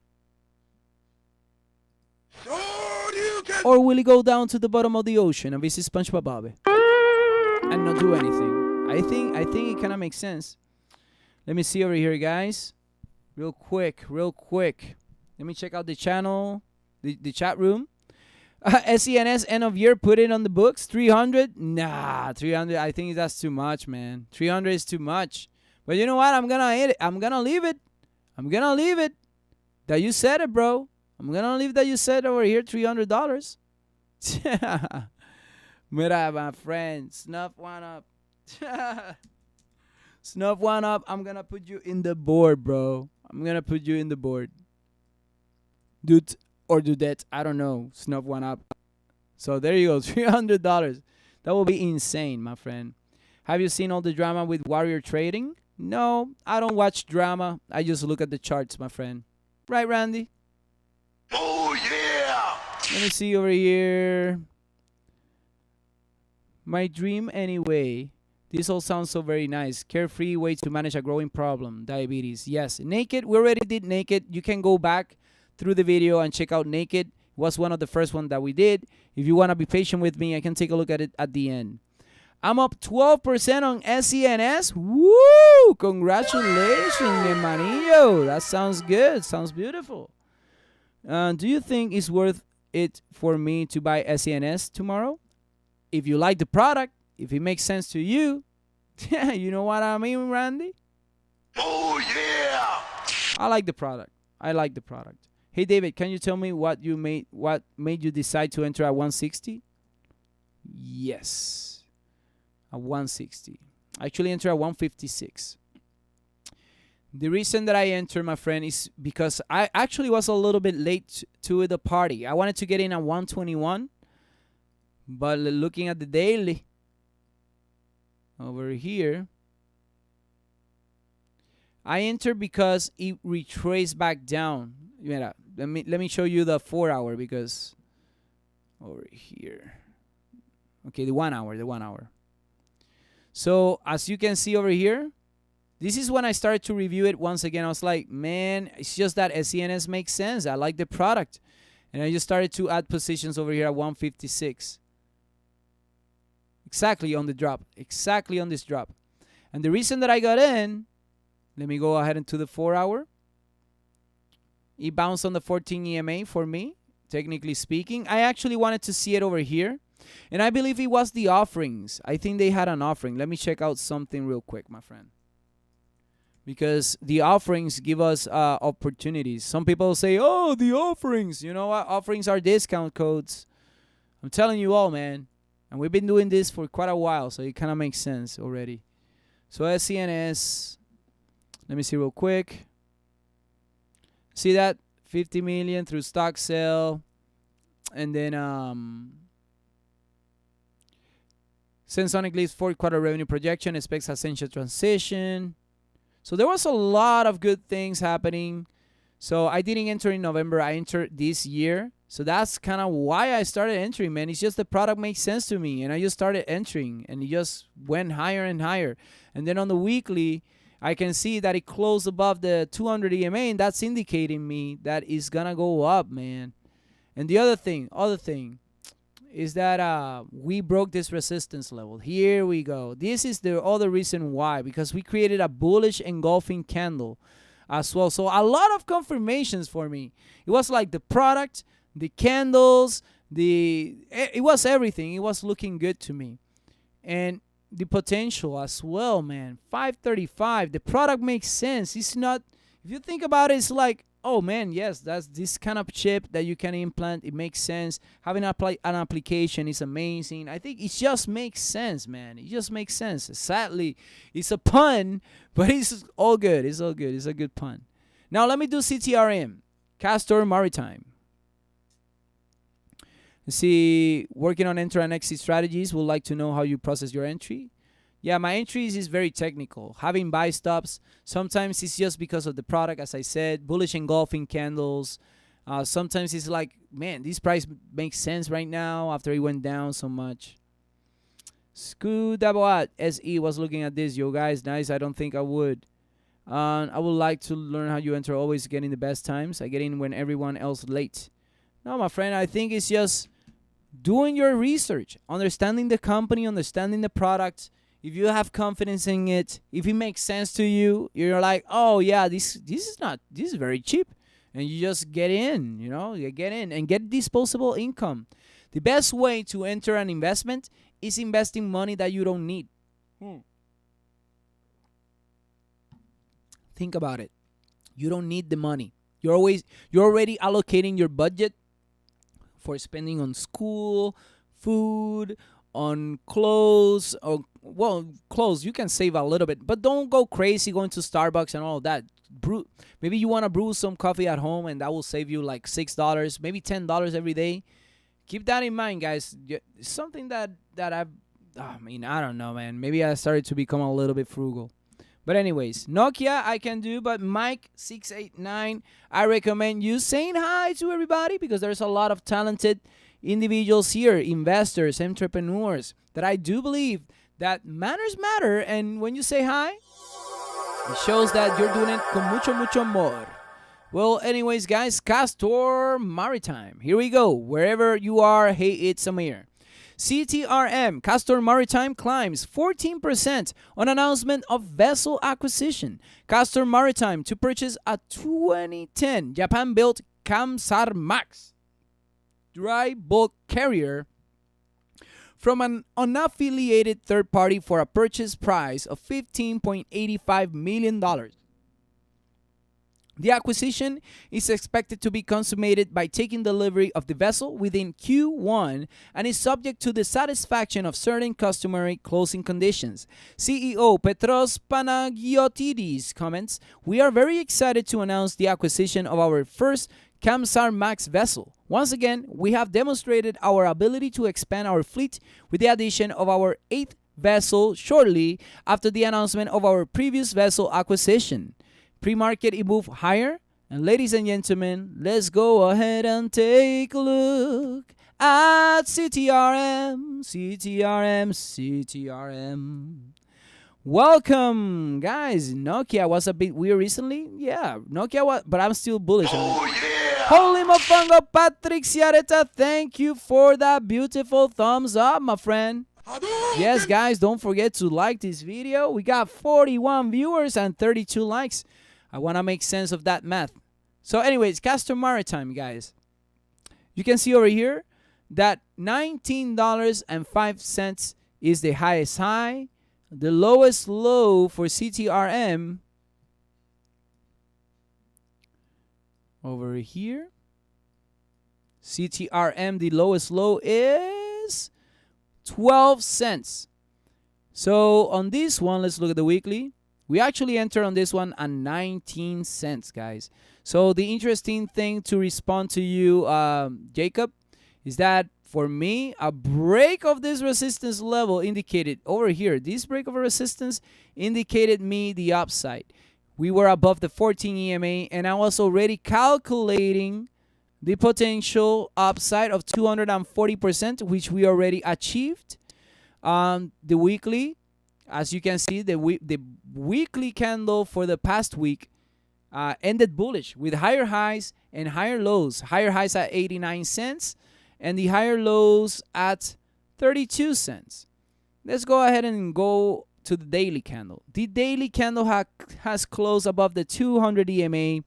Or will it go down to the bottom of the ocean and visit SpongeBob Bobby and not do anything? I think it kind of makes sense. Let me see over here, guys. Real quick. Let me check out the channel, the chat room. SENS end of year, put it on the books. 300? Nah, 300. I think that's too much, man. 300 is too much. But you know what? I'm gonna hit it. I'm gonna leave it. That you said it, bro. I'm gonna leave that you said over here. $300. Mira, my friend, snuff one up. Snuff one up. I'm gonna put you in the board, bro. I'm gonna put you in the board. Dude. Or do that, I don't know. Snuff one up. So there you go, $300. That will be insane, my friend. Have you seen all the drama with Warrior Trading? No, I don't watch drama. I just look at the charts, my friend. Right, Randy? Oh, yeah! Let me see over here. My dream anyway. This all sounds so very nice. Carefree way to manage a growing problem. Diabetes. Yes. Naked. We already did Naked. You can go back through the video and check out Naked. It was one of the first ones that we did. If you want to be patient with me, I can take a look at it at the end. I'm up 12% on SENS. Woo! Congratulations, mi hermanillo. That sounds good. Sounds beautiful. Do you think it's worth it for me to buy SENS tomorrow? If you like the product, if it makes sense to you, you know what I mean, Randy? Oh, yeah! I like the product. Hey David, can you tell me what made you decide to enter at 160? Yes. At 160. I actually entered at 156. The reason that I entered, my friend, is because I actually was a little bit late to the party. I wanted to get in at 121, but looking at the daily over here, I entered because it retraced back down. Yeah, let me show you the 4 hour, because over here. Okay, the 1 hour. So as you can see over here, this is when I started to review it once again. I was like, man, it's just that SENS makes sense. I like the product. And I just started to add positions over here at 156. Exactly on the drop. Exactly on this drop. And the reason that I got in, let me go ahead into the 4 hour. It bounced on the 14 EMA for me, technically speaking. I actually wanted to see it over here. And I believe it was the offerings. I think they had an offering. Let me check out something real quick, my friend. Because the offerings give us opportunities. Some people say, oh, the offerings. You know what? Offerings are discount codes. I'm telling you all, man. And we've been doing this for quite a while, so it kind of makes sense already. So SENS, let me see real quick. See that? 50 million through stock sale. And then Sensonic leaves fourth quarter revenue projection, expects essential transition. So there was a lot of good things happening. So I didn't enter in November. I entered this year. So that's kind of why I started entering, man. It's just the product makes sense to me. And I just started entering. And it just went higher and higher. And then on the weekly, I can see that it closed above the 200 EMA. And that's indicating me that it's going to go up, man. And the other thing is that we broke this resistance level. Here we go. This is the other reason why, because we created a bullish engulfing candle as well. So a lot of confirmations for me. It was like the product, the candles, it was everything. It was looking good to me. And the potential as well, man. 535. The product makes sense. It's not, if you think about it, it's like, oh man, yes, that's this kind of chip that you can implant. It makes sense. Having an application is amazing. I think it just makes sense, man. It just makes sense. Sadly, it's a pun, but it's all good. It's all good. It's a good pun. Now let me do CTRM, Castor Maritime. See, working on enter and exit strategies. Would like to know how you process your entry. Yeah, my entries is very technical. Having buy stops, sometimes it's just because of the product, as I said, bullish engulfing candles, Sometimes it's like, man, this price makes sense right now after it went down so much. Scudaboat SE was looking at this, yo guys. Nice. I don't think I would. I would like to learn how you enter, always getting the best times. I get in when everyone else late. No, my friend, I think it's just doing your research, understanding the company, understanding the product. If you have confidence in it, if it makes sense to you, you're like, oh yeah, this is very cheap, and you just get in. You get in and get disposable income. The best way to enter an investment is investing money that you don't need. Think about it. You don't need the money. You're already allocating your budget for spending on school, food, on clothes. Clothes, you can save a little bit, but don't go crazy going to Starbucks and all of that. Maybe you want to brew some coffee at home, and that will save you like $6, maybe $10 every day. Keep that in mind, guys. It's something that I don't know, man. Maybe I started to become a little bit frugal. But anyways, Nokia I can do, but Mike689, I recommend you saying hi to everybody, because there's a lot of talented individuals here, investors, entrepreneurs, that I do believe that manners matter. And when you say hi, it shows that you're doing it con mucho amor. Well, anyways, guys, Castor Maritime. Here we go. Wherever you are, hey, it's Amir. CTRM, Castor Maritime, climbs 14% on announcement of vessel acquisition. Castor Maritime to purchase a 2010 Japan-built Kamsar Max dry bulk carrier from an unaffiliated third party for a purchase price of $15.85 million. The acquisition is expected to be consummated by taking delivery of the vessel within Q1 and is subject to the satisfaction of certain customary closing conditions. CEO Petros Panagiotidis comments, "We are very excited to announce the acquisition of our first Kamsar Max vessel. Once again, we have demonstrated our ability to expand our fleet with the addition of our 8th vessel shortly after the announcement of our previous vessel acquisition. Pre-market, it moved higher. And ladies and gentlemen, let's go ahead and take a look at CTRM. Welcome, guys. Nokia was a bit weird recently. Yeah, Nokia was, but I'm still bullish on it. Yeah. Holy mofongo, Patrick Ciareta, thank you for that beautiful thumbs up, my friend. Yes, guys, don't forget to like this video. We got 41 viewers and 32 likes. I want to make sense of that math. So anyways, Castor Maritime, guys. You can see over here that $19.05 is the highest high. The lowest low for CTRM over here. CTRM, the lowest low is 12 cents. So on this one, let's look at the weekly. We actually entered on this one at 19 cents, guys. So the interesting thing to respond to you, Jacob, is that for me, a break of this resistance level indicated over here. This break of resistance indicated me the upside. We were above the 14 EMA, and I was already calculating the potential upside of 240%, which we already achieved. The weekly, as you can see, the weekly candle for the past week ended bullish with higher highs and higher lows. Higher highs at 89 cents and the higher lows at 32 cents. Let's go ahead and go to the daily candle. The daily candle has closed above the 200 EMA,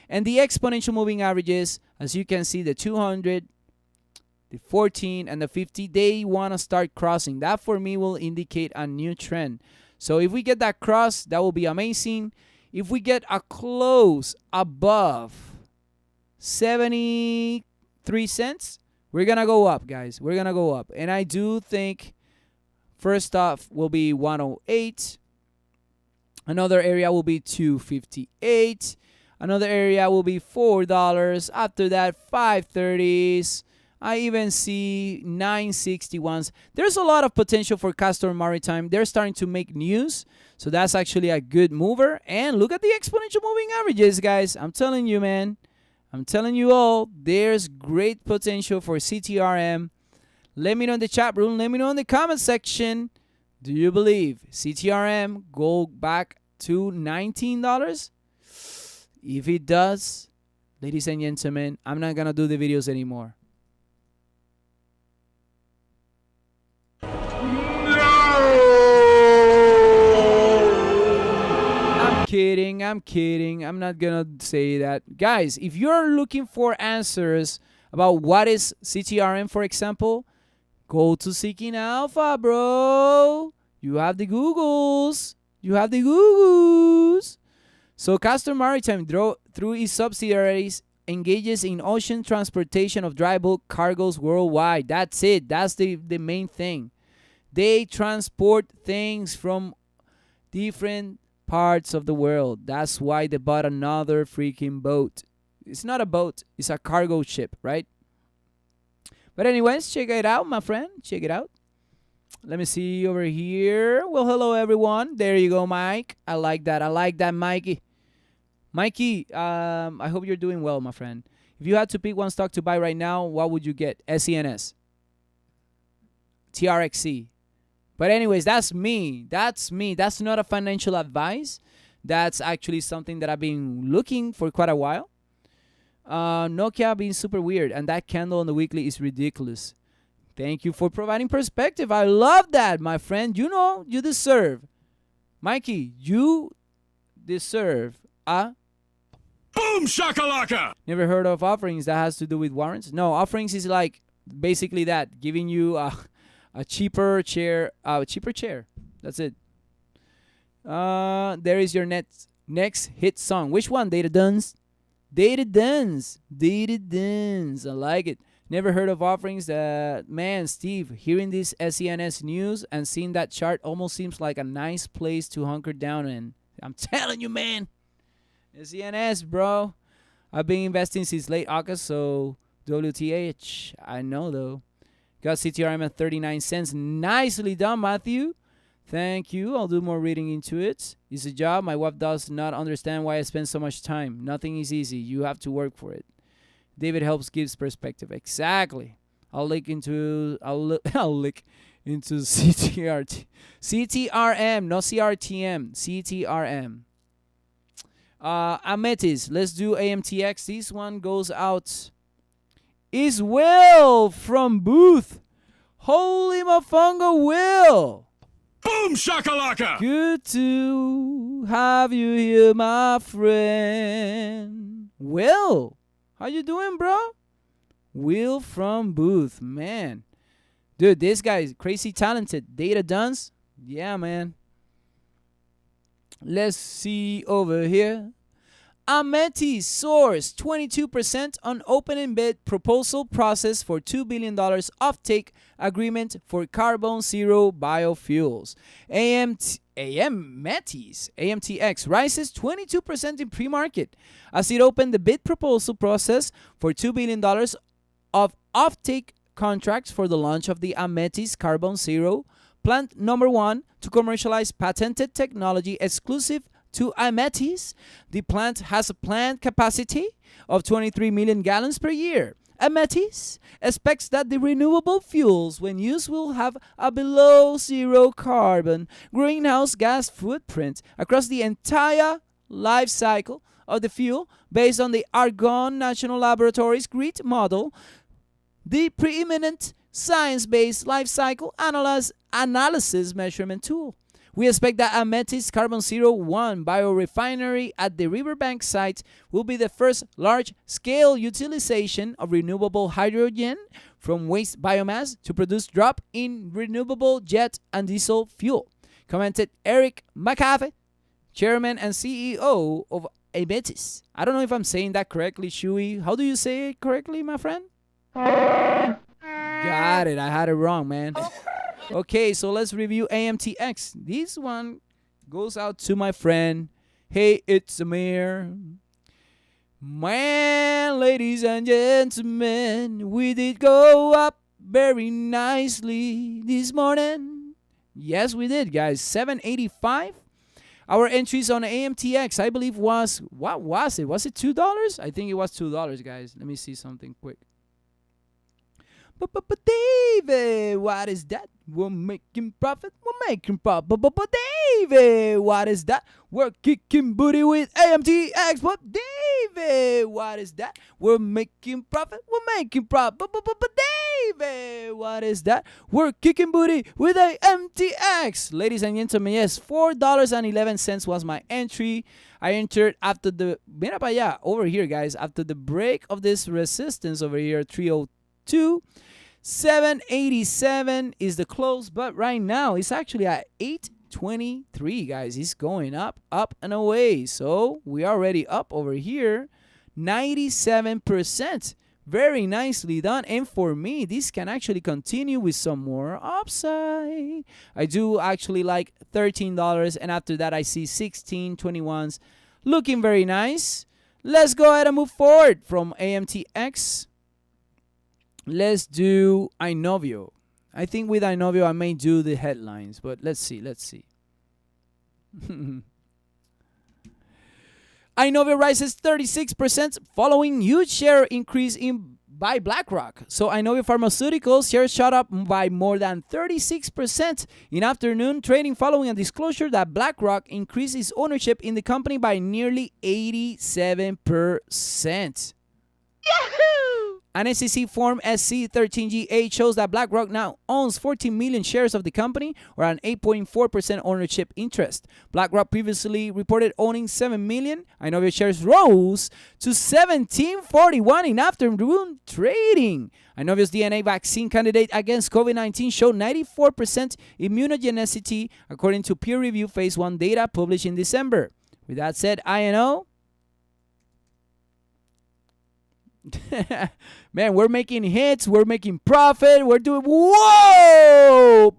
and the exponential moving averages, as you can see, the 200, the 14, and the 50, they want to start crossing. That for me will indicate a new trend. So if we get that cross, that will be amazing. If we get a close above 73 cents, we're going to go up, guys. We're going to go up. And I do think first off will be 108. Another area will be 258. Another area will be $4. After that, 530s. I even see 961s. There's a lot of potential for Castor Maritime. They're starting to make news. So that's actually a good mover. And look at the exponential moving averages, guys. I'm telling you, man. I'm telling you all, there's great potential for CTRM. Let me know in the chat room. Let me know in the comment section. Do you believe CTRM go back to $19? If it does, ladies and gentlemen, I'm not going to do the videos anymore. I'm kidding. I'm not gonna say that. Guys, if you're looking for answers about what is CTRM, for example, go to Seeking Alpha, bro. You have the Googles. So Castor Maritime, through its subsidiaries, engages in ocean transportation of dry bulk cargoes worldwide. That's it. That's the main thing. They transport things from different parts of the world. That's why they bought another freaking boat. It's not a boat, it's a cargo ship, right? But anyways, check it out, my friend. Check it out. Let me see over here. Well, hello everyone. There you go, Mike. I like that, Mikey. I hope you're doing well, my friend. If you had to pick one stock to buy right now, what would you get? SENS, TRXC. But anyways, that's me. That's not a financial advice. That's actually something that I've been looking for quite a while. Nokia being super weird, and that candle on the weekly is ridiculous. Thank you for providing perspective. I love that, my friend. You know, you deserve. Mikey, you deserve a... Boom shakalaka! Never heard of offerings that has to do with warrants? No, offerings is like basically that, giving you a cheaper chair. That's it. There is your next hit song. Which one? Data Duns. I like it. Never heard of offerings. Man, Steve, hearing this SENS news and seeing that chart almost seems like a nice place to hunker down in. I'm telling you, man. SENS, bro. I've been investing since late August, so WTH. I know, though. Got CTRM at 39 cents. Nicely done, Matthew. Thank you. I'll do more reading into it. It's a job. My wife does not understand why I spend so much time. Nothing is easy. You have to work for it. David helps gives perspective. Exactly. I'll look into CTRM, no CRTM. CTRM. Ametis. Let's do AMTX. This one goes out. Is Will from Booth. Holy mofongo, Will. Boom shakalaka! Good to have you here, my friend. Will, how you doing, bro? Will from Booth, man. Dude, this guy is crazy talented. Data Duns? Yeah, man. Let's see over here. Ametis soars 22% on open bid proposal process for $2 billion offtake agreement for carbon zero biofuels. AMTX rises 22% in pre-market as it opened the bid proposal process for $2 billion of offtake contracts for the launch of the Ametis Carbon Zero plant number 1 to commercialize patented technology exclusive to Ametis. The plant has a planned capacity of 23 million gallons per year. Ametis expects that the renewable fuels, when used, will have a below zero carbon greenhouse gas footprint across the entire life cycle of the fuel based on the Argonne National Laboratories GREET model, the preeminent science-based life cycle analysis measurement tool. We expect that Ametis Carbon Zero 1 biorefinery at the Riverbank site will be the first large-scale utilization of renewable hydrogen from waste biomass to produce drop in renewable jet and diesel fuel, commented Eric McAfee, chairman and CEO of Ametis. I don't know if I'm saying that correctly, Shui. How do you say it correctly, my friend? Got it. I had it wrong, man. Okay, so let's review AMTX. This one goes out to my friend. Hey, it's Amir. Man, ladies and gentlemen, we did go up very nicely this morning. Yes, we did, guys. 785. Our entries on AMTX, I believe was, what was it? Was it $2? I think it was $2, guys. Let me see something quick. But David, what is that? We're making profit. We're making profit. But David, what is that? We're kicking booty with AMTX. But David, what is that? We're making profit. We're making profit. But David, what is that? We're kicking booty with AMTX. Ladies and gentlemen, yes, $4.11 was my entry. I entered after the, mira para allá, over here, guys, after the break of this resistance over here, 302. 787 is the close, but right now it's actually at 823, guys. It's going up and away. So we are already up over here 97%. Very nicely done. And for me, this can actually continue with some more upside. I do actually like $13, and after that I see 1621s looking very nice. Let's go ahead and move forward from AMTX. Let's do Inovio. I think with Inovio I may do the headlines, but let's see. Inovio rises 36% following huge share increase by BlackRock. So Inovio Pharmaceuticals shares shot up by more than 36% in afternoon trading following a disclosure that BlackRock increased its ownership in the company by nearly 87%. Yahoo! An SEC Form SC13GA shows that BlackRock now owns 14 million shares of the company, or an 8.4% ownership interest. BlackRock previously reported owning 7 million. Inovio shares rose to 1741 in afternoon trading. Inovio's DNA vaccine candidate against COVID-19 showed 94% immunogenicity, according to peer-reviewed phase 1 data published in December. With that said, INO. Man, we're making hits, we're making profit, we're doing, whoa!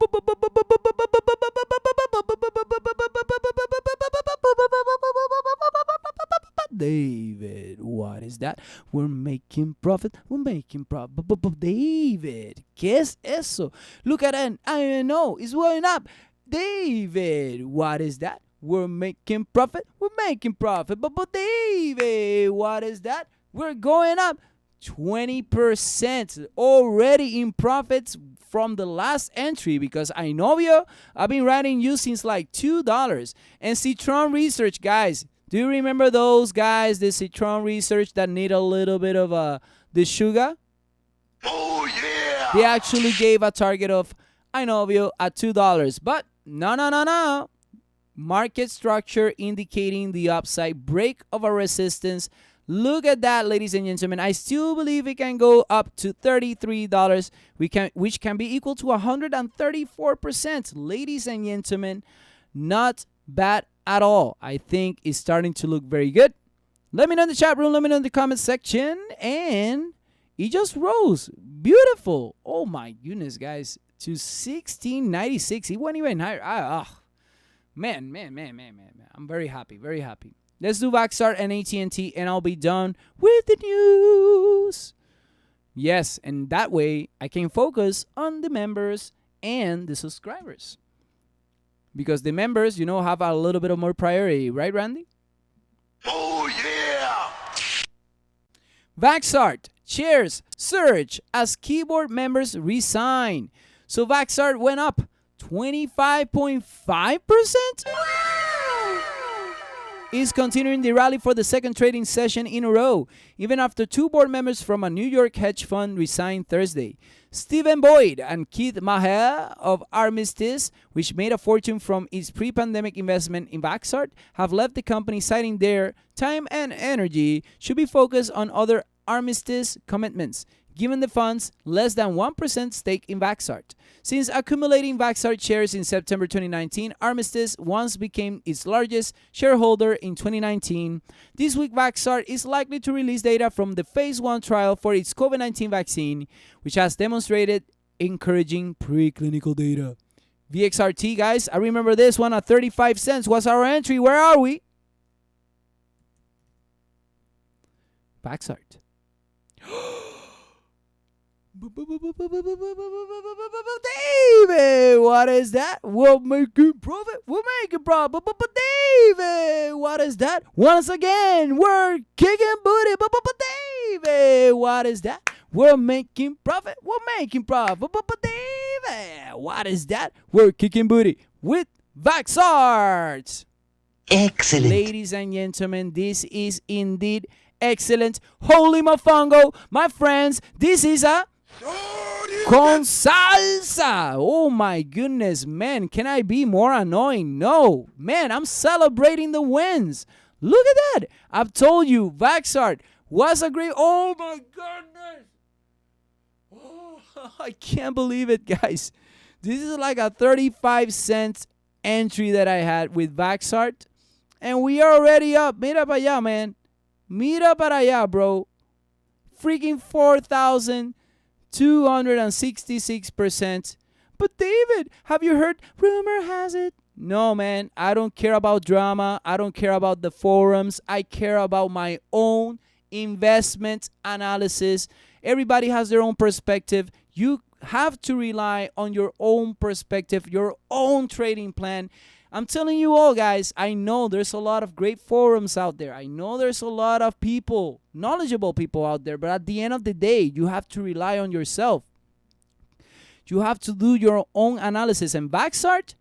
David, what is that? We're making profit, we're making profit. David, ¿qué es eso? Look at it, I know, it's going up. David, what is that? We're making profit, we're making profit. But David, what is that? We're going up 20% already in profits from the last entry, because Inovio, I've been writing you since like $2. And Ctrm research, guys. Do you remember those guys, the Ctrm research that need a little bit of the sugar? Oh, yeah! They actually gave a target of Inovio at $2. But no. Market structure indicating the upside, break of a resistance. Look at that, ladies and gentlemen. I still believe it can go up to $33, which can be equal to 134%. Ladies and gentlemen, not bad at all. I think it's starting to look very good. Let me know in the chat room. Let me know in the comment section. And it just rose. Beautiful. Oh, my goodness, guys. To 1696. It went even higher. Man. I'm very happy. Very happy. Let's do Vaxart and AT&T, and I'll be done with the news. Yes, and that way I can focus on the members and the subscribers. Because the members, have a little bit of more priority. Right, Randy? Oh, yeah! Vaxart shares surge as keyboard members resign. So Vaxart went up 25.5%? Is continuing the rally for the second trading session in a row, even after two board members from a New York hedge fund resigned Thursday. Stephen Boyd and Keith Maher of Armistice, which made a fortune from its pre-pandemic investment in Vaxart, have left the company, citing their time and energy should be focused on other Armistice commitments, given the fund's less than 1% stake in Vaxart. Since accumulating Vaxart shares in September 2019, Armistice once became its largest shareholder in 2019. This week, Vaxart is likely to release data from the phase 1 trial for its COVID-19 vaccine, which has demonstrated encouraging preclinical data. VXRT, guys, I remember this one at 35 cents was our entry. Where are we? Vaxart. David, what is that? We're making profit. We're making profit. But David, what is that? Once again, we're kicking booty. But David, what is that? We're making profit. We're making profit. But David, what is that? We're kicking booty with Vaxart. Excellent. Ladies and gentlemen, this is indeed excellent. Holy mofongo, my friends, this is a con salsa. Oh my goodness, man, can I be more annoying? No, man, I'm celebrating the wins. Look at that. I've told you, Vaxart was a great, oh my goodness. Oh, I can't believe it, guys. This is like a 35-cent entry that I had with Vaxart. And we are already up. Mira para allá, man. Mira para allá, bro. Freaking 4,266%. But David, have you heard? Rumor has it. No, man. I don't care about drama. I don't care about the forums. I care about my own investment analysis. Everybody has their own perspective. You have to rely on your own perspective, your own trading plan. I'm telling you all, guys, I know there's a lot of great forums out there. I know there's a lot of people, knowledgeable people out there. But at the end of the day, you have to rely on yourself. You have to do your own analysis. And Vaxart,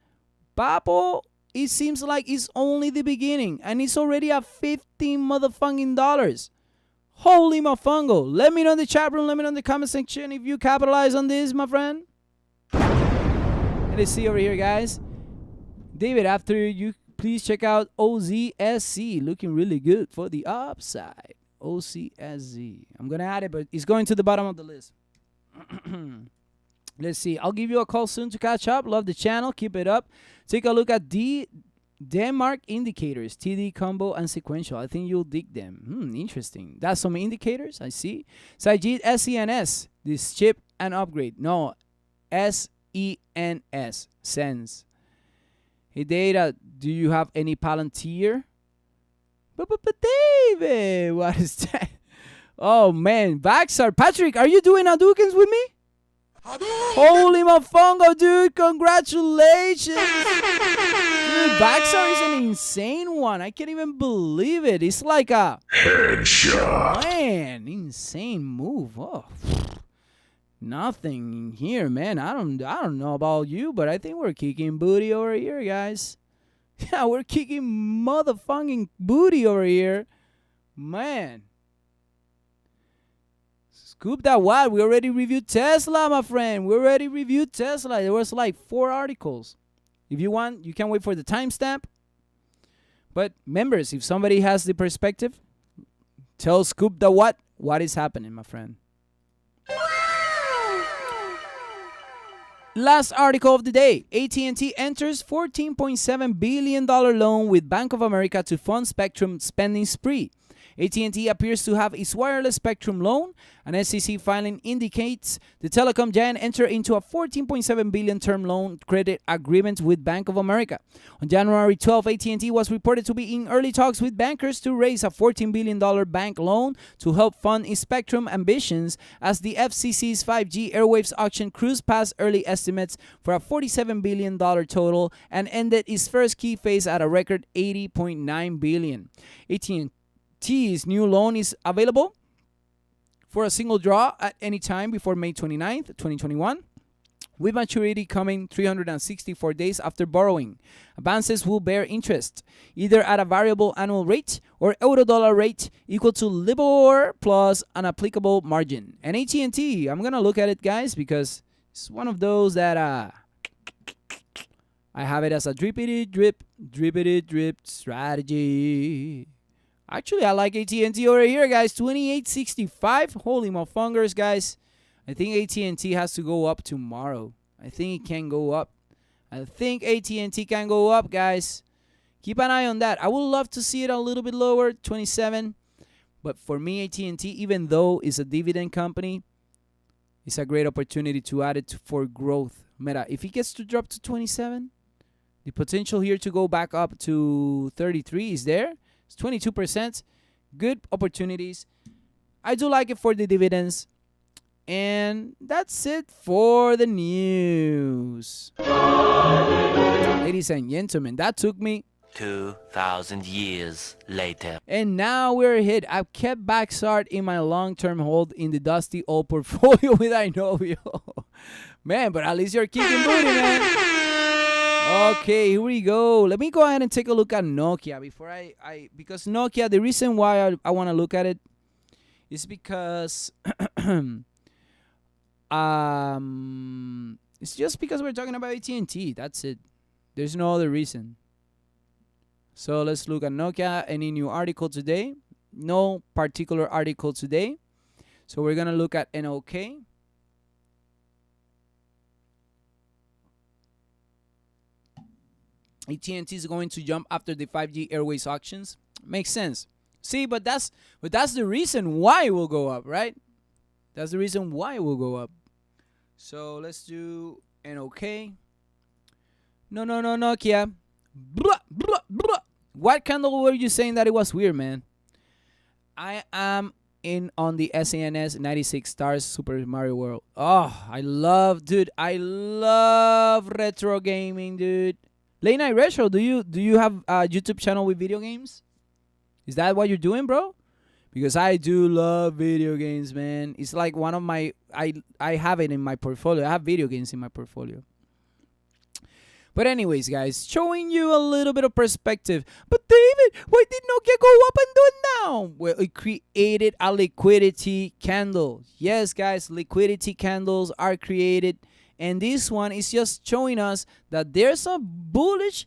Papo, it seems like it's only the beginning. And it's already at $15 motherfucking dollars. Holy mofongo. Let me know in the chat room. Let me know in the comment section if you capitalize on this, my friend. Let's see over here, guys. David, after you, please check out OZSC. Looking really good for the upside. OCSZ. I'm going to add it, but it's going to the bottom of the list. Let's see. I'll give you a call soon to catch up. Love the channel. Keep it up. Take a look at the Denmark indicators, TD, combo, and sequential. I think you'll dig them. Interesting. That's some indicators. I see. Sajid, SENS. This chip and upgrade. No, SENS. Sens. Hey, Data, do you have any Palantir? But David, what is that? Oh, man. Vaxart. Patrick, are you doing Hadoukens with me? Holy mofongo, dude. Congratulations. Dude, Vaxart is an insane one. I can't even believe it. It's like a headshot. Man, insane move. Oh, nothing here, man. I don't know about you, but I think we're kicking booty over here, guys. Yeah, we're kicking motherfucking booty over here. Man. Scoop that what? We already reviewed Tesla, my friend. We already reviewed Tesla. There was like 4 articles. If you want, you can wait for the timestamp. But members, if somebody has the perspective, tell Scoop the what is happening, my friend. Last article of the day. AT&T enters $14.7 billion loan with Bank of America to fund spectrum spending spree. AT&T appears to have its wireless spectrum loan. An SEC filing indicates the telecom giant entered into a $14.7 billion term loan credit agreement with Bank of America. On January 12, AT&T was reported to be in early talks with bankers to raise a $14 billion bank loan to help fund its spectrum ambitions as the FCC's 5G airwaves auction cruised past early estimates for a $47 billion total and ended its first key phase at a record $80.9 billion. AT&T's new loan is available for a single draw at any time before May 29th, 2021, with maturity coming 364 days after borrowing. Advances will bear interest, either at a variable annual rate or euro-dollar rate equal to LIBOR plus an applicable margin. And AT&T, I'm going to look at it, guys, because it's one of those that I have it as a drippity-drip strategy. Actually, I like AT&T over here, guys. 28.65. Holy motherfuckers, guys. I think AT&T has to go up tomorrow. I think it can go up. I think AT&T can go up, guys. Keep an eye on that. I would love to see it a little bit lower, 27. But for me, AT&T, even though it's a dividend company, it's a great opportunity to add it for growth. Mira, if it gets to drop to 27, the potential here to go back up to 33 is there. It's 22%. Good opportunities. I do like it for the dividends. And that's it for the news. Ladies and gentlemen, that took me 2,000 years later. and now we're hit. I've kept Backsart in my long-term hold in the dusty old portfolio with Inovio. Man, but at least you're keeping booty, man. Okay, here we go. Let me go ahead and take a look at Nokia before because Nokia, the reason why I want to look at it is because it's just because we're talking about AT&T. That's it. There's no other reason. So let's look at Nokia. Any new article today? No particular article today. So we're going to look at NOK. AT&T is going to jump after the 5G Airways auctions. Makes sense. See, but that's the reason why it will go up, right? That's the reason why it will go up. So let's do NOK. No, Nokia. Blah, blah, blah. What candle were you saying that it was weird, man? I am in on the SANS 96 stars Super Mario World. Oh, I love retro gaming, dude. Late Night Retro, do you have a YouTube channel with video games? Is that what you're doing, bro? Because I do love video games, man. It's like one of my I have it in my portfolio. I have video games in my portfolio. But anyways, guys, showing you a little bit of perspective. But David, why did Nokia go up and do down? Well, it created a liquidity candle. Yes, guys, liquidity candles are created. And this one is just showing us that there's a bullish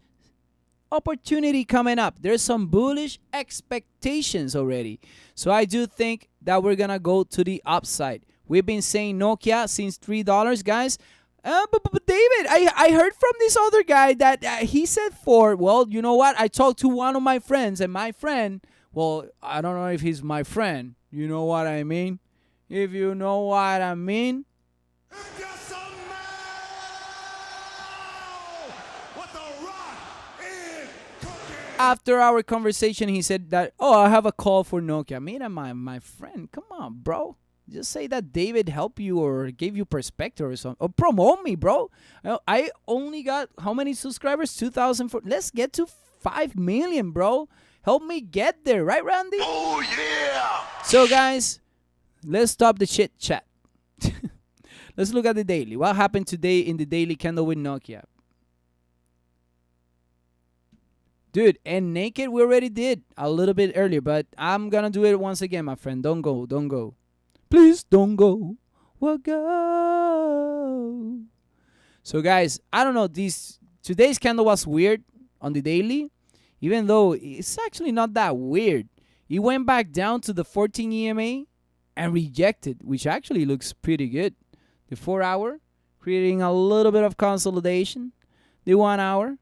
opportunity coming up. There's some bullish expectations already. So I do think that we're going to go to the upside. We've been saying Nokia since $3, guys. But David, I heard from this other guy that he said 4. Well, you know what? I talked to one of my friends, and my friend, well, I don't know if he's my friend. You know what I mean? If you know what I mean. After our conversation, he said that, oh, I have a call for Nokia. Me and my friend, come on, bro. Just say that David helped you or gave you perspective or something. Or promote me, bro. I only got how many subscribers? 2,000. Let's get to 5 million, bro. Help me get there. Right, Randy? Oh, yeah. So, guys, let's stop the chit chat. Let's look at the daily. What happened today in the daily candle with Nokia? Dude, and naked we already did a little bit earlier, but I'm going to do it once again, my friend. Don't go. Please don't go. Well, go. So, guys, I don't know. Today's candle was weird on the daily, even though it's actually not that weird. It went back down to the 14 EMA and rejected, which actually looks pretty good. The 4 hour, creating a little bit of consolidation. The 1 hour,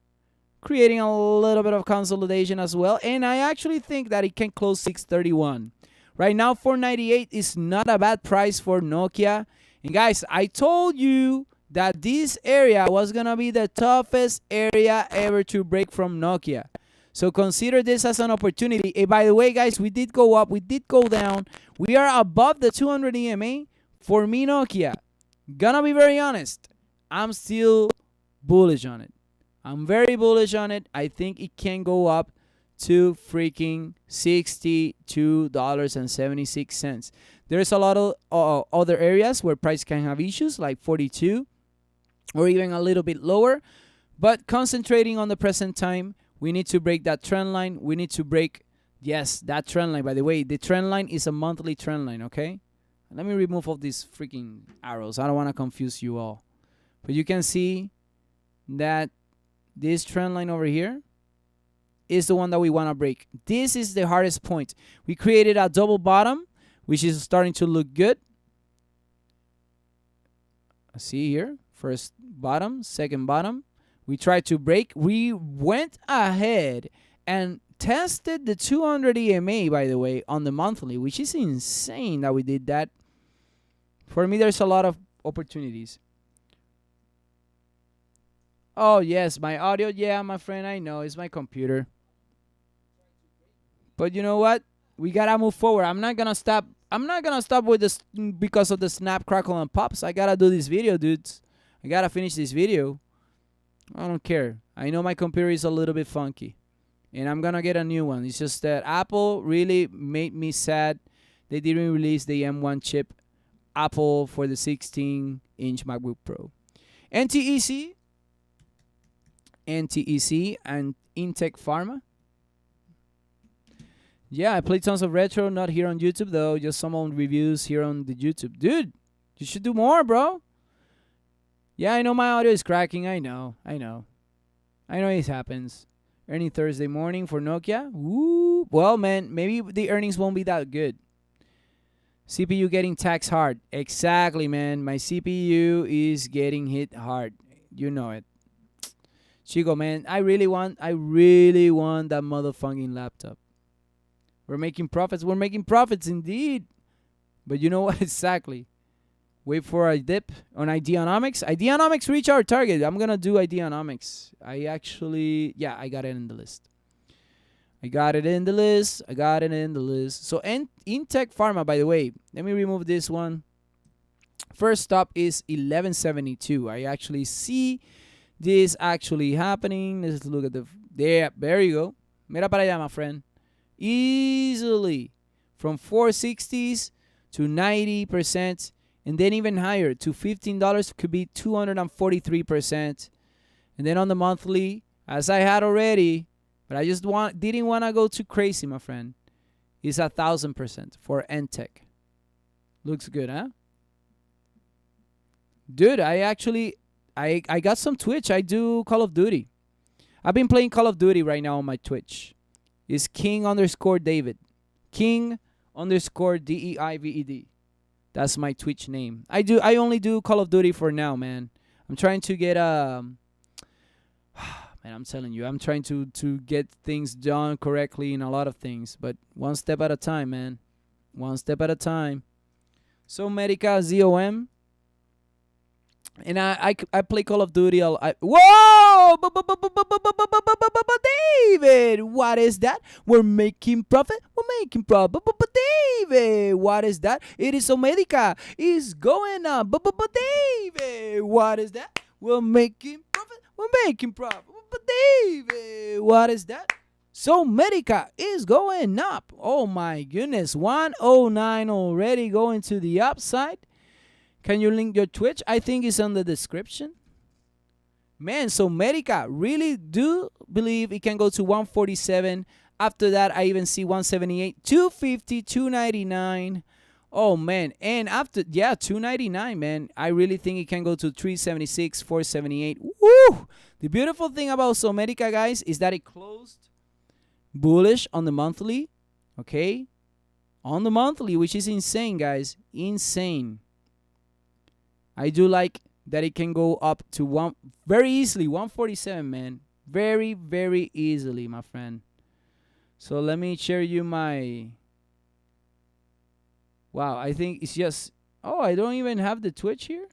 creating a little bit of consolidation as well. And I actually think that it can close 631. Right now, 498 is not a bad price for Nokia. And guys, I told you that this area was going to be the toughest area ever to break from Nokia. So consider this as an opportunity. And by the way, guys, we did go up. We did go down. We are above the 200 EMA. For me, Nokia, gonna be very honest, I'm still bullish on it. I'm very bullish on it. I think it can go up to freaking $62.76. There's a lot of other areas where price can have issues, like 42 or even a little bit lower. But concentrating on the present time, we need to break that trend line. We need to break, yes, that trend line. By the way, the trend line is a monthly trend line, okay? Let me remove all these freaking arrows. I don't want to confuse you all. But you can see that this trend line over here is the one that we want to break. This is the hardest point. We created a double bottom, which is starting to look good. See here, first bottom, second bottom. We tried to break. We went ahead and tested the 200 EMA, by the way, on the monthly, which is insane that we did that. For me, there's a lot of opportunities. Oh, yes, my audio. Yeah, my friend, I know. It's my computer. But you know what? We got to move forward. I'm not going to stop I'm not gonna stop with this because of the snap, crackle, and pops. I gotta do this video, dudes. I gotta finish this video. I don't care. I know my computer is a little bit funky, and I'm gonna get a new one. It's just that Apple really made me sad. They didn't release the M1 chip, Apple, for the 16-inch MacBook Pro. NTEC, and Intech Pharma. Yeah, I played tons of retro, not here on YouTube though, just some own reviews here on the YouTube. Dude, you should do more, bro. Yeah, I know my audio is cracking. I know it happens. Earning Thursday morning for Nokia. Woo. Well, man, maybe the earnings won't be that good. CPU getting taxed hard. Exactly, man. My CPU is getting hit hard. You know it. Chico, man, I really want that motherfucking laptop. We're making profits. We're making profits indeed. But you know what? Exactly. Wait for a dip on Ideonomics. Ideonomics reach our target. I'm going to do Ideonomics. I got it in the list. I got it in the list. So, Intech Pharma, by the way, let me remove this one. First stop is 1172. I actually see this actually happening. Let's look at there you go. Mira para allá, my friend. Easily from 460s to 90%, and then even higher to $15 could be 243%. And then on the monthly, as I had already, but I just didn't want to go too crazy, my friend, is 1,000% for Entech. Looks good, huh? Dude, I got some Twitch. I do Call of Duty. I've been playing Call of Duty right now on my Twitch. It's King_David. King_DEIVED. That's my Twitch name. I only do Call of Duty for now, man. I'm trying to get man, I'm telling you, I'm trying to get things done correctly in a lot of things, but one step at a time, man. One step at a time. So Medica ZOM. And I play Call of Duty. Whoa! David, what is that? We're making profit. David, what is that? It is so Medica. It's going up. David, what is that? We're making profit. David, what is that? So Medica is going up. Oh my goodness. 109 already going to the upside. Can you link your Twitch? I think it's on the description. Man, so Medica, really do believe it can go to 147. After that, I even see 178, 250, 299. Oh, man. And after, 299, man. I really think it can go to 376, 478. Woo! The beautiful thing about So Medica, guys, is that it closed bullish on the monthly. Okay? On the monthly, which is insane, guys. Insane. I do like that it can go up to very easily, 147, man. Very, very easily, my friend. So let me share you my... Wow, I think it's just... Oh, I don't even have the Twitch here?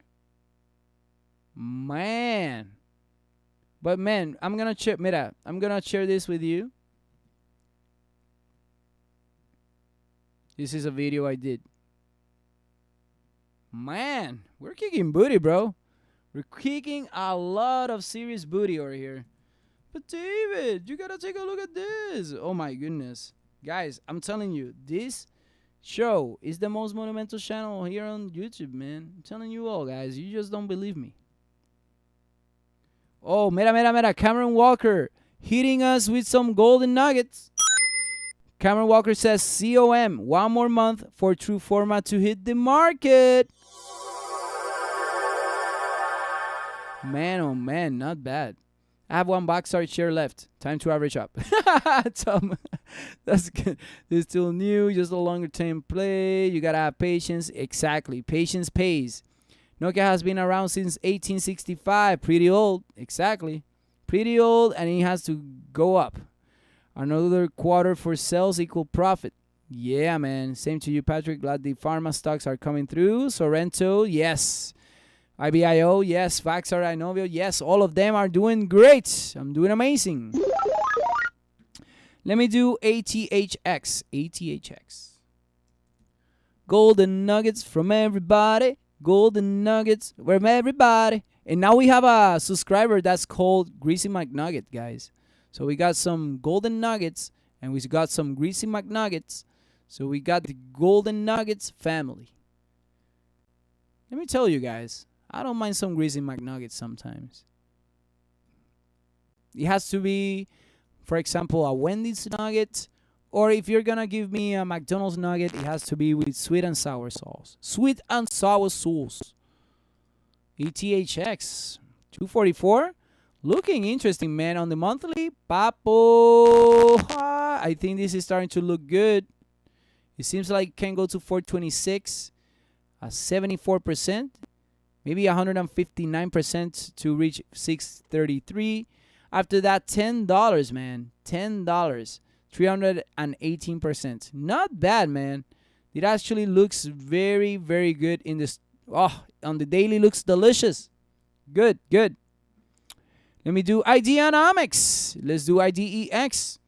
Man. But man, I'm going to share this with you. This is a video I did. Man, we're kicking booty, bro. We're kicking a lot of serious booty over here. But David, you gotta take a look at this. Oh my goodness. Guys, I'm telling you, this show is the most monumental channel here on YouTube, man. I'm telling you all, guys. You just don't believe me. Oh, mira. Cameron Walker hitting us with some golden nuggets. Cameron Walker says, COM, one more month for True Format to hit the market. Man, oh man, not bad. I have one box art share left. Time to average up. That's good. This is still new, just a longer term play. You gotta have patience. Exactly. Patience pays. Nokia has been around since 1865. Pretty old. Exactly. Pretty old, and it has to go up. Another quarter for sales equal profit. Yeah, man. Same to you, Patrick. Glad the pharma stocks are coming through. Sorrento, yes. IBIO, yes. Vaxar, Inovio, yes. All of them are doing great. I'm doing amazing. Let me do ATHX. ATHX. Golden nuggets from everybody. Golden nuggets from everybody. And now we have a subscriber that's called Greasy McNugget, guys. So we got some golden nuggets and we got some Greasy McNuggets. So we got the Golden Nuggets family. Let me tell you guys, I don't mind some Greasy McNuggets sometimes. It has to be, for example, a Wendy's nugget. Or if you're going to give me a McDonald's nugget, it has to be with sweet and sour sauce. Sweet and sour sauce. ETHX 244. Looking interesting, man. On the monthly, Papo. I think this is starting to look good. It seems like it can go to 426, 74%, maybe 159% to reach 633. After that, $10, man. $10. 318%. Not bad, man. It actually looks very, very good in this. Oh, on the daily looks delicious. Good, good. Let me do Ideonomics. Let's do IDEX.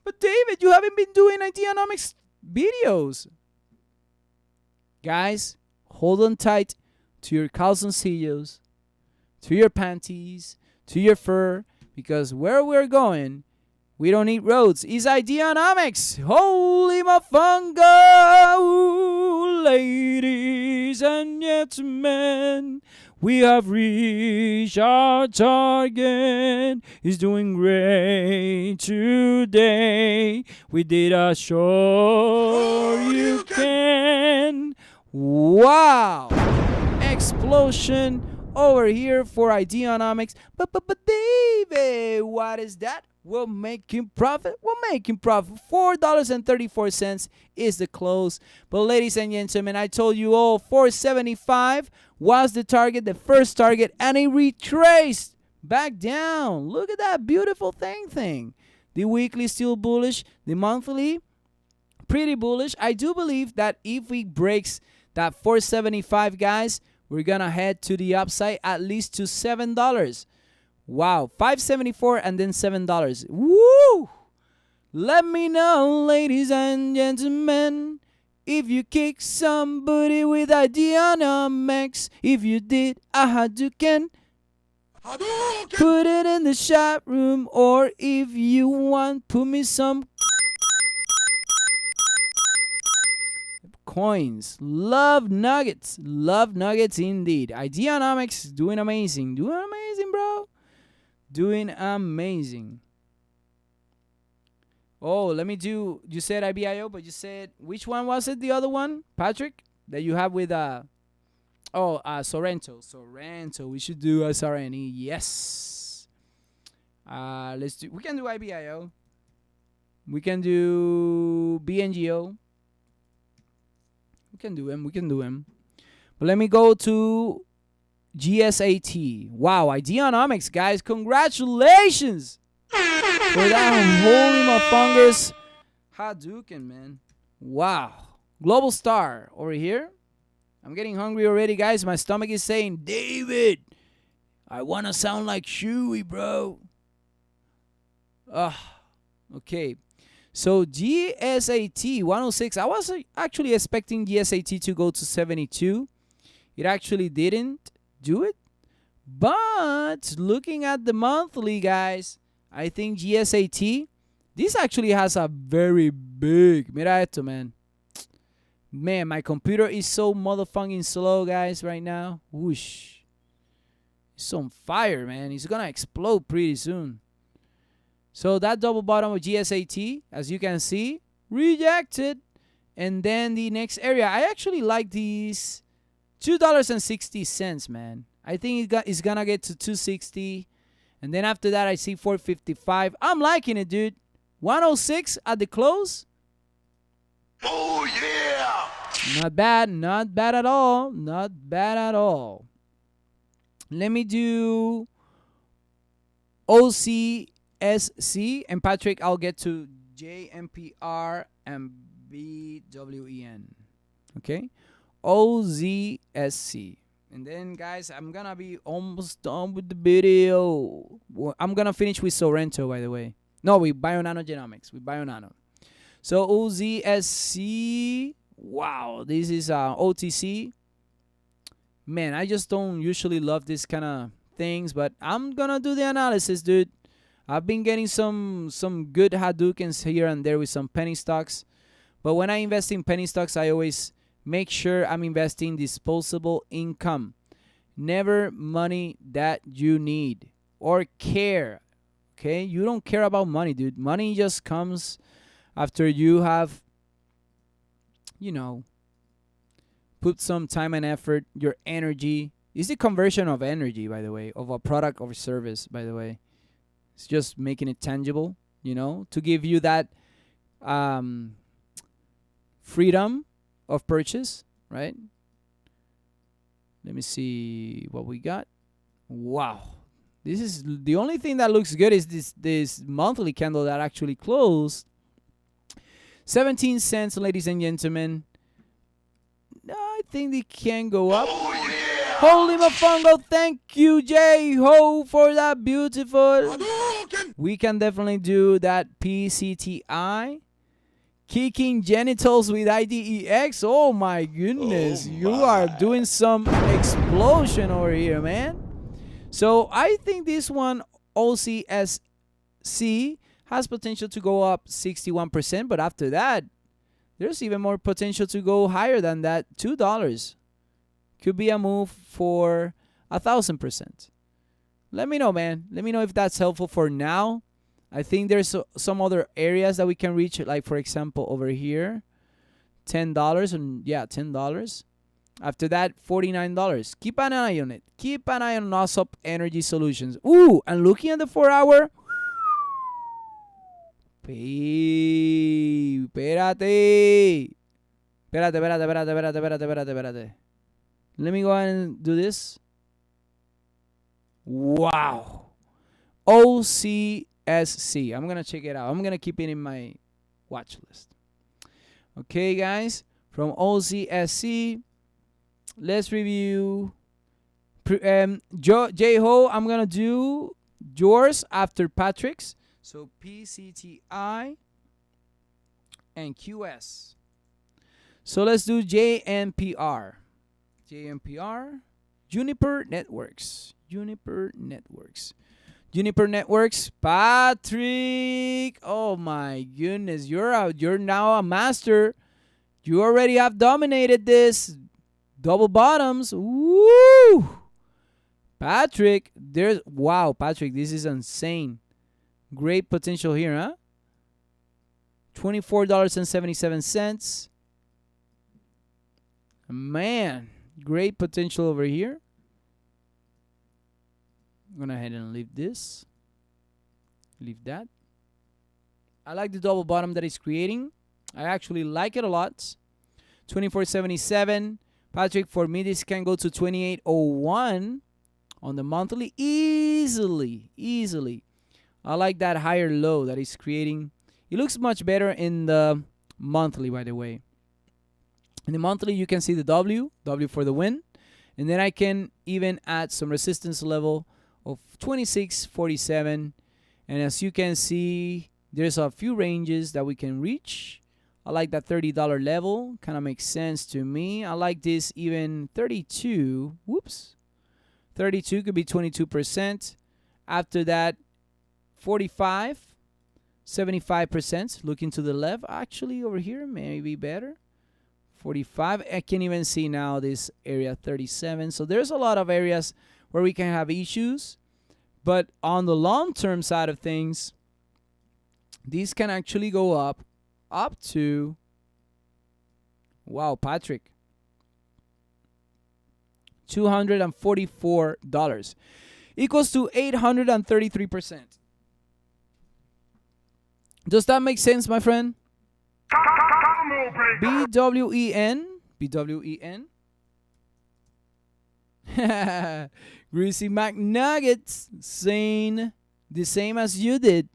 But David, you haven't been doing Ideonomics videos. Guys, hold on tight to your calzoncillos, to your panties, to your fur, because where we're going, we don't need roads. It's Ideonomics. Holy mafunga, ooh, ladies and gentlemen. We have reached our target. It's doing great today. We did a show you can. Wow. Explosion over here for Ideonomics. But David, what is that? We're making profit. We're making profit. $4.34 is the close. But ladies and gentlemen, I told you all $4.75 was the target, the first target, and it retraced back down. Look at that beautiful thing. The weekly still bullish. The monthly pretty bullish. I do believe that if we breaks that $4.75, guys, we're gonna head to the upside at least to $7. Wow, $5.74 and then $7. Woo! Let me know, ladies and gentlemen, if you kick somebody with Ideonomics. If you did, a Hadouken. Put it in the chat room, or if you want, put me some coins. Love nuggets indeed. Ideonomics doing amazing, bro. Doing amazing. Oh, let me do. You said IBIO, but you said which one was it? The other one, Patrick, that you have with Sorrento. We should do a SRNE. Yes. Let's do. We can do IBIO. We can do BNGO. We can do him. But let me go to GSAT. Wow, Ideonomics, guys. Congratulations for that holy motherfuckers Hadouken, man. Wow. Global Star over here. I'm getting hungry already, guys. My stomach is saying, David, I want to sound like Chewy, bro. Okay. So GSAT 106. I was actually expecting GSAT to go to 72. It actually didn't do it. But looking at the monthly, guys, I think GSAT, this actually has a very big. Mira esto, man. Man, my computer is so motherfucking slow, guys, right now. Whoosh. It's on fire, man. It's gonna explode pretty soon. So that double bottom of GSAT, as you can see, rejected. And then the next area, I actually like these $2.60, man. I think it's gonna get to $2.60. And then after that, I see $4.55. I'm liking it, dude. 106 at the close. Oh, yeah! Not bad. Not bad at all. Not bad at all. Let me do OCSC. And Patrick, I'll get to JMPR and BWEN. Okay? OZSC. And then, guys, I'm going to be almost done with the video. I'm going to finish with Sorrento, by the way. No, with Bionano Genomics. With Bionano. So, OZSC. Wow, this is OTC. Man, I just don't usually love this kind of things, but I'm gonna do the analysis, dude. I've been getting some good Hadoukens here and there with some penny stocks, but when I invest in penny stocks, I always make sure I'm investing disposable income, never money that you need or care. Okay, you don't care about money, dude. Money just comes after you have, put some time and effort, your energy. It's the conversion of energy, by the way, of a product or service, by the way. It's just making it tangible, to give you that freedom of purchase, right? Let me see what we got. Wow. This is the only thing that looks good is this monthly candle that actually closed. 17 cents, ladies and gentlemen. I think they can go up. Oh, yeah. Holy mofongo, thank you, J-Ho, for that beautiful. We can definitely do that PCTI. Kicking genitals with IDEX. Oh, my goodness. You are doing some explosion over here, man. So I think this one, OCSC, has potential to go up 61%, but after that, there's even more potential to go higher than that. $2 could be a move for 1,000%. Let me know, man. Let me know if that's helpful for now. I think there's some other areas that we can reach, like for example over here, $10 and $10. After that, $49. Keep an eye on it. Keep an eye on Nosop Energy Solutions. Ooh, and looking at the 4-hour. Espérate. Let me go ahead and do this. Wow. OCSC. I'm going to check it out. I'm going to keep it in my watch list. Okay, guys. From OCSC, let's review. J-Ho, I'm going to do yours after Patrick's. So PCTI and QS. So let's do JNPR. Juniper Networks. Juniper Networks. Patrick. Oh my goodness. You're now a master. You already have dominated this. Double bottoms. Woo! Patrick, Patrick, this is insane. Great potential here, huh? $24.77. Man, great potential over here. I'm going to go ahead and leave this. Leave that. I like the double bottom that it's creating. I actually like it a lot. $24.77. Patrick, for me, this can go to $28.01 on the monthly. Easily. I like that higher low that it's creating. It looks much better in the monthly, by the way. In the monthly, you can see the W for the win. And then I can even add some resistance level of 26.47. And as you can see, there's a few ranges that we can reach. I like that $30 level. Kind of makes sense to me. I like this even 32. Whoops. 32 could be 22%. After that, 45, 75%. Looking to the left, actually, over here, maybe better. 45. I can even see now this area 37. So there's a lot of areas where we can have issues. But on the long-term side of things, these can actually go up to, wow, Patrick, $244. Equals to 833%. Does that make sense, my friend? BWEN. Greasy McNuggets saying the same as you did,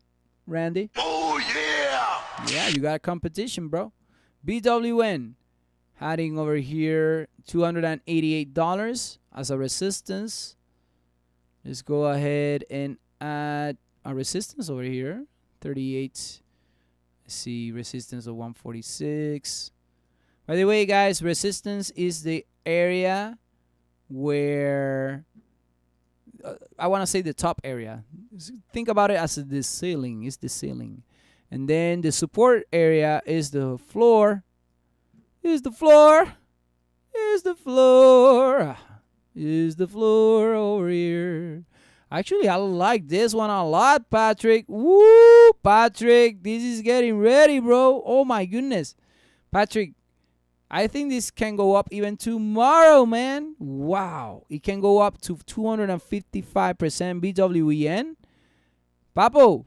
Randy. Oh, yeah! Yeah, you got a competition, bro. BWN heading over here, $288 as a resistance. Let's go ahead and add a resistance over here, 38. I see resistance of 146. By the way, guys, resistance is the area where I want to say the top area. Think about it as the ceiling. It's the ceiling. And then the support area is the floor. Is the floor. Is the floor. Is the floor over here. Actually, I like this one a lot, Patrick. Woo, Patrick. This is getting ready, bro. Oh, my goodness. Patrick, I think this can go up even tomorrow, man. Wow. It can go up to 255% BWEN. Papo,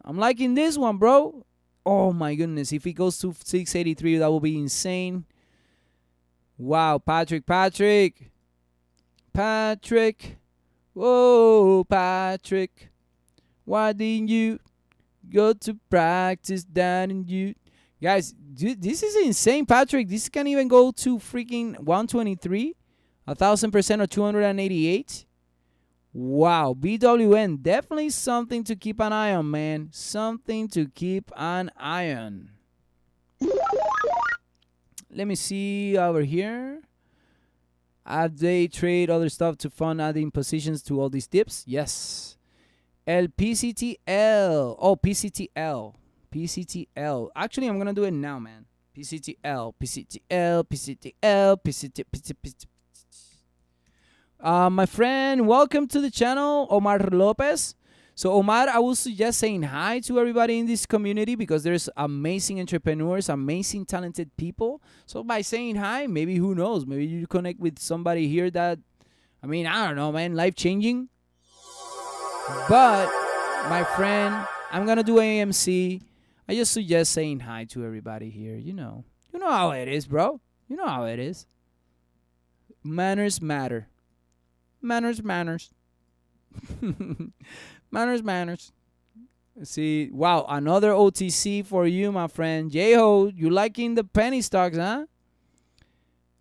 I'm liking this one, bro. Oh, my goodness. If it goes to 683, that will be insane. Wow, Patrick. Whoa, Patrick. Why didn't you go to practice down in you? Guys, dude, this is insane, Patrick. This can even go to freaking 123, 1,000% or 288. Wow, BWN, definitely something to keep an eye on, man. Something to keep an eye on. Let me see over here. Have they trade other stuff to fund adding positions to all these dips? Yes. El PCTL. Oh, PCTL. PCTL. Actually, I'm going to do it now, man. PCTL. My friend, welcome to the channel, Omar Lopez. So, Omar, I would suggest saying hi to everybody in this community because there's amazing entrepreneurs, amazing talented people. So, by saying hi, maybe, who knows, maybe you connect with somebody here that, I mean, I don't know, man, life-changing. But, my friend, I'm going to do AMC. I just suggest saying hi to everybody here. You know how it is, bro. You know how it is. Manners matter. Manners. Manners. See, wow, another OTC for you, my friend. J-Ho, you liking the penny stocks, huh?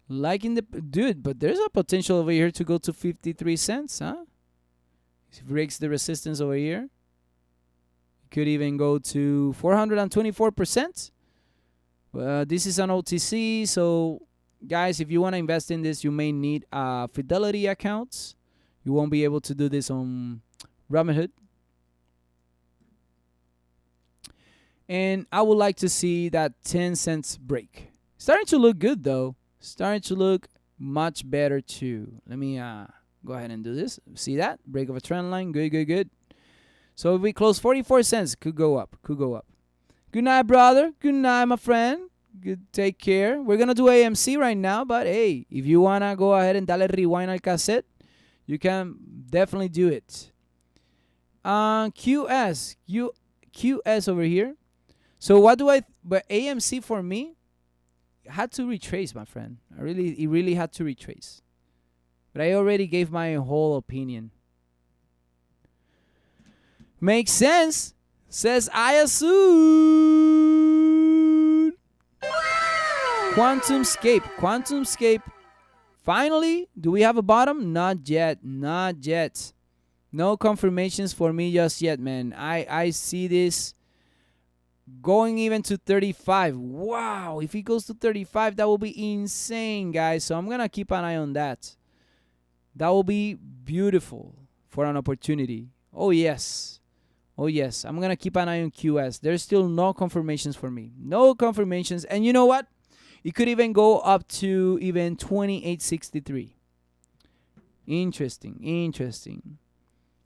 Liking the... Dude, but there's a potential over here to go to 53 cents, huh? If it breaks the resistance over here. Could even go to 424%. This is an OTC, so guys, if you want to invest in this, you may need Fidelity accounts. You won't be able to do this on Robinhood. And I would like to see that 10 cents break. Starting to look good, though. Starting to look much better, too. Let me go ahead and do this. See that? Break of a trend line. Good. So if we close 44 cents, could go up. Good night, brother. Good night, my friend. Good. Take care. We're going to do AMC right now, but hey, if you want to go ahead and dale rewind al cassette, you can definitely do it. QS over here. So but AMC for me had to retrace, my friend. It really had to retrace. But I already gave my whole opinion. Makes sense, says I assume. QuantumScape. Finally, do we have a bottom? Not yet. No confirmations for me just yet, man. I see this going even to 35. Wow, if it goes to 35, that will be insane, guys. So I'm going to keep an eye on that. That will be beautiful for an opportunity. Oh, yes. I'm going to keep an eye on QS. There's still no confirmations for me. No confirmations. And you know what? It could even go up to even 28.63. Interesting.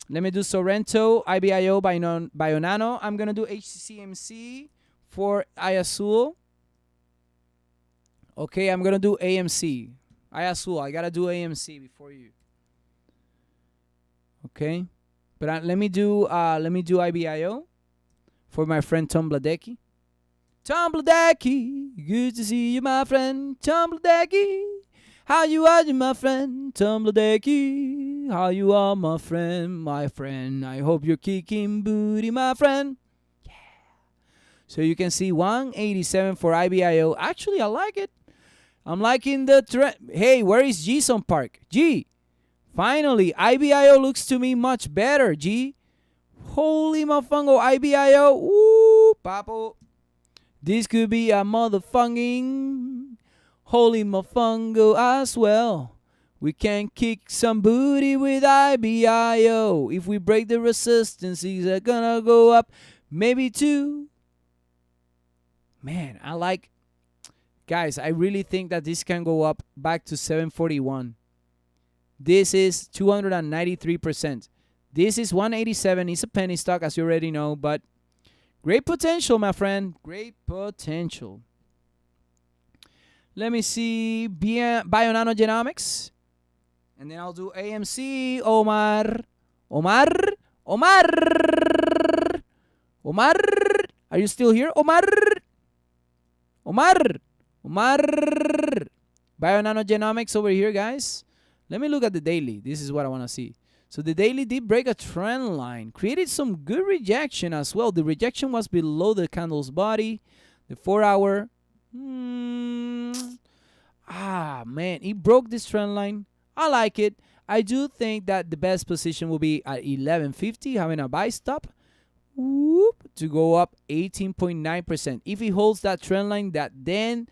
Let me do Sorrento, IBIO by Onano. I'm going to do HCMC for IASUL. Okay, I'm going to do AMC. IASUL, I got to do AMC before you. Okay. But let me do IBIO for my friend Tom Bladecki. Tom Bladecki, good to see you, my friend. Tom Bladecki, how you are, my friend? Tom Bladecki, how you are, my friend? I hope you're kicking booty, my friend. Yeah. So you can see 187 for IBIO. Actually, I like it. I'm liking the trend. Hey, where is Jason Park? G. Finally, IBIO looks to me much better, G. Holy mofongo, IBIO. Ooh, papo. This could be a motherfucking Holy mofongo as well. We can kick some booty with IBIO. If we break the resistance, it's gonna go up maybe 2. Man, guys, I really think that this can go up back to 741. This is 293%. This is 187. It's a penny stock, as you already know, but great potential, my friend. Great potential. Let me see. Bionanogenomics. And then I'll do AMC. Omar. Are you still here? Omar. Bionanogenomics over here, guys. Let me look at the daily. This is what I want to see. So the daily did break a trend line. Created some good rejection as well. The rejection was below the candle's body. The 4-hour. Man, it broke this trend line. I like it. I do think that the best position will be at 1150, having a buy stop. To go up 18.9%. If he holds that trend line, then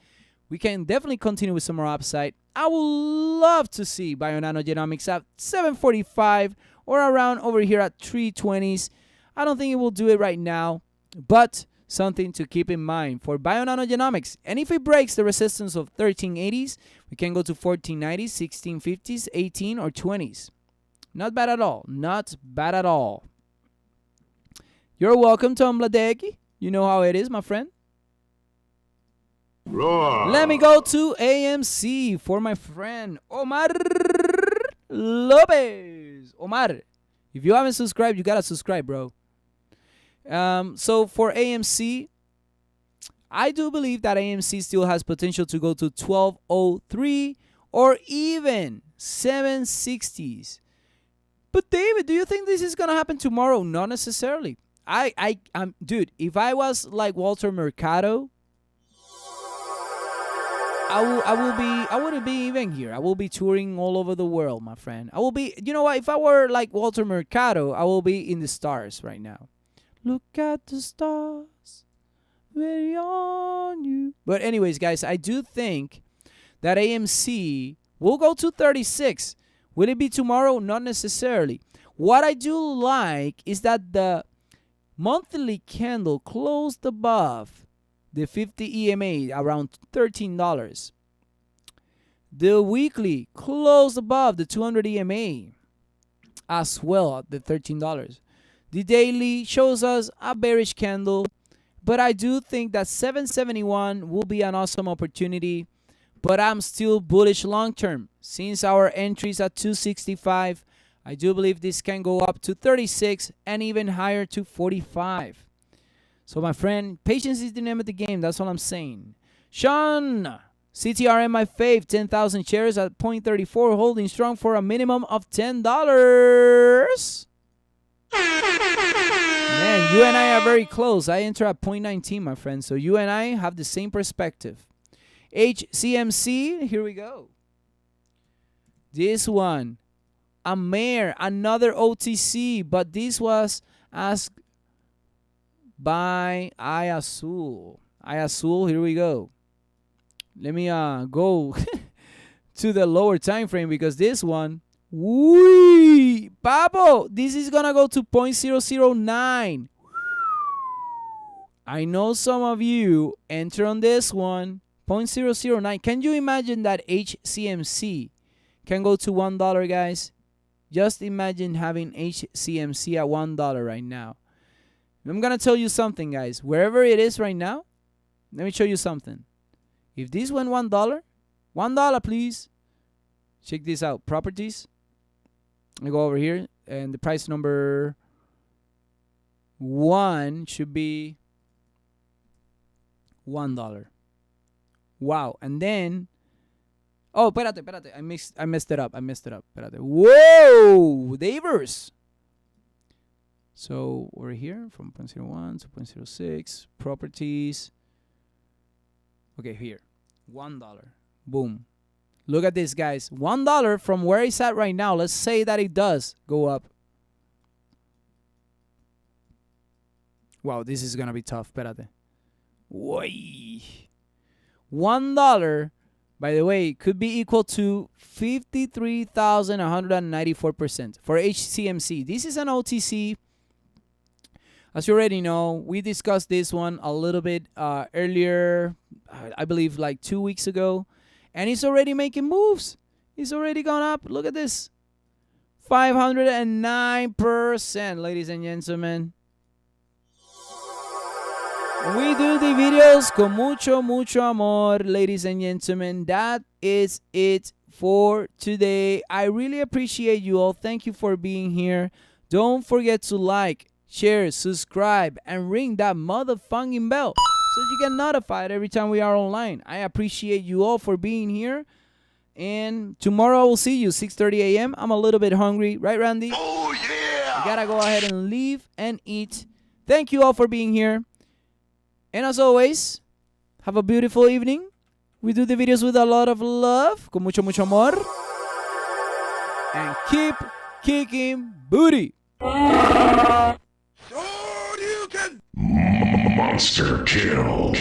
we can definitely continue with some more upside. I would love to see Bionanogenomics at 745 or around over here at 320s. I don't think it will do it right now, but something to keep in mind for Bionanogenomics. And if it breaks the resistance of 1380s, we can go to 1490s, 1650s, 18 or 20s. Not bad at all. Not bad at all. You're welcome, Tom Ladegi. You know how it is, my friend. Roar. Let me go to AMC for my friend Omar Lopez. Omar, if you haven't subscribed, you gotta subscribe, bro. So for AMC, I do believe that AMC still has potential to go to 1203 or even 760s. But David, do you think this is gonna happen tomorrow? Not necessarily. Dude, if I was like Walter Mercado, I wouldn't be even here. I will be touring all over the world, my friend. I will be, you know what? If I were like Walter Mercado, I will be in the stars right now. Look at the stars, very on you. But anyways, guys, I do think that AMC will go to 36. Will it be tomorrow? Not necessarily. What I do like is that the monthly candle closed above the 50 EMA around $13. The weekly closed above the 200 EMA as well at the $13. The daily shows us a bearish candle, but I do think that 771 will be an awesome opportunity, but I'm still bullish long term. Since our entries at 265, I do believe this can go up to 36 and even higher to 45. So, my friend, patience is the name of the game. That's all I'm saying. Sean, CTRM, my fave, 10,000 shares at 0.34, holding strong for a minimum of $10. Man, you and I are very close. I enter at 0.19, my friend. So, you and I have the same perspective. HCMC, here we go. This one, a mare, another OTC, but this was asked by Ayazul. Ayazul, here we go. Let me go to the lower time frame because this one, wee, Pabo, this is gonna go to 0.009. I know some of you enter on this one, 0.009. Can you imagine that HCMC can go to $1, guys? Just imagine having HCMC at $1 right now. I'm going to tell you something, guys. Wherever it is right now, let me show you something. If this went $1, please. Check this out. Properties. I go over here, and the price number 1 should be $1. Wow. And then, oh, espérate. I messed it up. Espérate. Whoa, Davers. So we're here from 0.01 to 0.06. Properties. Okay, here. $1. Boom. Look at this, guys. $1 from where it's at right now. Let's say that it does go up. Wow, this is going to be tough. Espérate. Why? $1 By the way, could be equal to 53,194% for HCMC. This is an OTC. As you already know, we discussed this one a little bit earlier, I believe like 2 weeks ago. And it's already making moves. It's already gone up. Look at this. 509%, ladies and gentlemen. We do the videos con mucho, mucho amor, ladies and gentlemen. That is it for today. I really appreciate you all. Thank you for being here. Don't forget to like, share, subscribe, and ring that motherfucking bell so you get notified every time we are online. I appreciate you all for being here. And tomorrow I will see you 6:30 a.m. I'm a little bit hungry. Right, Randy? Oh, yeah! I gotta go ahead and leave and eat. Thank you all for being here. And as always, have a beautiful evening. We do the videos with a lot of love, con mucho, mucho amor. And keep kicking booty. Monster kill.